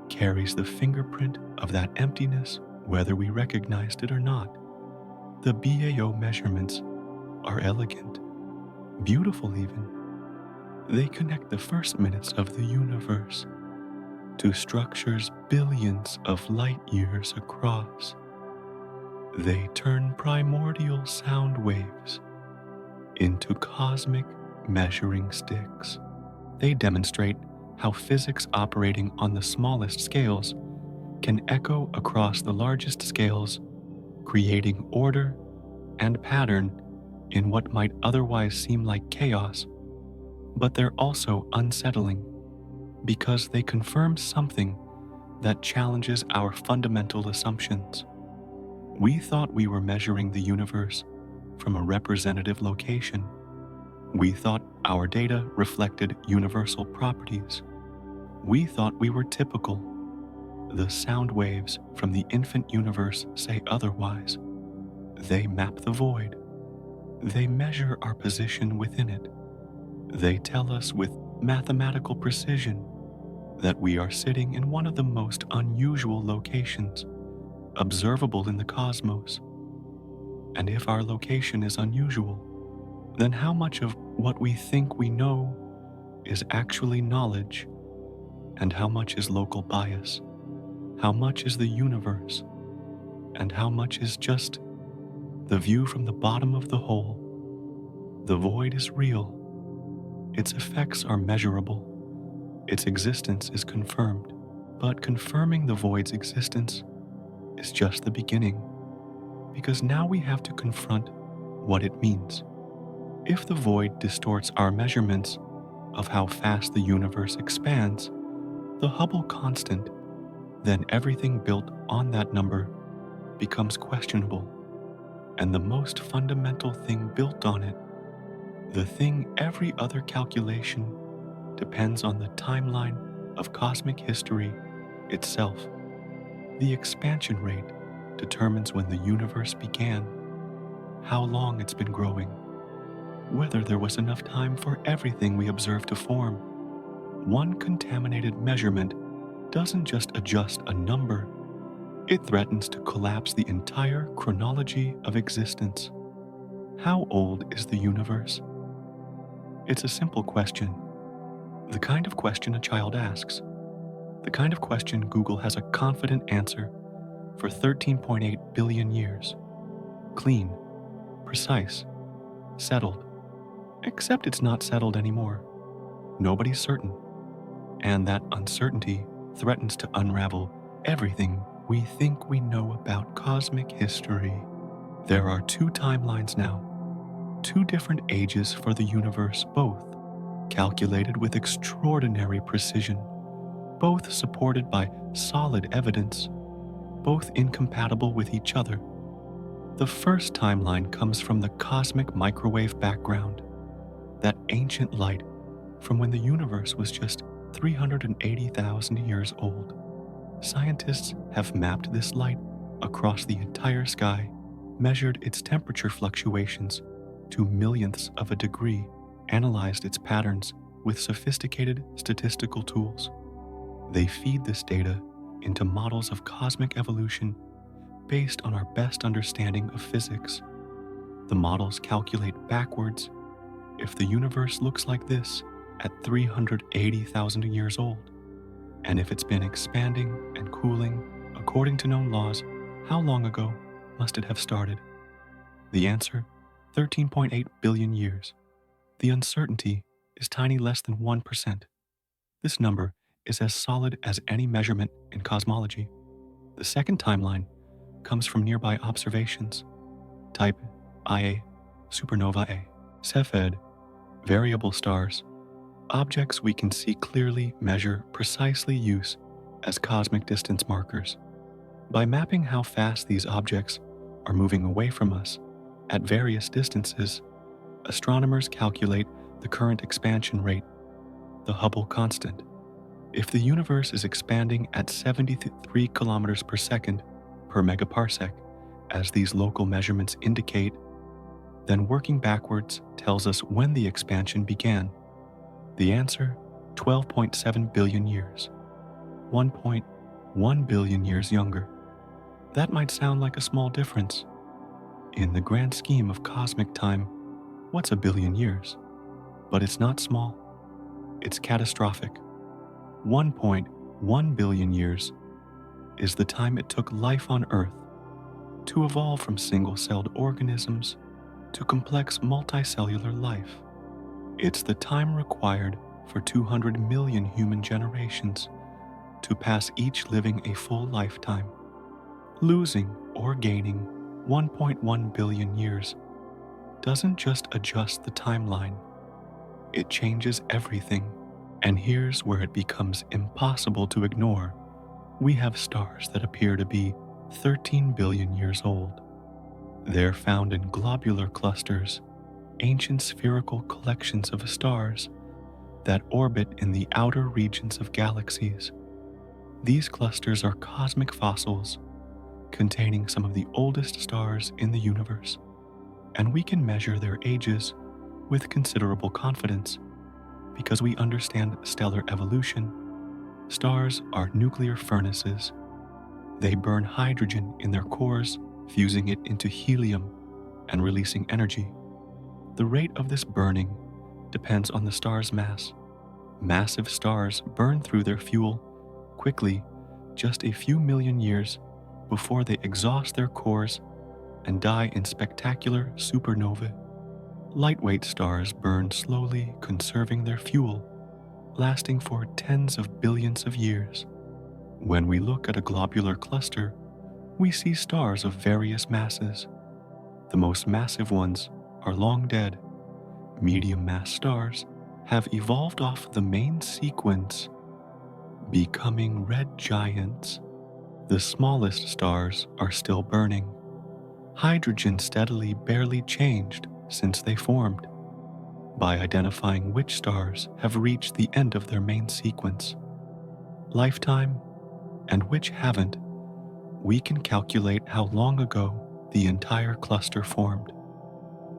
carries the fingerprint of that emptiness, whether we recognized it or not. The BAO measurements are elegant, beautiful even. They connect the first minutes of the universe to structures billions of light years across. They turn primordial sound waves into cosmic measuring sticks. They demonstrate how physics operating on the smallest scales can echo across the largest scales, creating order and pattern in what might otherwise seem like chaos. But they're also unsettling because they confirm something that challenges our fundamental assumptions. We thought we were measuring the universe from a representative location. We thought our data reflected universal properties. We thought we were typical. The sound waves from the infant universe say otherwise. They map the void. They measure our position within it. They tell us with mathematical precision that we are sitting in one of the most unusual locations observable in the cosmos. And if our location is unusual, then how much of what we think we know is actually knowledge, and how much is local bias? How much is the universe, and how much is just the view from the bottom of the hole? The void is real. Its effects are measurable. Its existence is confirmed. But confirming the void's existence is just the beginning, because now we have to confront what it means. If the void distorts our measurements of how fast the universe expands, the Hubble constant, then everything built on that number becomes questionable. And the most fundamental thing built on it, the thing every other calculation depends on, the timeline of cosmic history itself. The expansion rate determines when the universe began, how long it's been growing, whether there was enough time for everything we observe to form. One contaminated measurement doesn't just adjust a number, it threatens to collapse the entire chronology of existence. How old is the universe? It's a simple question. The kind of question a child asks. The kind of question Google has a confident answer for 13.8 billion years. Clean, precise, settled. Except it's not settled anymore. Nobody's certain. And that uncertainty threatens to unravel everything we think we know about cosmic history. There are two timelines now, two different ages for the universe, both calculated with extraordinary precision. both supported by solid evidence, both incompatible with each other. The first timeline comes from the cosmic microwave background, that ancient light from when the universe was just 380,000 years old. Scientists have mapped this light across the entire sky, measured its temperature fluctuations to millionths of a degree, analyzed its patterns with sophisticated statistical tools. They feed this data into models of cosmic evolution based on our best understanding of physics. The models calculate backwards if the universe looks like this at 380,000 years old, and if it's been expanding and cooling according to known laws, how long ago must it have started? The answer, 13.8 billion years. The uncertainty is tiny less than 1%. This number is as solid as any measurement in cosmology. The second timeline comes from nearby observations. Type Ia, supernova A. Cepheid, variable stars. Objects we can see clearly measure precisely use as cosmic distance markers. By mapping how fast these objects are moving away from us at various distances, astronomers calculate the current expansion rate, the Hubble constant. If the universe is expanding at 73 kilometers per second per megaparsec, as these local measurements indicate, then working backwards tells us when the expansion began. The answer, 12.7 billion years, 1.1 billion years younger. That might sound like a small difference. In the grand scheme of cosmic time, what's a billion years? But it's not small. It's catastrophic. 1.1 billion years is the time it took life on Earth to evolve from single-celled organisms to complex multicellular life. It's the time required for 200 million human generations to pass each living a full lifetime. Losing or gaining 1.1 billion years doesn't just adjust the timeline, it changes everything. And here's where it becomes impossible to ignore. We have stars that appear to be 13 billion years old. They're found in globular clusters, ancient spherical collections of stars that orbit in the outer regions of galaxies. These clusters are cosmic fossils containing some of the oldest stars in the universe, and we can measure their ages with considerable confidence because we understand stellar evolution. Stars are nuclear furnaces. They burn hydrogen in their cores, fusing it into helium and releasing energy. The rate of this burning depends on the star's mass. Massive stars burn through their fuel quickly, just a few million years before they exhaust their cores and die in spectacular supernovae. Lightweight stars burn slowly, conserving their fuel, lasting for tens of billions of years. When we look at a globular cluster, we see stars of various masses. The most massive ones are long dead. Medium mass stars have evolved off the main sequence, becoming red giants. The smallest stars are still burning. Hydrogen steadily barely changed since they formed. By identifying which stars have reached the end of their main sequence, lifetime, and which haven't, we can calculate how long ago the entire cluster formed.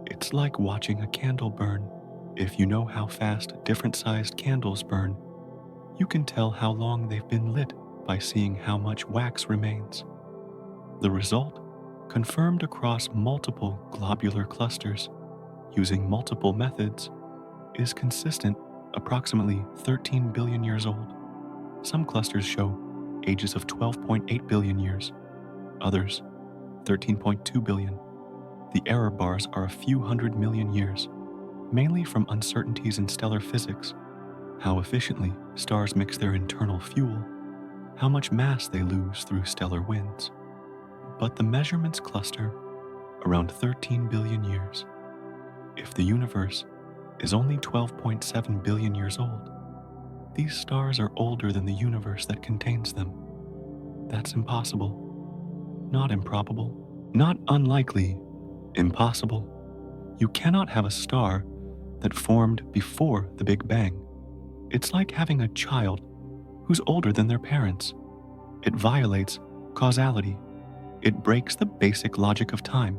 It's like watching a candle burn. If you know how fast different-sized candles burn, you can tell how long they've been lit by seeing how much wax remains. The result, confirmed across multiple globular clusters using multiple methods, is consistent, approximately 13 billion years old. Some clusters show ages of 12.8 billion years, others 13.2 billion. The error bars are a few hundred million years, mainly from uncertainties in stellar physics, how efficiently stars mix their internal fuel, how much mass they lose through stellar winds. But the measurements cluster around 13 billion years. If the universe is only 12.7 billion years old, these stars are older than the universe that contains them. That's impossible. Not improbable. Not unlikely. Impossible. You cannot have a star that formed before the Big Bang. It's like having a child who's older than their parents. It violates causality. It breaks the basic logic of time.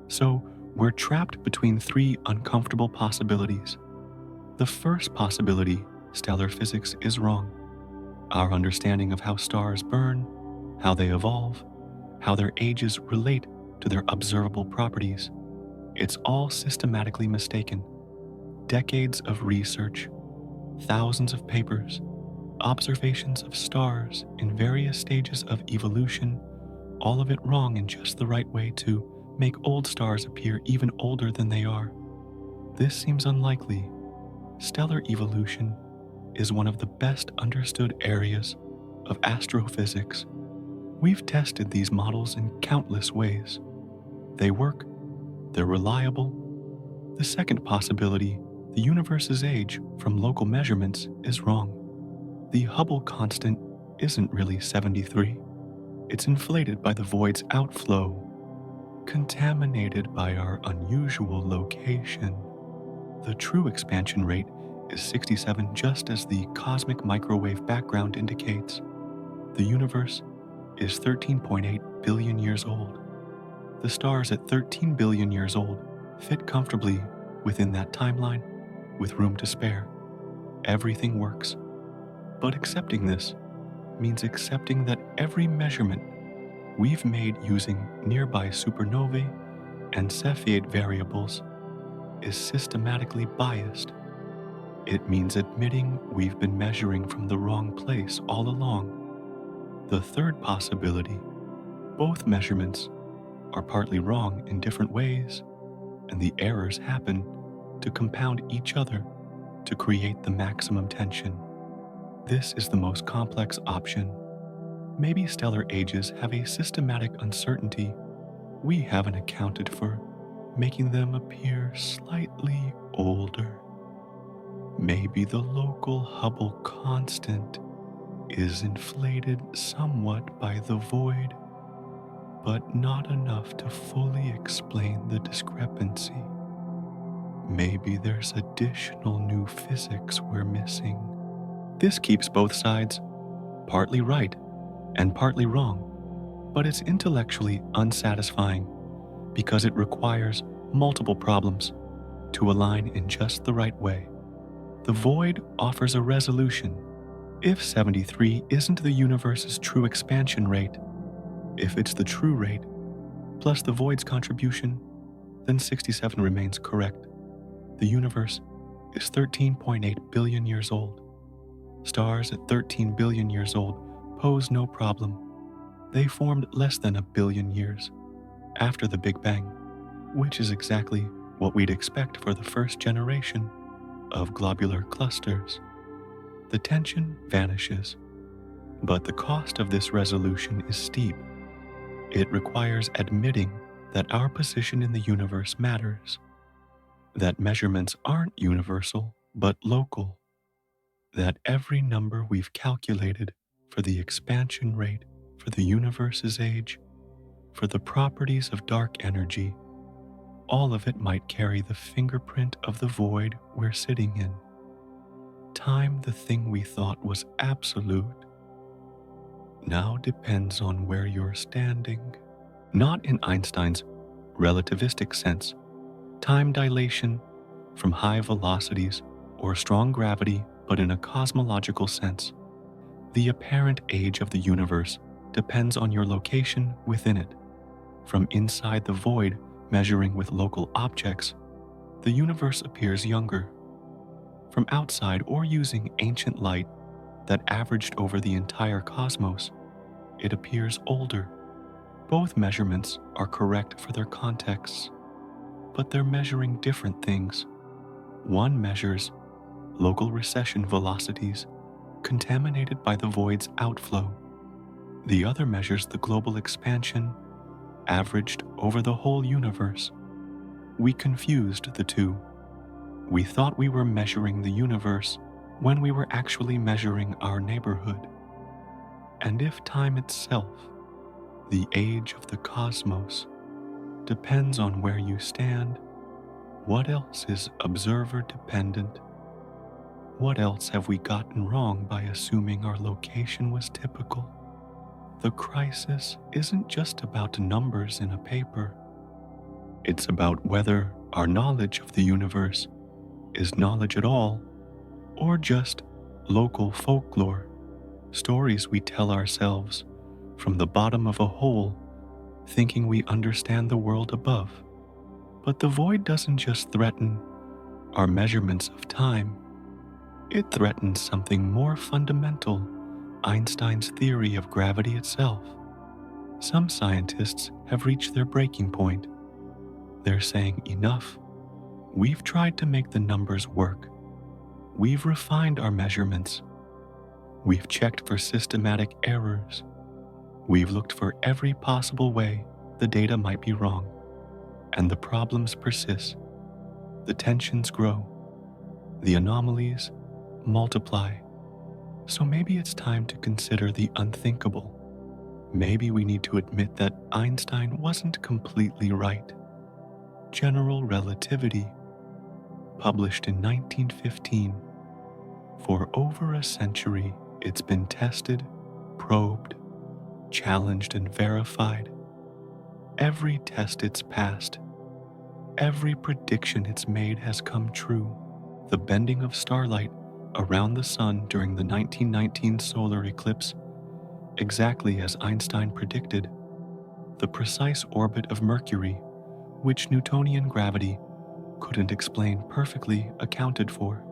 So we're trapped between three uncomfortable possibilities. The first possibility, stellar physics, is wrong. Our understanding of how stars burn, how they evolve, how their ages relate to their observable properties, it's all systematically mistaken. Decades of research, thousands of papers, observations of stars in various stages of evolution, all of it wrong in just the right way to make old stars appear even older than they are. This seems unlikely. Stellar evolution is one of the best understood areas of astrophysics. We've tested these models in countless ways. They work, they're reliable. The second possibility, the universe's age from local measurements, is wrong. The Hubble constant isn't really 73. It's inflated by the void's outflow, contaminated by our unusual location. The true expansion rate is 67, just as the cosmic microwave background indicates. The universe is 13.8 billion years old. The stars at 13 billion years old fit comfortably within that timeline with room to spare. Everything works. But accepting this means accepting that every measurement we've made using nearby supernovae and Cepheid variables is systematically biased. It means admitting we've been measuring from the wrong place all along. The third possibility, both measurements are partly wrong in different ways, and the errors happen to compound each other to create the maximum tension. This is the most complex option. Maybe stellar ages have a systematic uncertainty we haven't accounted for, making them appear slightly older. Maybe the local Hubble constant is inflated somewhat by the void, but not enough to fully explain the discrepancy. Maybe there's additional new physics we're missing. This keeps both sides partly right and partly wrong, but it's intellectually unsatisfying because it requires multiple problems to align in just the right way. The void offers a resolution. If 73 isn't the universe's true expansion rate, if it's the true rate plus the void's contribution, then 67 remains correct. The universe is 13.8 billion years old. Stars at 13 billion years old pose no problem. They formed less than a billion years after the Big Bang, which is exactly what we'd expect for the first generation of globular clusters. The tension vanishes, but the cost of this resolution is steep. It requires admitting that our position in the universe matters, that measurements aren't universal but local, that every number we've calculated for the expansion rate, for the universe's age, for the properties of dark energy, all of it might carry the fingerprint of the void we're sitting in. Time, the thing we thought was absolute, now depends on where you're standing. Not in Einstein's relativistic sense, time dilation from high velocities or strong gravity, but in a cosmological sense. The apparent age of the universe depends on your location within it. From inside the void, measuring with local objects, the universe appears younger. From outside or using ancient light that averaged over the entire cosmos, it appears older. Both measurements are correct for their contexts, but they're measuring different things. One measures local recession velocities contaminated by the void's outflow. The other measures the global expansion averaged over the whole universe. We confused the two. We thought we were measuring the universe when we were actually measuring our neighborhood? And if time itself, the age of the cosmos, depends on where you stand, what else is observer dependent? What else have we gotten wrong by assuming our location was typical? The crisis isn't just about numbers in a paper. It's about whether our knowledge of the universe is knowledge at all, or just local folklore, stories we tell ourselves from the bottom of a hole, thinking we understand the world above. But the void doesn't just threaten our measurements of time, it threatens something more fundamental, Einstein's theory of gravity itself. Some scientists have reached their breaking point. They're saying enough. We've tried to make the numbers work. We've refined our measurements. We've checked for systematic errors. We've looked for every possible way the data might be wrong. And the problems persist. The tensions grow. The anomalies multiply. So maybe it's time to consider the unthinkable. Maybe we need to admit that Einstein wasn't completely right. General relativity, published in 1915. For over a century, it's been tested, probed, challenged, and verified. Every test it's passed, every prediction it's made has come true. The bending of starlight around the sun during the 1919 solar eclipse, exactly as Einstein predicted. The precise orbit of Mercury, which Newtonian gravity couldn't explain perfectly, accounted for.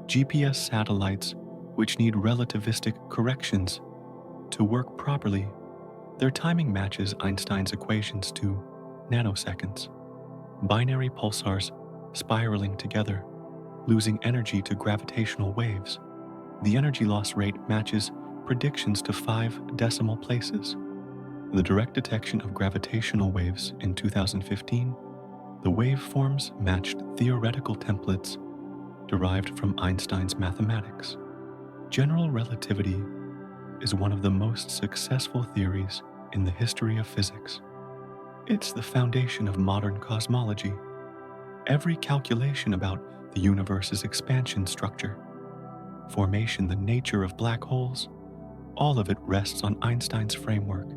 GPS satellites, which need relativistic corrections to work properly, their timing matches Einstein's equations to nanoseconds. Binary pulsars spiraling together, losing energy to gravitational waves. The energy loss rate matches predictions to 5 decimal places. The direct detection of gravitational waves in 2015, the waveforms matched theoretical templates derived from Einstein's mathematics. General relativity is one of the most successful theories in the history of physics. It's the foundation of modern cosmology. Every calculation about the universe's expansion structure, formation, the nature of black holes, all of it rests on Einstein's framework.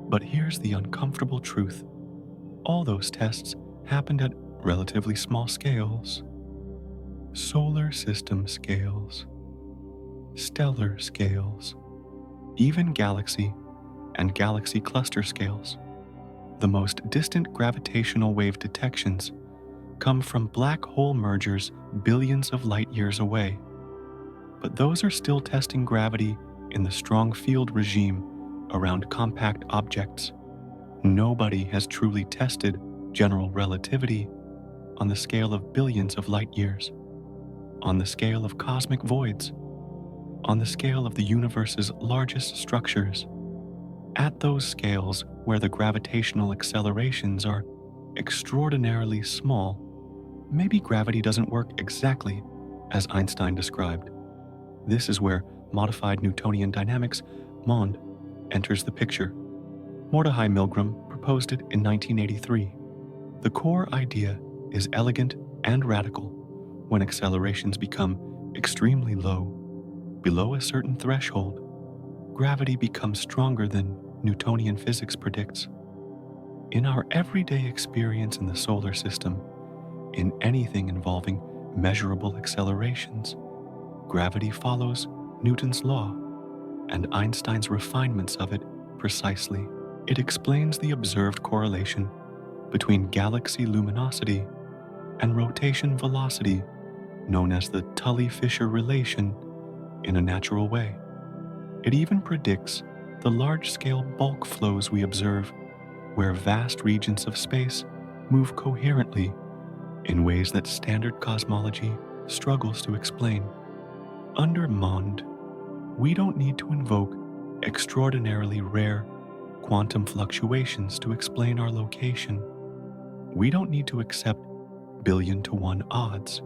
But here's the uncomfortable truth. All those tests happened at relatively small scales. Solar system scales, stellar scales, even galaxy and galaxy cluster scales. The most distant gravitational wave detections come from black hole mergers billions of light years away. But those are still testing gravity in the strong field regime around compact objects. Nobody has truly tested general relativity on the scale of billions of light years, on the scale of cosmic voids, on the scale of the universe's largest structures. At those scales where the gravitational accelerations are extraordinarily small, maybe gravity doesn't work exactly as Einstein described. This is where modified Newtonian dynamics, MOND, enters the picture. Mordechai Milgram proposed it in 1983. The core idea is elegant and radical. When accelerations become extremely low, below a certain threshold, gravity becomes stronger than Newtonian physics predicts. In our everyday experience in the solar system, in anything involving measurable accelerations, gravity follows Newton's law and Einstein's refinements of it precisely. It explains the observed correlation between galaxy luminosity and rotation velocity, known as the Tully-Fisher relation, in a natural way. It even predicts the large-scale bulk flows we observe, where vast regions of space move coherently in ways that standard cosmology struggles to explain. Under MOND, we don't need to invoke extraordinarily rare quantum fluctuations to explain our location. We don't need to accept billion-to-1 odds.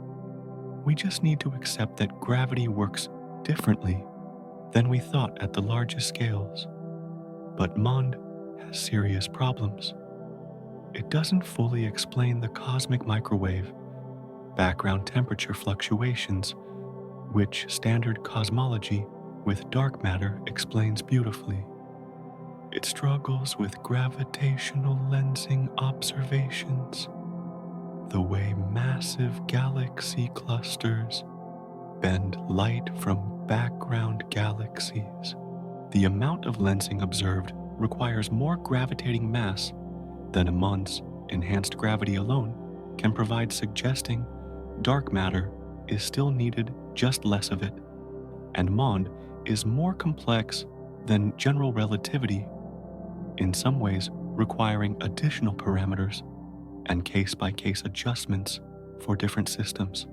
We just need to accept that gravity works differently than we thought at the largest scales. But MOND has serious problems. It doesn't fully explain the cosmic microwave background temperature fluctuations, which standard cosmology with dark matter explains beautifully. It struggles with gravitational lensing observations, the way massive galaxy clusters bend light from background galaxies. The amount of lensing observed requires more gravitating mass than a MOND's enhanced gravity alone can provide, suggesting dark matter is still needed, just less of it. And MOND is more complex than general relativity, in some ways requiring additional parameters and case-by-case adjustments for different systems.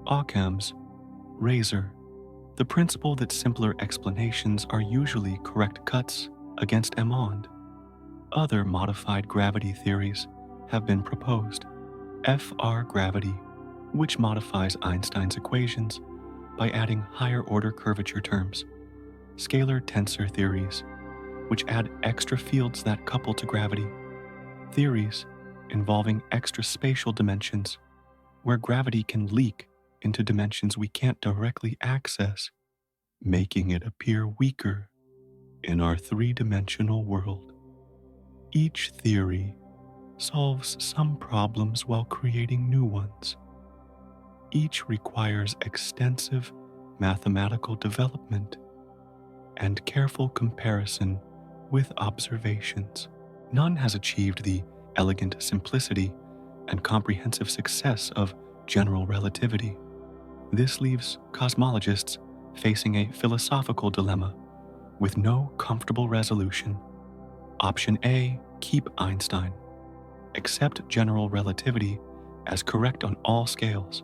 Occam's razor, the principle that simpler explanations are usually correct cuts against MOND. Other modified gravity theories have been proposed. FR gravity, which modifies Einstein's equations by adding higher-order curvature terms. Scalar tensor theories, which add extra fields that couple to gravity. Theories involving extra spatial dimensions, where gravity can leak into dimensions we can't directly access, making it appear weaker in our three-dimensional world. Each theory solves some problems while creating new ones. Each requires extensive mathematical development and careful comparison with observations. None has achieved the elegant simplicity and comprehensive success of general relativity. This leaves cosmologists facing a philosophical dilemma with no comfortable resolution. Option A, keep Einstein. Accept general relativity as correct on all scales.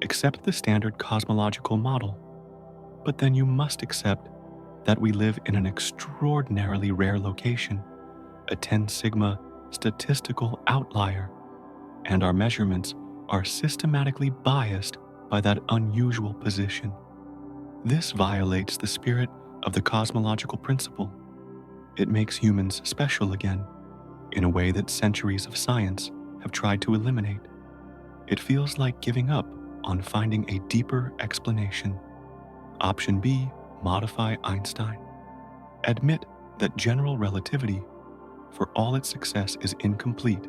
Accept the standard cosmological model. But then you must accept that we live in an extraordinarily rare location, a 10 sigma statistical outlier, and our measurements are systematically biased by that unusual position. This violates the spirit of the cosmological principle. It makes humans special again, in a way that centuries of science have tried to eliminate. It feels like giving up on finding a deeper explanation. Option B, modify Einstein. Admit that general relativity, for all its success, is incomplete.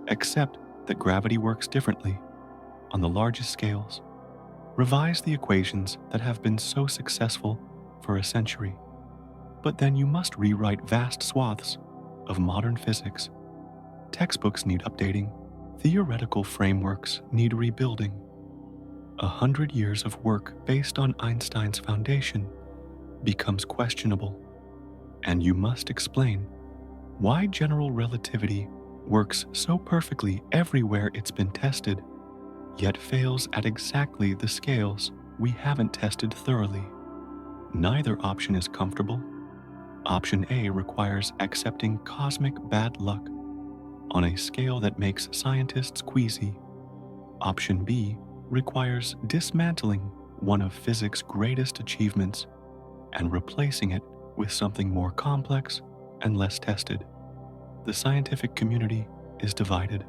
Accept that gravity works differently on the largest scales. Revise the equations that have been so successful for a century. But then you must rewrite vast swaths of modern physics. Textbooks need updating. Theoretical frameworks need rebuilding. 100 years of work based on Einstein's foundation becomes questionable, and you must explain why general relativity works so perfectly everywhere it's been tested, yet fails at exactly the scales we haven't tested thoroughly. Neither option is comfortable. Option A requires accepting cosmic bad luck on a scale that makes scientists queasy. Option B requires dismantling one of physics' greatest achievements and replacing it with something more complex and less tested. The scientific community is divided.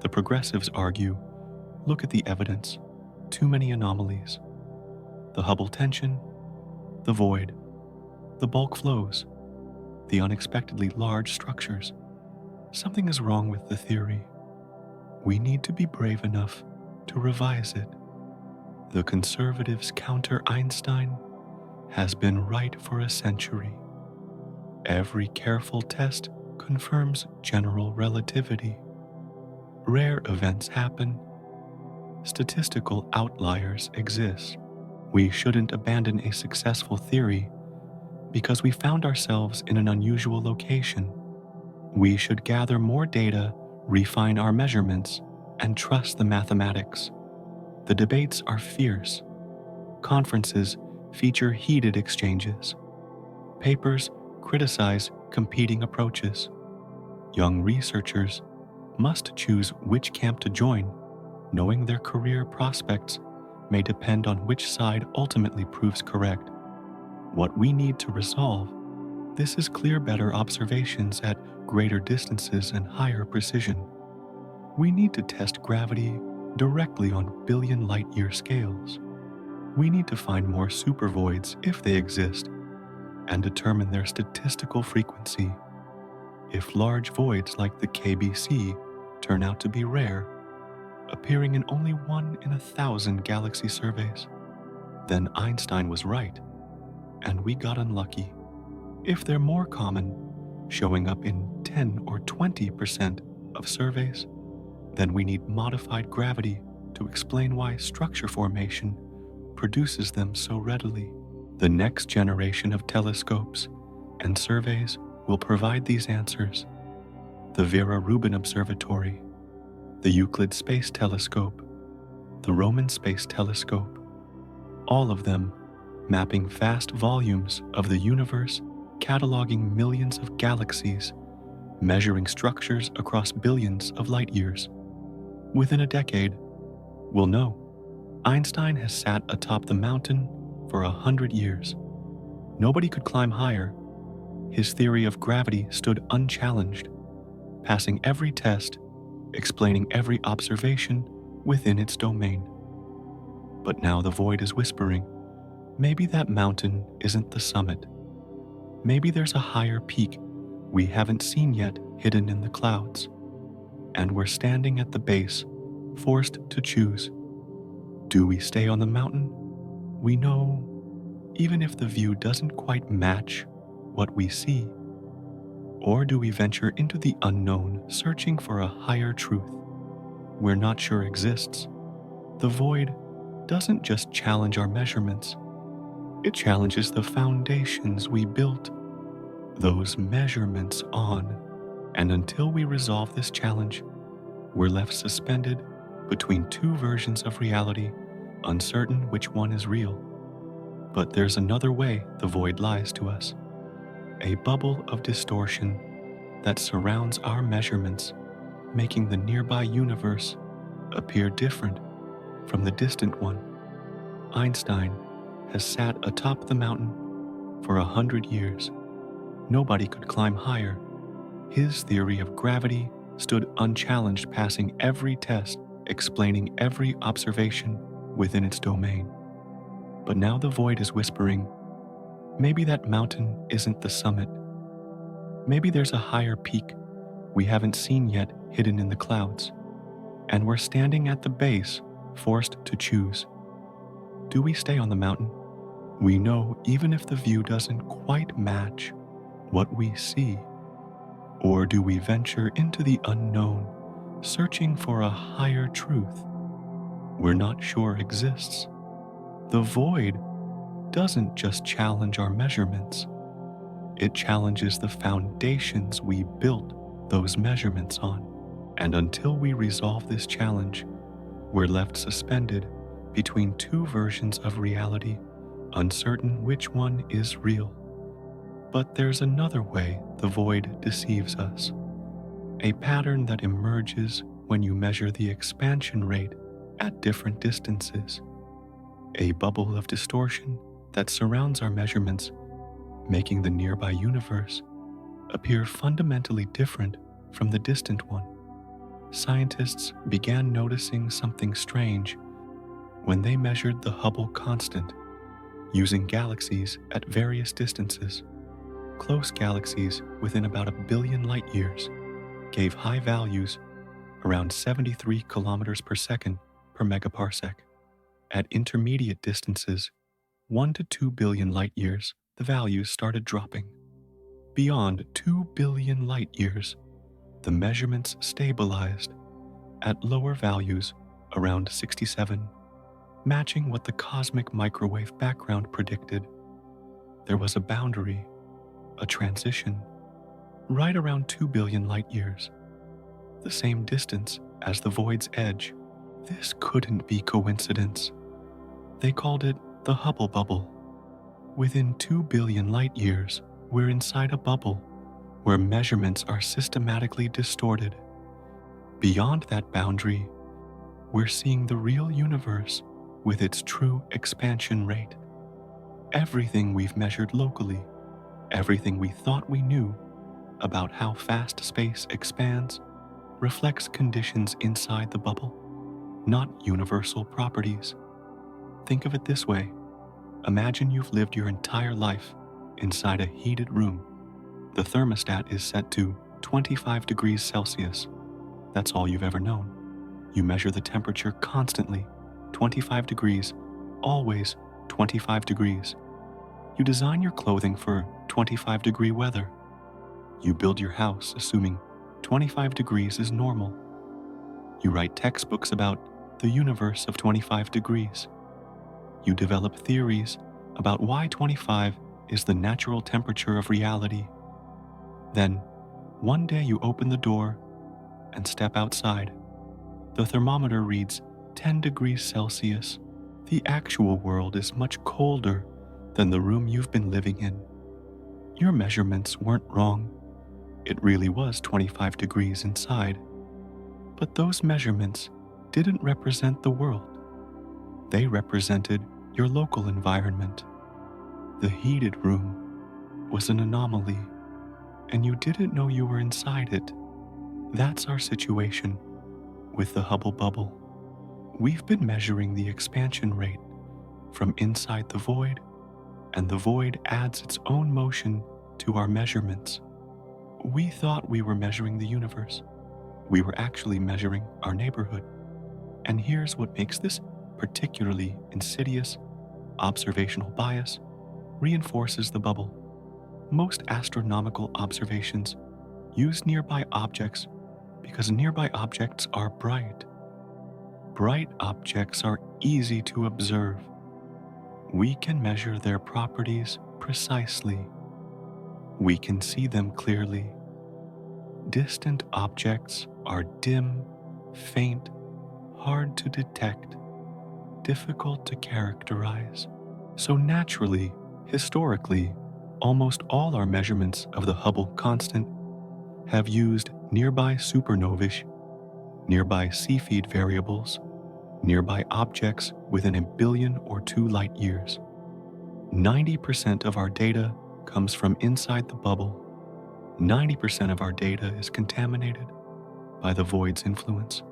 The progressives argue, look at the evidence, too many anomalies. The Hubble tension, the void, the bulk flows, the unexpectedly large structures. Something is wrong with the theory. We need to be brave enough to revise it. The conservatives counter Einstein has been right for a century. Every careful test confirms general relativity. Rare events happen. Statistical outliers exist. We shouldn't abandon a successful theory because we found ourselves in an unusual location. We should gather more data, refine our measurements, and trust the mathematics. The debates are fierce. Conferences feature heated exchanges. Papers criticize competing approaches. Young researchers must choose which camp to join Knowing their career prospects may depend on which side ultimately proves correct. What we need to resolve this is clear better observations at greater distances and higher precision. We need to test gravity directly on billion light-year scales. We need to find more supervoids if they exist and determine their statistical frequency. If large voids like the KBC turn out to be rare, appearing in only 1 in 1,000 galaxy surveys, then Einstein was right, and we got unlucky. If they're more common, showing up in 10 or 20% of surveys, then we need modified gravity to explain why structure formation produces them so readily. The next generation of telescopes and surveys will provide these answers. The Vera Rubin Observatory, the Euclid Space Telescope, the Roman Space Telescope, all of them mapping vast volumes of the universe, cataloging millions of galaxies, measuring structures across billions of light years. Within a decade, we'll know Einstein has sat atop the mountain for 100 years. Nobody could climb higher. His theory of gravity stood unchallenged, passing every test, explaining every observation within its domain. But now the void is whispering, maybe that mountain isn't the summit. Maybe there's a higher peak we haven't seen yet hidden in the clouds, and we're standing at the base, forced to choose. Do we stay on the mountain? We know, even if the view doesn't quite match what we see. Or do we venture into the unknown, searching for a higher truth we're not sure exists? The void doesn't just challenge our measurements, it challenges the foundations we built those measurements on. And until we resolve this challenge, we're left suspended between two versions of reality, uncertain which one is real. But there's another way the void lies to us, a bubble of distortion that surrounds our measurements, making the nearby universe appear different from the distant one. Einstein has sat atop the mountain for 100 years. Nobody could climb higher. His theory of gravity stood unchallenged, passing every test, explaining every observation within its domain. But now the void is whispering, maybe that mountain isn't the summit. Maybe there's a higher peak we haven't seen yet hidden in the clouds, and we're standing at the base, forced to choose. Do we stay on the mountain? We know even if the view doesn't quite match what we see. Or do we venture into the unknown, searching for a higher truth we're not sure exists? The void doesn't just challenge our measurements, it challenges the foundations we built those measurements on. And until we resolve this challenge, we're left suspended between two versions of reality, uncertain which one is real. But there's another way the void deceives us, a pattern that emerges when you measure the expansion rate at different distances, a bubble of distortion that surrounds our measurements, making the nearby universe appear fundamentally different from the distant one. Scientists began noticing something strange when they measured the Hubble constant using galaxies at various distances. Close galaxies within about 1 billion light years gave high values around 73 kilometers per second per megaparsec. At intermediate distances, 1 to 2 billion light years, the values started dropping. Beyond 2 billion light years, the measurements stabilized at lower values around 67, matching what the cosmic microwave background predicted. There was a boundary, a transition, right around 2 billion light years, the same distance as the void's edge. This couldn't be coincidence. They called it the Hubble bubble. Within 2 billion light years, we're inside a bubble where measurements are systematically distorted. Beyond that boundary, we're seeing the real universe with its true expansion rate. Everything we've measured locally, everything we thought we knew about how fast space expands, reflects conditions inside the bubble, not universal properties. Think of it this way. Imagine you've lived your entire life inside a heated room. The thermostat is set to 25 degrees Celsius. That's all you've ever known. You measure the temperature constantly, 25 degrees, always 25 degrees. You design your clothing for 25-degree weather. You build your house assuming 25 degrees is normal. You write textbooks about the universe of 25 degrees. You develop theories about why 25 is the natural temperature of reality. Then, one day you open the door and step outside. The thermometer reads 10 degrees Celsius. The actual world is much colder than the room you've been living in. Your measurements weren't wrong. It really was 25 degrees inside. But those measurements didn't represent the world. They represented your local environment. The heated room was an anomaly, and you didn't know you were inside it. That's our situation with the Hubble bubble. We've been measuring the expansion rate from inside the void, and the void adds its own motion to our measurements. We thought we were measuring the universe. We were actually measuring our neighborhood. And here's what makes this particularly insidious: observational bias reinforces the bubble. Most astronomical observations use nearby objects because nearby objects are bright. Bright objects are easy to observe. We can measure their properties precisely. We can see them clearly. Distant objects are dim, faint, hard to detect, difficult to characterize. So naturally, historically, almost all our measurements of the Hubble constant have used nearby supernovae, nearby Cepheid variables, nearby objects within 1 billion or 2 light years. 90% of our data comes from inside the bubble. 90% of our data is contaminated by the void's influence.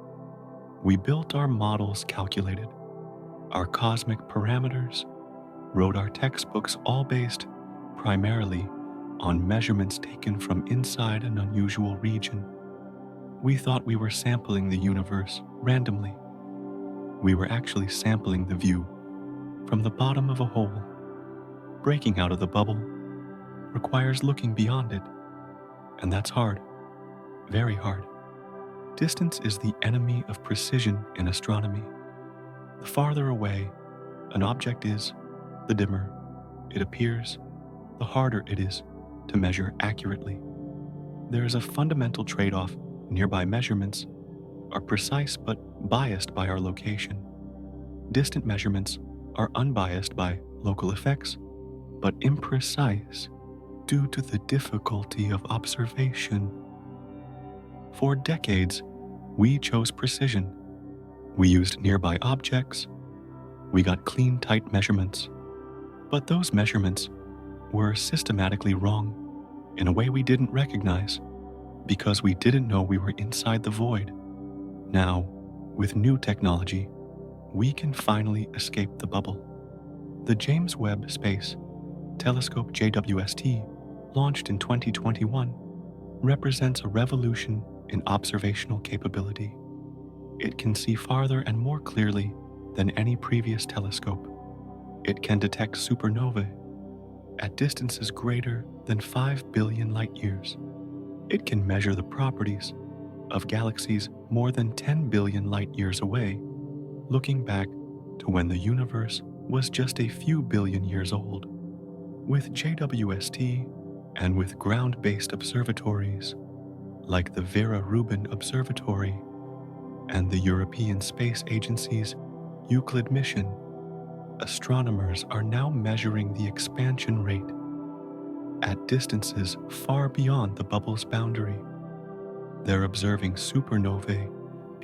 We built our models calculated, our cosmic parameters, wrote our textbooks all based primarily on measurements taken from inside an unusual region. We thought we were sampling the universe randomly. We were actually sampling the view from the bottom of a hole. Breaking out of the bubble requires looking beyond it, and that's hard, very hard. Distance is the enemy of precision in astronomy. The farther away an object is, the dimmer it appears, the harder it is to measure accurately. There is a fundamental trade-off. Nearby measurements are precise but biased by our location. Distant measurements are unbiased by local effects, but imprecise due to the difficulty of observation. For decades, we chose precision. We used nearby objects. We got clean, tight measurements. But those measurements were systematically wrong in a way we didn't recognize because we didn't know we were inside the void. Now, with new technology, we can finally escape the bubble. The James Webb Space Telescope JWST, launched in 2021, represents a revolution in observational capability. It can see farther and more clearly than any previous telescope. It can detect supernovae at distances greater than 5 billion light years. It can measure the properties of galaxies more than 10 billion light years away, looking back to when the universe was just a few billion years old. With JWST and with ground-based observatories like the Vera Rubin Observatory and the European Space Agency's Euclid mission, astronomers are now measuring the expansion rate at distances far beyond the bubble's boundary. They're observing supernovae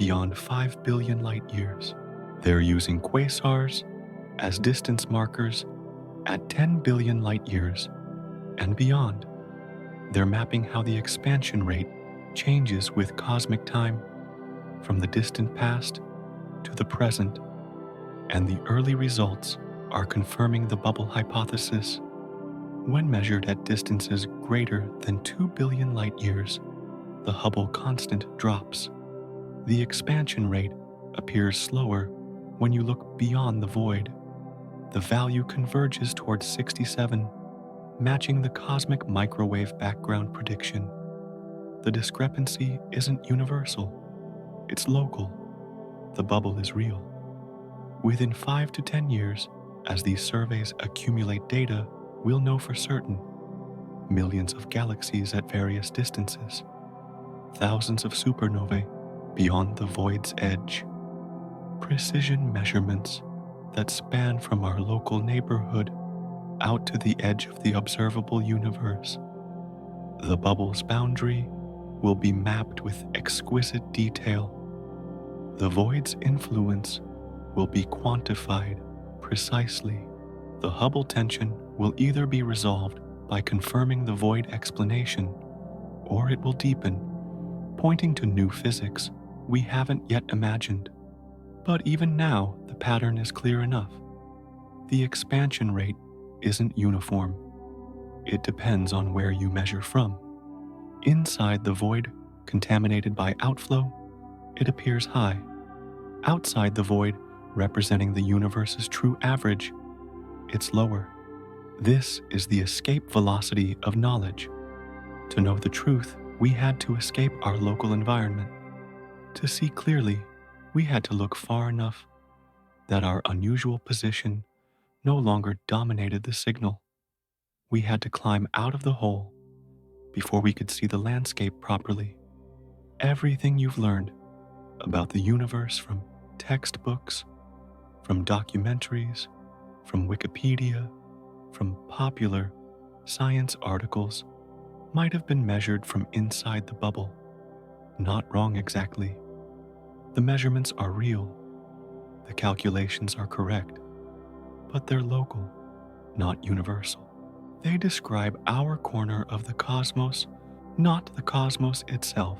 beyond 5 billion light years. They're using quasars as distance markers at 10 billion light years and beyond. They're mapping how the expansion rate changes with cosmic time from the distant past to the present, and the early results are confirming the bubble hypothesis. When measured at distances greater than 2 billion light years, the Hubble constant drops. The expansion rate appears slower when you look beyond the void. The value converges towards 67, matching the cosmic microwave background prediction. The discrepancy isn't universal, it's local. The bubble is real. Within 5 to 10 years, as these surveys accumulate data, we'll know for certain. Millions of galaxies at various distances, thousands of supernovae beyond the void's edge, precision measurements that span from our local neighborhood out to the edge of the observable universe. The bubble's boundary will be mapped with exquisite detail. The void's influence will be quantified precisely. The Hubble tension will either be resolved by confirming the void explanation, or it will deepen, pointing to new physics we haven't yet imagined. But even now, the pattern is clear enough. The expansion rate isn't uniform. It depends on where you measure from. Inside the void, contaminated by outflow, it appears high. Outside the void, representing the universe's true average, it's lower. This is the escape velocity of knowledge. To know the truth, we had to escape our local environment. To see clearly, we had to look far enough that our unusual position no longer dominated the signal. We had to climb out of the hole before we could see the landscape properly. Everything you've learned about the universe from textbooks, from documentaries, from Wikipedia, from popular science articles might have been measured from inside the bubble. Not wrong exactly. The measurements are real. The calculations are correct, but they're local, not universal. They describe our corner of the cosmos, not the cosmos itself.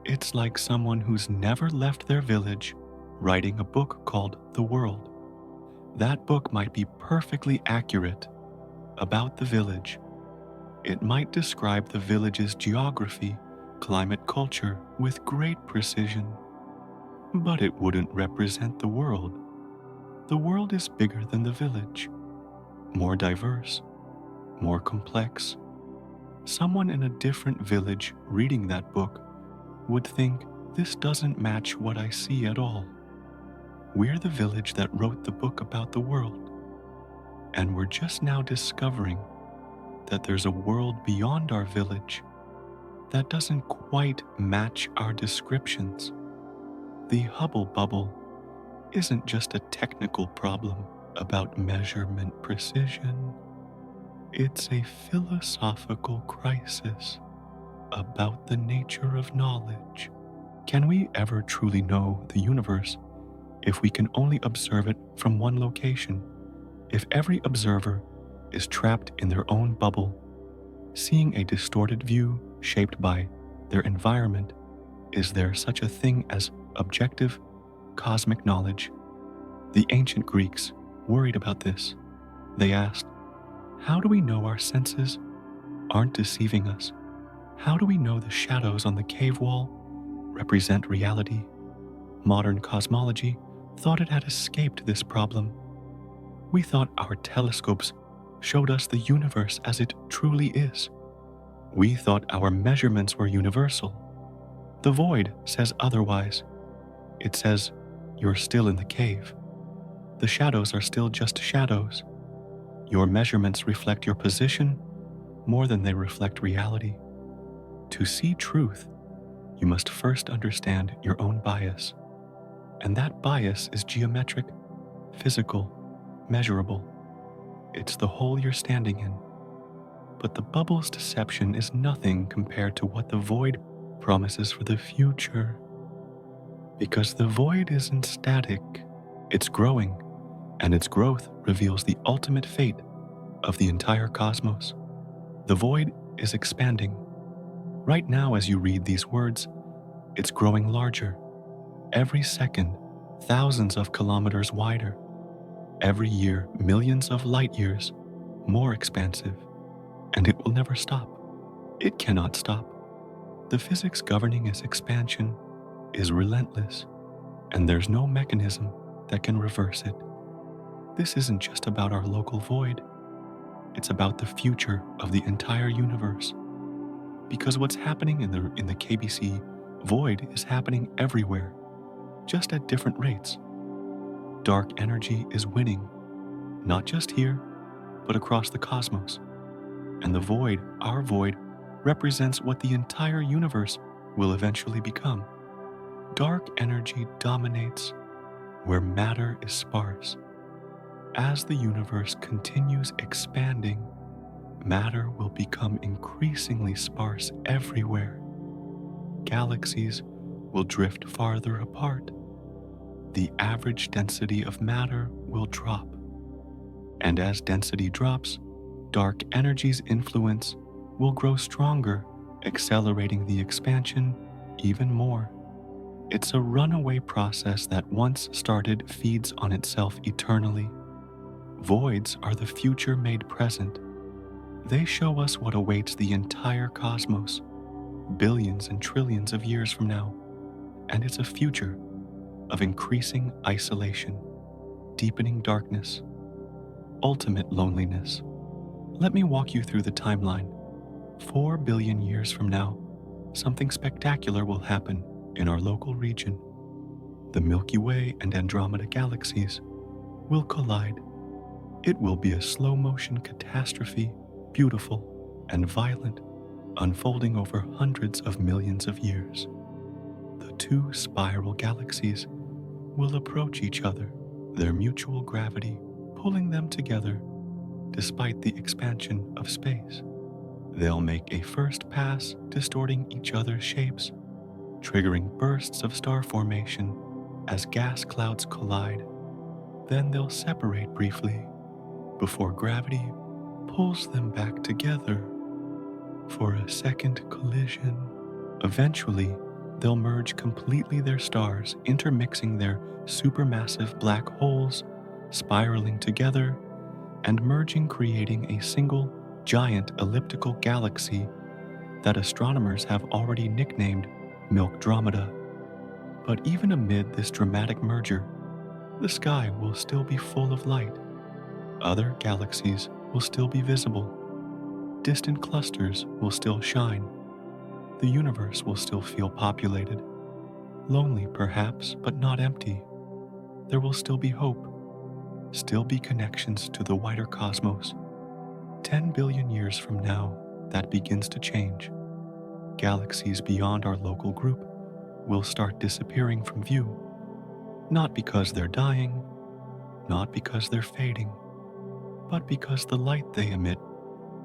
It's like someone who's never left their village writing a book called The World. That book might be perfectly accurate about the village. It might describe the village's geography, climate, culture with great precision, but it wouldn't represent the world. The world is bigger than the village, more diverse, more complex. Someone in a different village reading that book would think, this doesn't match what I see at all. We're the village that wrote the book about the world, and we're just now discovering that there's a world beyond our village that doesn't quite match our descriptions. The Hubble bubble isn't just a technical problem about measurement precision. It's a philosophical crisis about the nature of knowledge. Can we ever truly know the universe if we can only observe it from one location? If every observer is trapped in their own bubble, seeing a distorted view shaped by their environment, is there such a thing as objective cosmic knowledge? The ancient Greeks worried about this. They asked, how do we know our senses aren't deceiving us? How do we know the shadows on the cave wall represent reality? Modern cosmology thought it had escaped this problem. We thought our telescopes showed us the universe as it truly is. We thought our measurements were universal. The void says otherwise. It says you're still in the cave. The shadows are still just shadows. Your measurements reflect your position more than they reflect reality. To see truth, you must first understand your own bias. And that bias is geometric, physical, measurable. It's the hole you're standing in. But the bubble's deception is nothing compared to what the void promises for the future. Because the void isn't static, it's growing, and its growth reveals the ultimate fate of the entire cosmos. The void is expanding. Right now, as you read these words, it's growing larger. Every second, thousands of kilometers wider. Every year, millions of light years more expansive. And it will never stop. It cannot stop. The physics governing its expansion is relentless, and there's no mechanism that can reverse it. This isn't just about our local void, it's about the future of the entire universe. Because what's happening in the KBC void is happening everywhere, just at different rates. Dark energy is winning, not just here, but across the cosmos. And the void, our void, represents what the entire universe will eventually become. Dark energy dominates where matter is sparse. As the universe continues expanding, matter will become increasingly sparse everywhere. Galaxies will drift farther apart. The average density of matter will drop. And as density drops, dark energy's influence will grow stronger, accelerating the expansion even more. It's a runaway process that once started feeds on itself eternally. Voids are the future made present. They show us what awaits the entire cosmos, billions and trillions of years from now. And it's a future of increasing isolation, deepening darkness, ultimate loneliness. Let me walk you through the timeline. 4 billion years from now, something spectacular will happen in our local region. The Milky Way and Andromeda galaxies will collide. It will be a slow-motion catastrophe, beautiful and violent, unfolding over hundreds of millions of years. The two spiral galaxies will approach each other, their mutual gravity pulling them together despite the expansion of space. They'll make a first pass, distorting each other's shapes, triggering bursts of star formation as gas clouds collide. Then they'll separate briefly before gravity pulls them back together for a second collision. Eventually, they'll merge completely, their stars intermixing their supermassive black holes, spiraling together and merging, creating a single giant elliptical galaxy that astronomers have already nicknamed Milkdromeda. But even amid this dramatic merger, the sky will still be full of light. Other galaxies will still be visible. Distant clusters will still shine. The universe will still feel populated. Lonely perhaps, but not empty. There will still be hope. Still be connections to the wider cosmos. 10 billion years from now, that begins to change. Galaxies beyond our local group will start disappearing from view. Not because they're dying, not because they're fading, but because the light they emit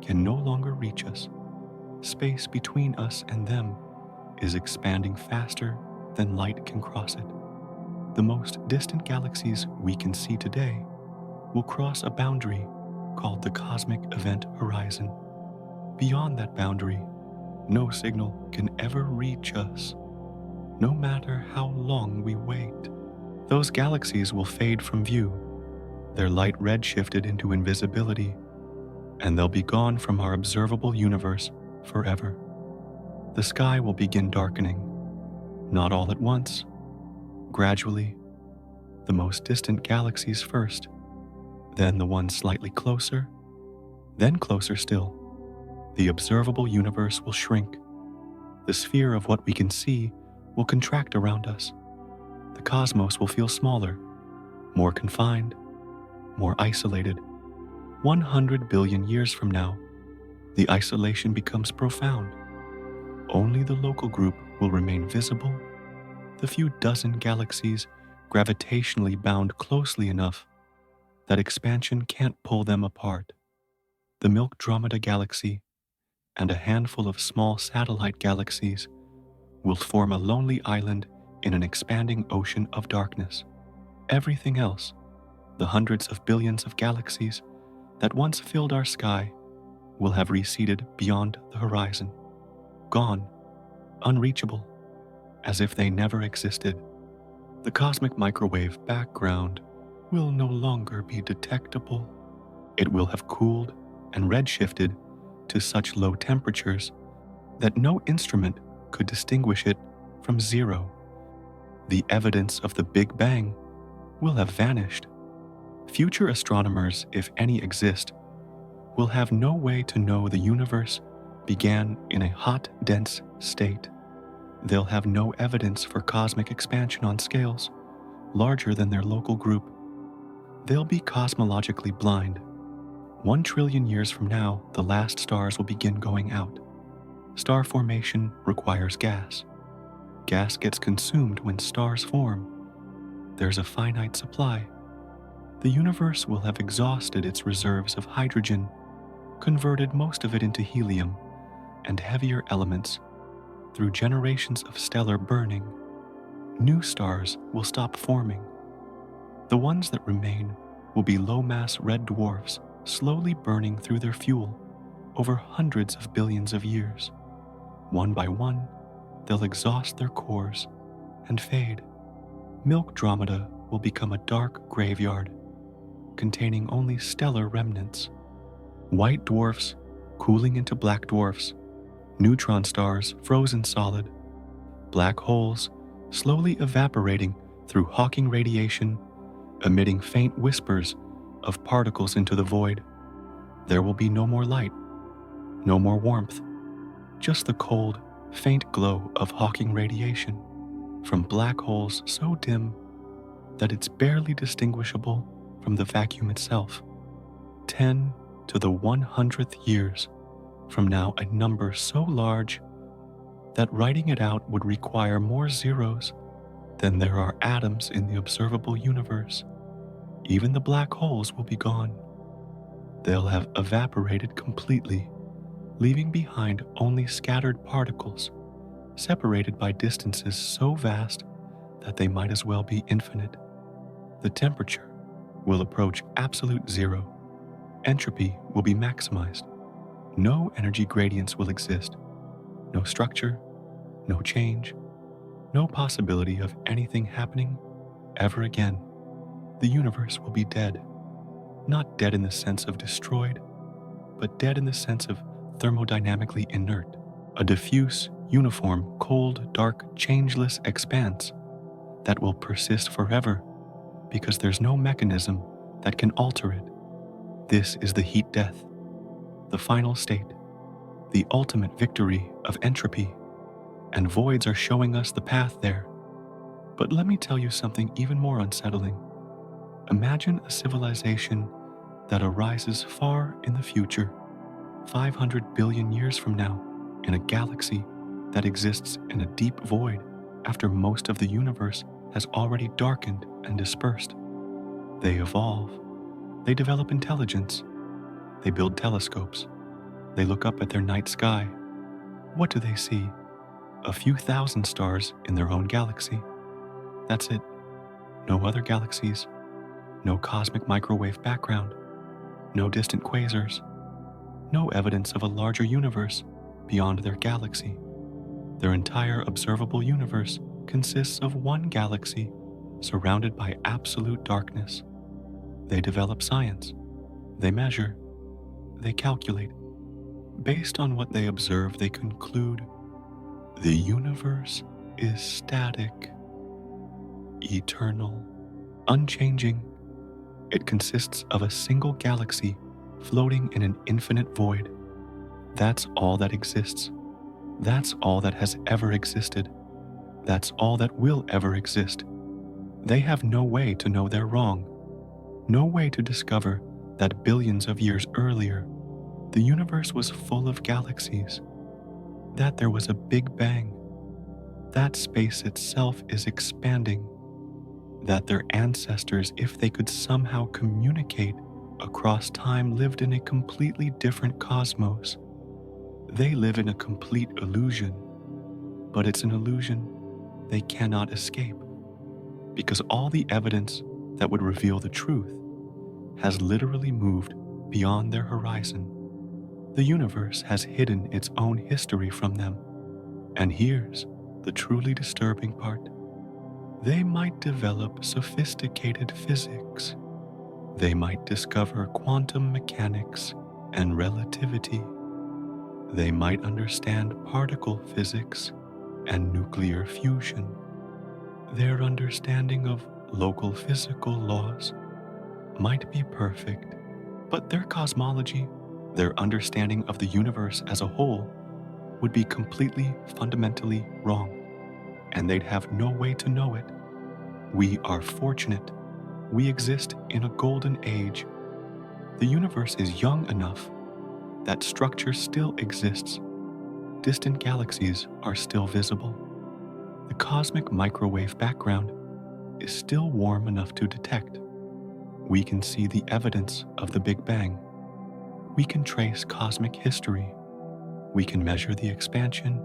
can no longer reach us. Space between us and them is expanding faster than light can cross it. The most distant galaxies we can see today will cross a boundary called the cosmic event horizon. Beyond that boundary, no signal can ever reach us, no matter how long we wait. Those galaxies will fade from view, their light redshifted into invisibility, and they'll be gone from our observable universe forever. The sky will begin darkening, not all at once, gradually, the most distant galaxies first, then the ones slightly closer, then closer still. The observable universe will shrink. The sphere of what we can see will contract around us. The cosmos will feel smaller, more confined, more isolated. 100 billion years from now, the isolation becomes profound. Only the local group will remain visible, the few dozen galaxies gravitationally bound closely enough that expansion can't pull them apart. The Milkdromeda galaxy and a handful of small satellite galaxies will form a lonely island in an expanding ocean of darkness. Everything else, the hundreds of billions of galaxies that once filled our sky, will have receded beyond the horizon, gone, unreachable, as if they never existed. The cosmic microwave background will no longer be detectable. It will have cooled and redshifted to such low temperatures that no instrument could distinguish it from zero. The evidence of the Big Bang will have vanished. Future astronomers, if any exist, will have no way to know the universe began in a hot, dense state. They'll have no evidence for cosmic expansion on scales larger than their local group. They'll be cosmologically blind. 1 trillion years from now, the last stars will begin going out. Star formation requires gas. Gas gets consumed when stars form. There's a finite supply. The universe will have exhausted its reserves of hydrogen, converted most of it into helium and heavier elements through generations of stellar burning. New stars will stop forming. The ones that remain will be low-mass red dwarfs slowly burning through their fuel over hundreds of billions of years. One by one, they'll exhaust their cores and fade. Milk-Dromeda will become a dark graveyard, containing only stellar remnants. White dwarfs cooling into black dwarfs, neutron stars frozen solid, black holes slowly evaporating through Hawking radiation, emitting faint whispers of particles into the void. There will be no more light, no more warmth, just the cold, faint glow of Hawking radiation from black holes so dim that it's barely distinguishable from the vacuum itself. 10 to the 100th years from now, a number so large that writing it out would require more zeros than there are atoms in the observable universe. Even the black holes will be gone. They'll have evaporated completely, leaving behind only scattered particles, separated by distances so vast that they might as well be infinite. The temperature will approach absolute zero. Entropy will be maximized. No energy gradients will exist. No structure, no change, no possibility of anything happening ever again. The universe will be dead. Not dead in the sense of destroyed, but dead in the sense of thermodynamically inert. A diffuse, uniform, cold, dark, changeless expanse that will persist forever because there's no mechanism that can alter it. This is the heat death, the final state, the ultimate victory of entropy, and voids are showing us the path there. But let me tell you something even more unsettling. Imagine a civilization that arises far in the future, 500 billion years from now, in a galaxy that exists in a deep void after most of the universe has already darkened and dispersed. They evolve. They develop intelligence. They build telescopes. They look up at their night sky. What do they see? A few thousand stars in their own galaxy. That's it. No other galaxies. No cosmic microwave background. No distant quasars. No evidence of a larger universe beyond their galaxy. Their entire observable universe consists of one galaxy surrounded by absolute darkness. They develop science. They measure. They calculate. Based on what they observe, they conclude the universe is static, eternal, unchanging. It consists of a single galaxy floating in an infinite void. That's all that exists. That's all that has ever existed. That's all that will ever exist. They have no way to know they're wrong. No way to discover that billions of years earlier, the universe was full of galaxies, that there was a Big Bang, that space itself is expanding, that their ancestors, if they could somehow communicate across time, lived in a completely different cosmos. They live in a complete illusion, but it's an illusion they cannot escape, because all the evidence that would reveal the truth has literally moved beyond their horizon. The universe has hidden its own history from them. And here's the truly disturbing part. They might develop sophisticated physics. They might discover quantum mechanics and relativity. They might understand particle physics and nuclear fusion. Their understanding of local physical laws might be perfect, but their cosmology, their understanding of the universe as a whole, would be completely fundamentally wrong, and they'd have no way to know it. We are fortunate. We exist in a golden age. The universe is young enough that structure still exists. Distant galaxies are still visible. The cosmic microwave background is still warm enough to detect. We can see the evidence of the Big Bang. We can trace cosmic history. We can measure the expansion.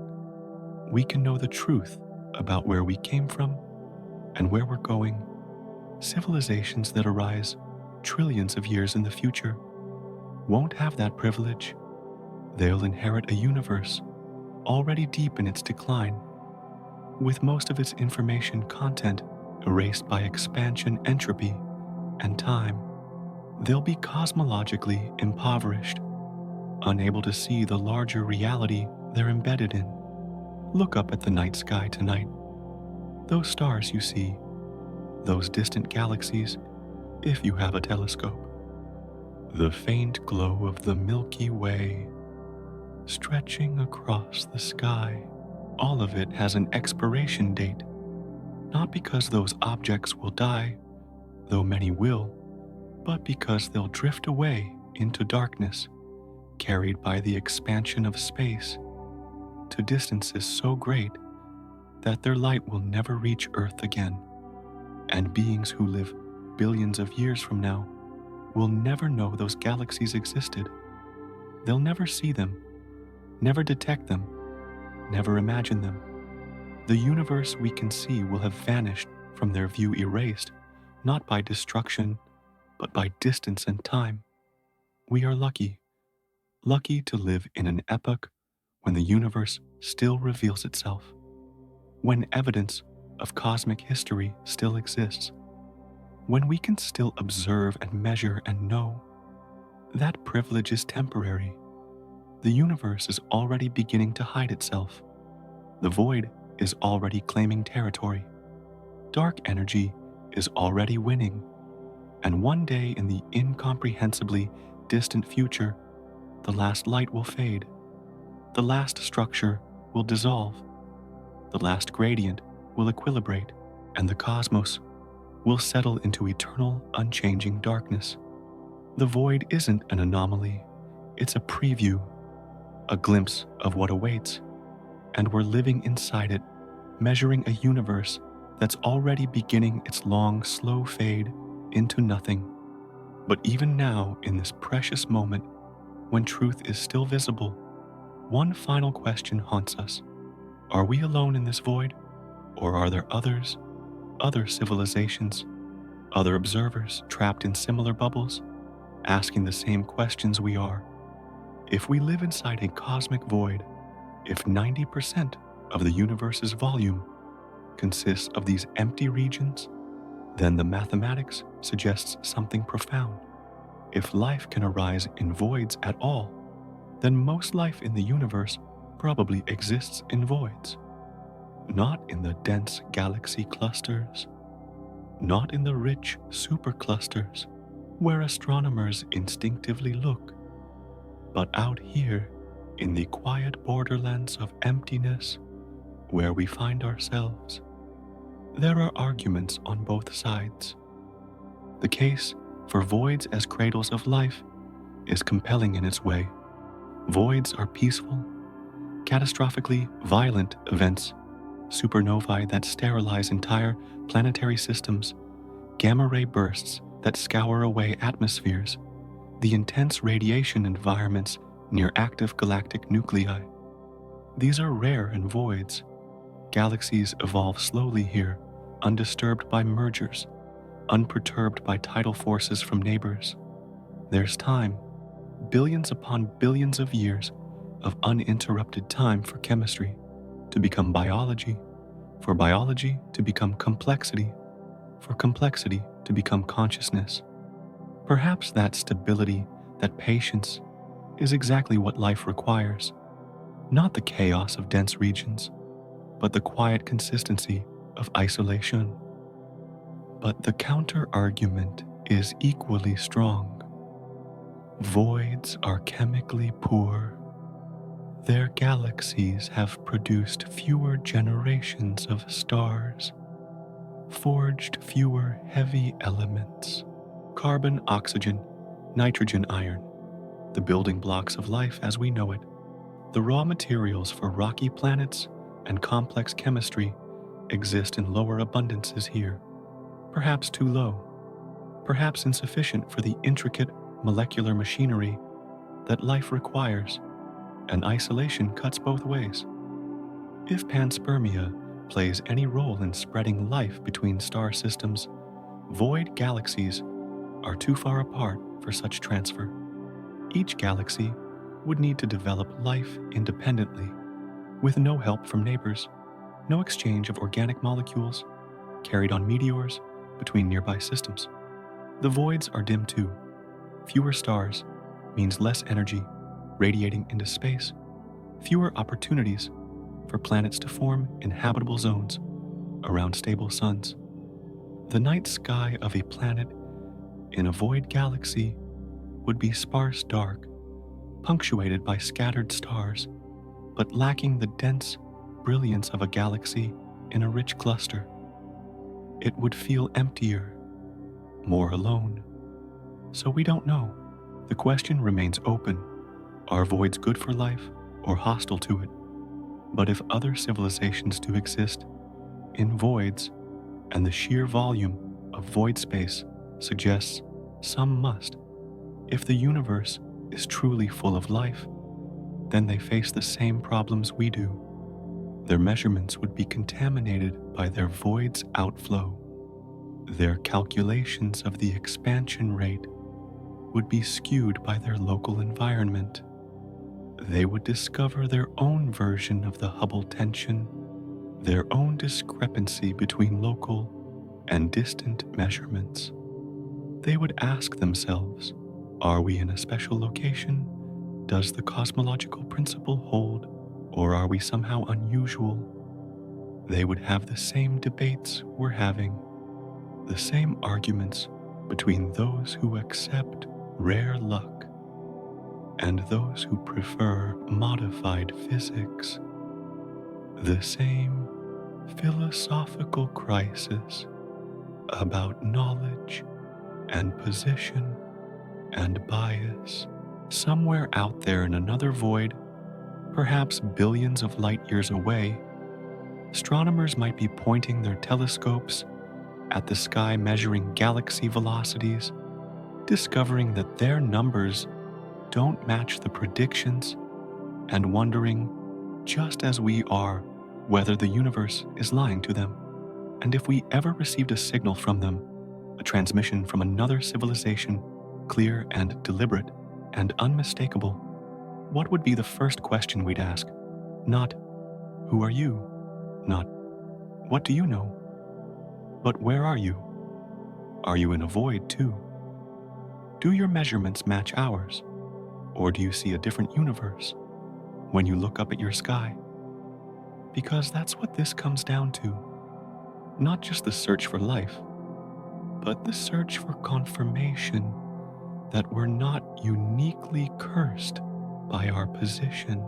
We can know the truth about where we came from and where we're going. Civilizations that arise trillions of years in the future won't have that privilege. They'll inherit a universe already deep in its decline, with most of its information content erased by expansion entropy and time. They'll be cosmologically impoverished, unable to see the larger reality they're embedded in. Look up at the night sky tonight. Those stars you see, those distant galaxies, if you have a telescope. The faint glow of the Milky Way, stretching across the sky. All of it has an expiration date, not because those objects will die, though many will, but because they'll drift away into darkness, carried by the expansion of space to distances so great that their light will never reach Earth again, and beings who live billions of years from now will never know those galaxies existed. They'll never see them, never detect them, never imagine them. The universe we can see will have vanished from their view, erased, not by destruction, but by distance and time. We are lucky to live in an epoch when the universe still reveals itself, when evidence of cosmic history still exists, when we can still observe and measure and know. That privilege is temporary. The universe is already beginning to hide itself. The void is already claiming territory. Dark energy is already winning. And one day in the incomprehensibly distant future, the last light will fade. The last structure will dissolve. The last gradient will equilibrate, and the cosmos will settle into eternal, unchanging darkness. The void isn't an anomaly. It's a preview, a glimpse of what awaits, and we're living inside it, measuring a universe that's already beginning its long, slow fade into nothing. But even now, in this precious moment, when truth is still visible, one final question haunts us. Are we alone in this void? Or are there others, other civilizations, other observers trapped in similar bubbles, asking the same questions we are? If we live inside a cosmic void, if 90% of the universe's volume consists of these empty regions, then the mathematics suggests something profound. If life can arise in voids at all, then most life in the universe probably exists in voids. Not in the dense galaxy clusters, not in the rich superclusters where astronomers instinctively look, but out here in the quiet borderlands of emptiness where we find ourselves. There are arguments on both sides. The case for voids as cradles of life is compelling in its way. Voids are peaceful, catastrophically violent events, supernovae that sterilize entire planetary systems, gamma ray bursts that scour away atmospheres, the intense radiation environments near active galactic nuclei. These are rare in voids. Galaxies evolve slowly here, undisturbed by mergers, unperturbed by tidal forces from neighbors. There's time, billions upon billions of years of uninterrupted time for chemistry to become biology, for biology to become complexity, for complexity to become consciousness. Perhaps that stability, that patience, is exactly what life requires. Not the chaos of dense regions, but the quiet consistency of isolation. But the counter-argument is equally strong. Voids are chemically poor. Their galaxies have produced fewer generations of stars, forged fewer heavy elements, carbon, oxygen, nitrogen, iron, the building blocks of life as we know it. The raw materials for rocky planets and complex chemistry exist in lower abundances here, perhaps too low, perhaps insufficient for the intricate molecular machinery that life requires, and isolation cuts both ways. If panspermia plays any role in spreading life between star systems, void galaxies are too far apart for such transfer. Each galaxy would need to develop life independently, with no help from neighbors, no exchange of organic molecules carried on meteors between nearby systems. The voids are dim too. Fewer stars means less energy radiating into space, fewer opportunities for planets to form inhabitable zones around stable suns. The night sky of a planet in a void galaxy would be sparse dark, punctuated by scattered stars, but lacking the dense brilliance of a galaxy in a rich cluster. It would feel emptier, more alone. So we don't know. The question remains open. Are voids good for life or hostile to it? But if other civilizations do exist in voids, and the sheer volume of void space suggests some must, if the universe is truly full of life, then they face the same problems we do. Their measurements would be contaminated by their void's outflow. Their calculations of the expansion rate would be skewed by their local environment. They would discover their own version of the Hubble tension, their own discrepancy between local and distant measurements. They would ask themselves, are we in a special location? Does the cosmological principle hold, or are we somehow unusual? They would have the same debates we're having, the same arguments between those who accept rare luck and those who prefer modified physics. The same philosophical crisis about knowledge and position and bias. Somewhere out there in another void, perhaps billions of light years away, astronomers might be pointing their telescopes at the sky measuring galaxy velocities, discovering that their numbers don't match the predictions, and wondering, just as we are, whether the universe is lying to them. And if we ever received a signal from them, a transmission from another civilization, clear and deliberate and unmistakable, what would be the first question we'd ask? Not, who are you? Not, what do you know? But where are you? Are you in a void too? Do your measurements match ours? Or do you see a different universe when you look up at your sky? Because that's what this comes down to. Not just the search for life, but the search for confirmation that we're not uniquely cursed by our position,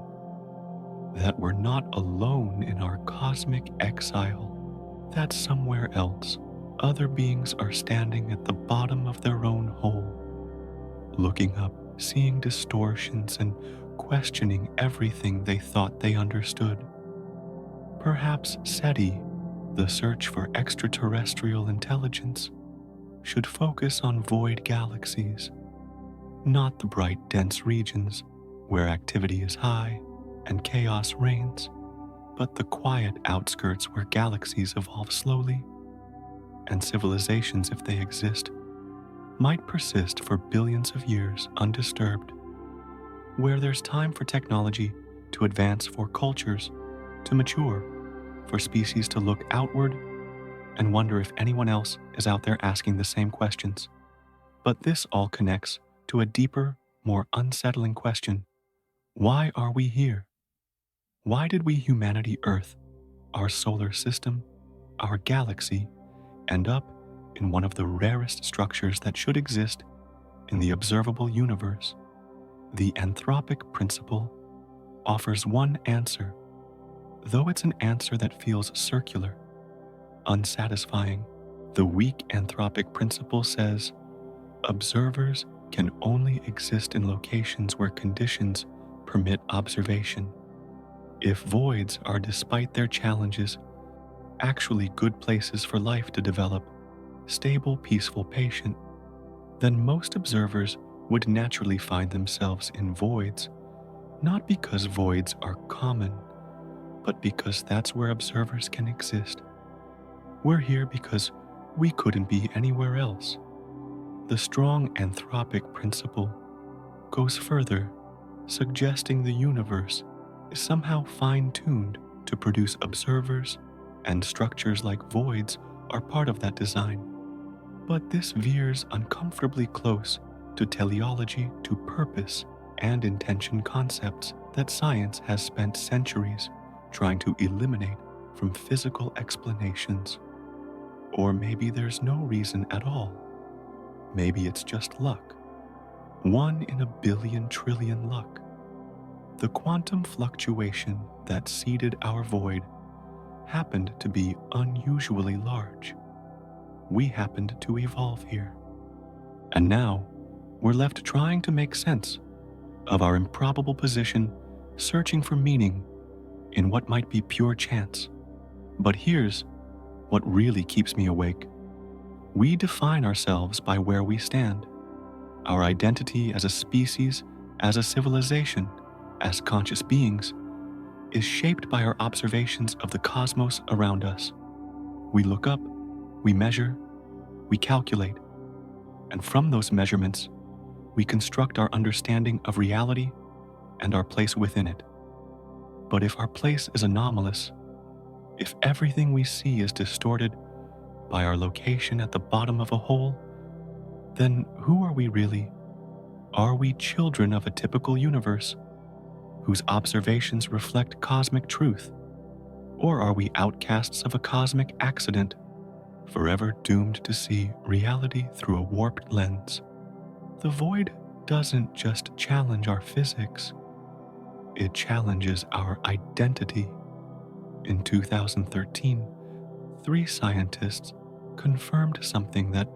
that we're not alone in our cosmic exile, that somewhere else other beings are standing at the bottom of their own hole, looking up, seeing distortions and questioning everything they thought they understood. Perhaps SETI, the search for extraterrestrial intelligence, should focus on void galaxies, not the bright, dense regions where activity is high and chaos reigns, but the quiet outskirts where galaxies evolve slowly and civilizations, if they exist, might persist for billions of years undisturbed, where there's time for technology to advance, for cultures to mature, for species to look outward and wonder if anyone else is out there asking the same questions. But this all connects to a deeper, more unsettling question. Why are we here? Why did we, humanity, Earth, our solar system, our galaxy, end up in one of the rarest structures that should exist in the observable universe? The anthropic principle offers one answer, though it's an answer that feels circular, unsatisfying. The weak anthropic principle says observers can only exist in locations where conditions permit observation. If voids are, despite their challenges, actually good places for life to develop, stable, peaceful, patient, then most observers would naturally find themselves in voids, not because voids are common, but because that's where observers can exist. We're here because we couldn't be anywhere else. The strong anthropic principle goes further, suggesting the universe is somehow fine-tuned to produce observers, and structures like voids are part of that design. But this veers uncomfortably close to teleology, to purpose and intention concepts that science has spent centuries trying to eliminate from physical explanations. Or maybe there's no reason at all. Maybe it's just luck. 1 in a billion trillion luck. The quantum fluctuation that seeded our void happened to be unusually large. We happened to evolve here. And now, we're left trying to make sense of our improbable position, searching for meaning in what might be pure chance. But here's what really keeps me awake. We define ourselves by where we stand. Our identity as a species, as a civilization, as conscious beings, is shaped by our observations of the cosmos around us. We look up, we measure, we calculate, and from those measurements, we construct our understanding of reality and our place within it. But if our place is anomalous, if everything we see is distorted by our location at the bottom of a hole, then who are we really? Are we children of a typical universe whose observations reflect cosmic truth? Or are we outcasts of a cosmic accident, forever doomed to see reality through a warped lens? The void doesn't just challenge our physics, it challenges our identity. In 2013, 3 scientists confirmed something that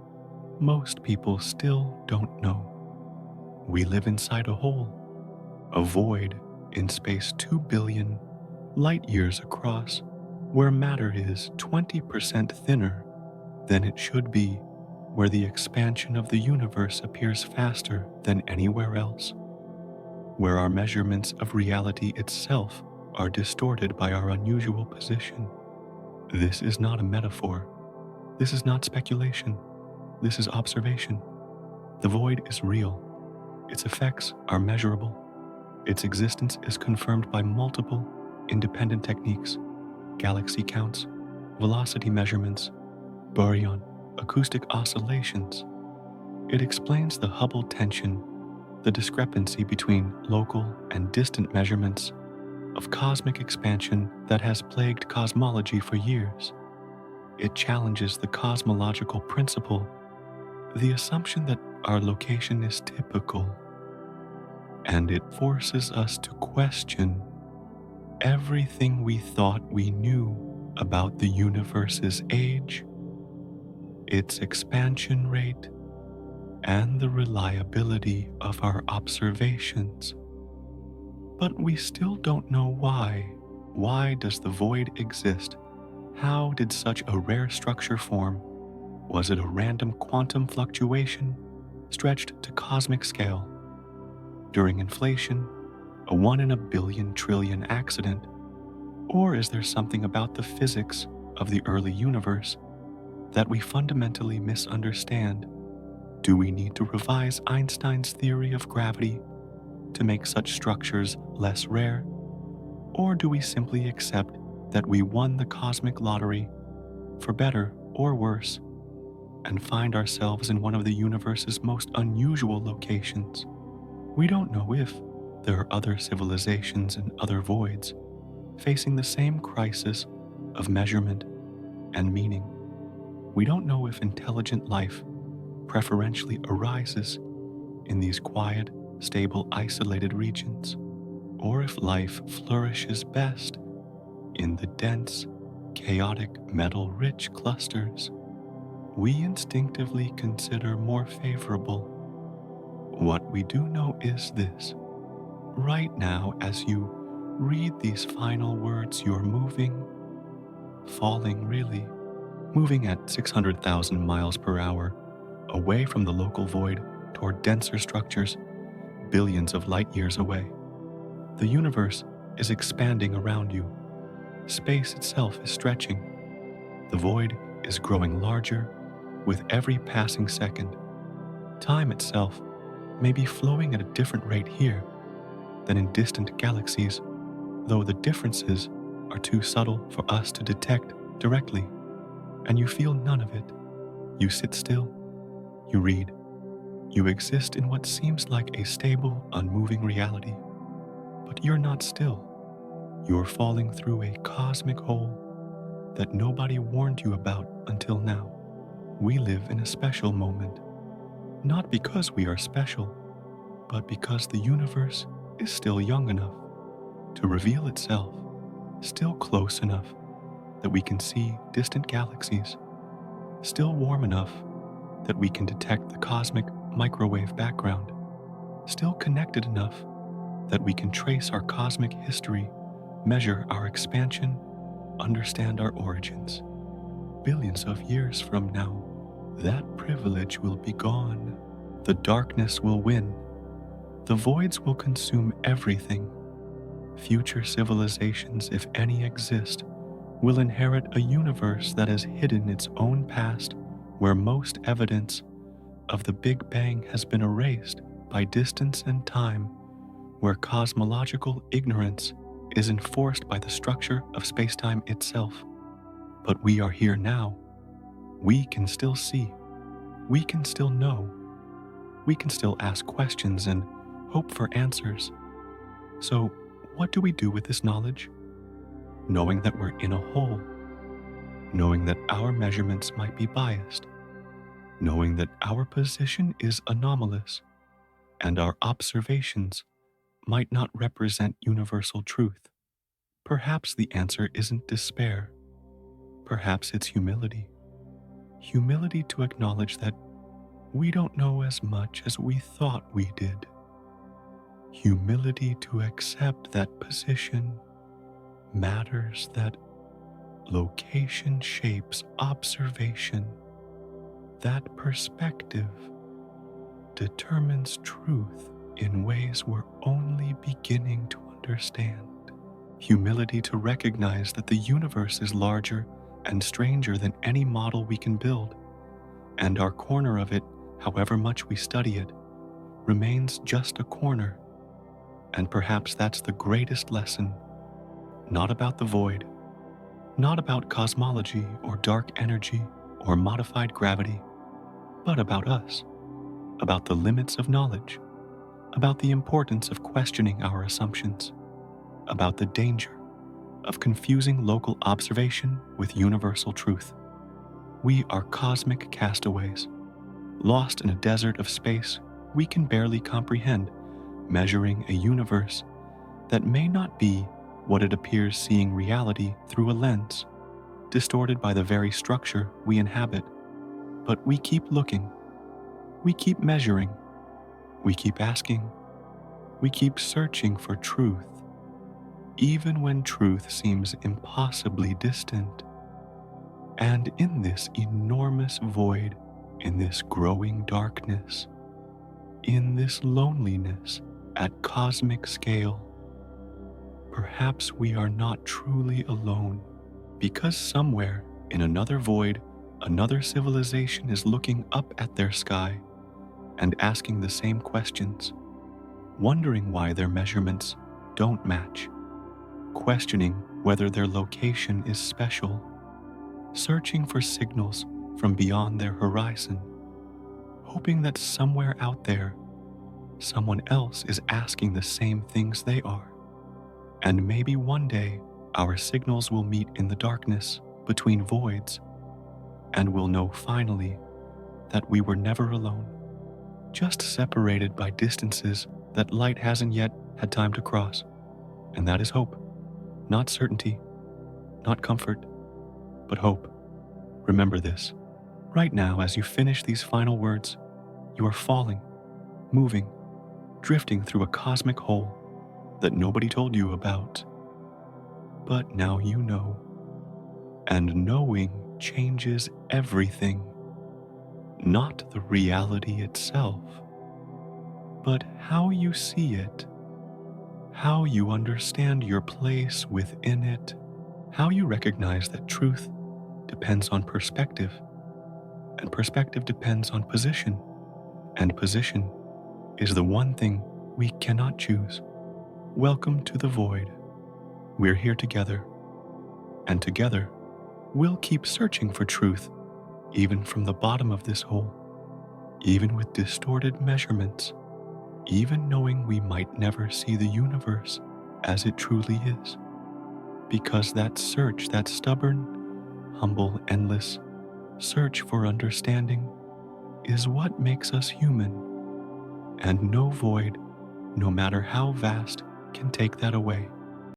most people still don't know. We live inside a hole, a void in space 2 billion light years across, where matter is 20% thinner than it should be, where the expansion of the universe appears faster than anywhere else, where our measurements of reality itself are distorted by our unusual position. This is not a metaphor. This is not speculation. This is observation. The void is real. Its effects are measurable. Its existence is confirmed by multiple independent techniques: galaxy counts, velocity measurements, baryon, acoustic oscillations. It explains the Hubble tension, the discrepancy between local and distant measurements of cosmic expansion that has plagued cosmology for years. It challenges the cosmological principle, the assumption that our location is typical, and it forces us to question everything we thought we knew about the universe's age, its expansion rate, and the reliability of our observations. But we still don't know why. Why does the void exist? How did such a rare structure form? Was it a random quantum fluctuation stretched to cosmic scale? During inflation, a 1 in a billion trillion accident? Or is there something about the physics of the early universe that we fundamentally misunderstand? Do we need to revise Einstein's theory of gravity to make such structures less rare? Or do we simply accept that we won the cosmic lottery, for better or worse, and find ourselves in one of the universe's most unusual locations? We don't know if there are other civilizations and other voids facing the same crisis of measurement and meaning. We don't know if intelligent life preferentially arises in these quiet, stable, isolated regions, or if life flourishes best in the dense, chaotic, metal-rich clusters we instinctively consider more favorable. What we do know is this. Right now, as you read these final words, you're moving, falling really, moving at 600,000 miles per hour, away from the local void toward denser structures billions of light years away. The universe is expanding around you. Space itself is stretching. The void is growing larger with every passing second. Time itself may be flowing at a different rate here than in distant galaxies, though the differences are too subtle for us to detect directly, and you feel none of it. You sit still, you read, you exist in what seems like a stable, unmoving reality. But you're not still. You're falling through a cosmic hole that nobody warned you about until now. We live in a special moment, not because we are special, but because the universe is still young enough to reveal itself, still close enough that we can see distant galaxies, still warm enough that we can detect the cosmic microwave background, still connected enough that we can trace our cosmic history, measure our expansion, understand our origins. Billions of years from now, that privilege will be gone. The darkness will win. The voids will consume everything. Future civilizations, if any exist, will inherit a universe that has hidden its own past, where most evidence of the Big Bang has been erased by distance and time, where cosmological ignorance is enforced by the structure of spacetime itself. But we are here now. We can still see. We can still know. We can still ask questions and hope for answers. So, what do we do with this knowledge? Knowing that we're in a hole, knowing that our measurements might be biased, knowing that our position is anomalous, and our observations might not represent universal truth. Perhaps the answer isn't despair. Perhaps it's humility. Humility to acknowledge that we don't know as much as we thought we did. Humility to accept that position matters, that location shapes observation, that perspective determines truth in ways we're only beginning to understand. Humility to recognize that the universe is larger and stranger than any model we can build, and our corner of it, however much we study it, remains just a corner. And perhaps that's the greatest lesson, not about the void, not about cosmology or dark energy or modified gravity, but about us, about the limits of knowledge, about the importance of questioning our assumptions, about the danger of confusing local observation with universal truth. We are cosmic castaways, lost in a desert of space we can barely comprehend, measuring a universe that may not be what it appears, seeing reality through a lens, distorted by the very structure we inhabit. But we keep looking, we keep measuring, we keep asking, we keep searching for truth, even when truth seems impossibly distant. And in this enormous void, in this growing darkness, in this loneliness at cosmic scale, perhaps we are not truly alone, because somewhere in another void, another civilization is looking up at their sky and asking the same questions, wondering why their measurements don't match, questioning whether their location is special, searching for signals from beyond their horizon, hoping that somewhere out there, someone else is asking the same things they are. And maybe one day, our signals will meet in the darkness between voids, and we'll know finally that we were never alone, just separated by distances that light hasn't yet had time to cross. And that is hope, not certainty, not comfort, but hope. Remember this. Right now, as you finish these final words, you are falling, moving, drifting through a cosmic hole that nobody told you about. But now you know. And knowing changes everything. Not the reality itself, but how you see it, how you understand your place within it, how you recognize that truth depends on perspective, and perspective depends on position, and position is the one thing we cannot choose. Welcome to the void. We're here together, and together we'll keep searching for truth, even from the bottom of this hole, even with distorted measurements, even knowing we might never see the universe as it truly is. Because that search, that stubborn, humble, endless search for understanding is what makes us human, and no void, no matter how vast, can take that away.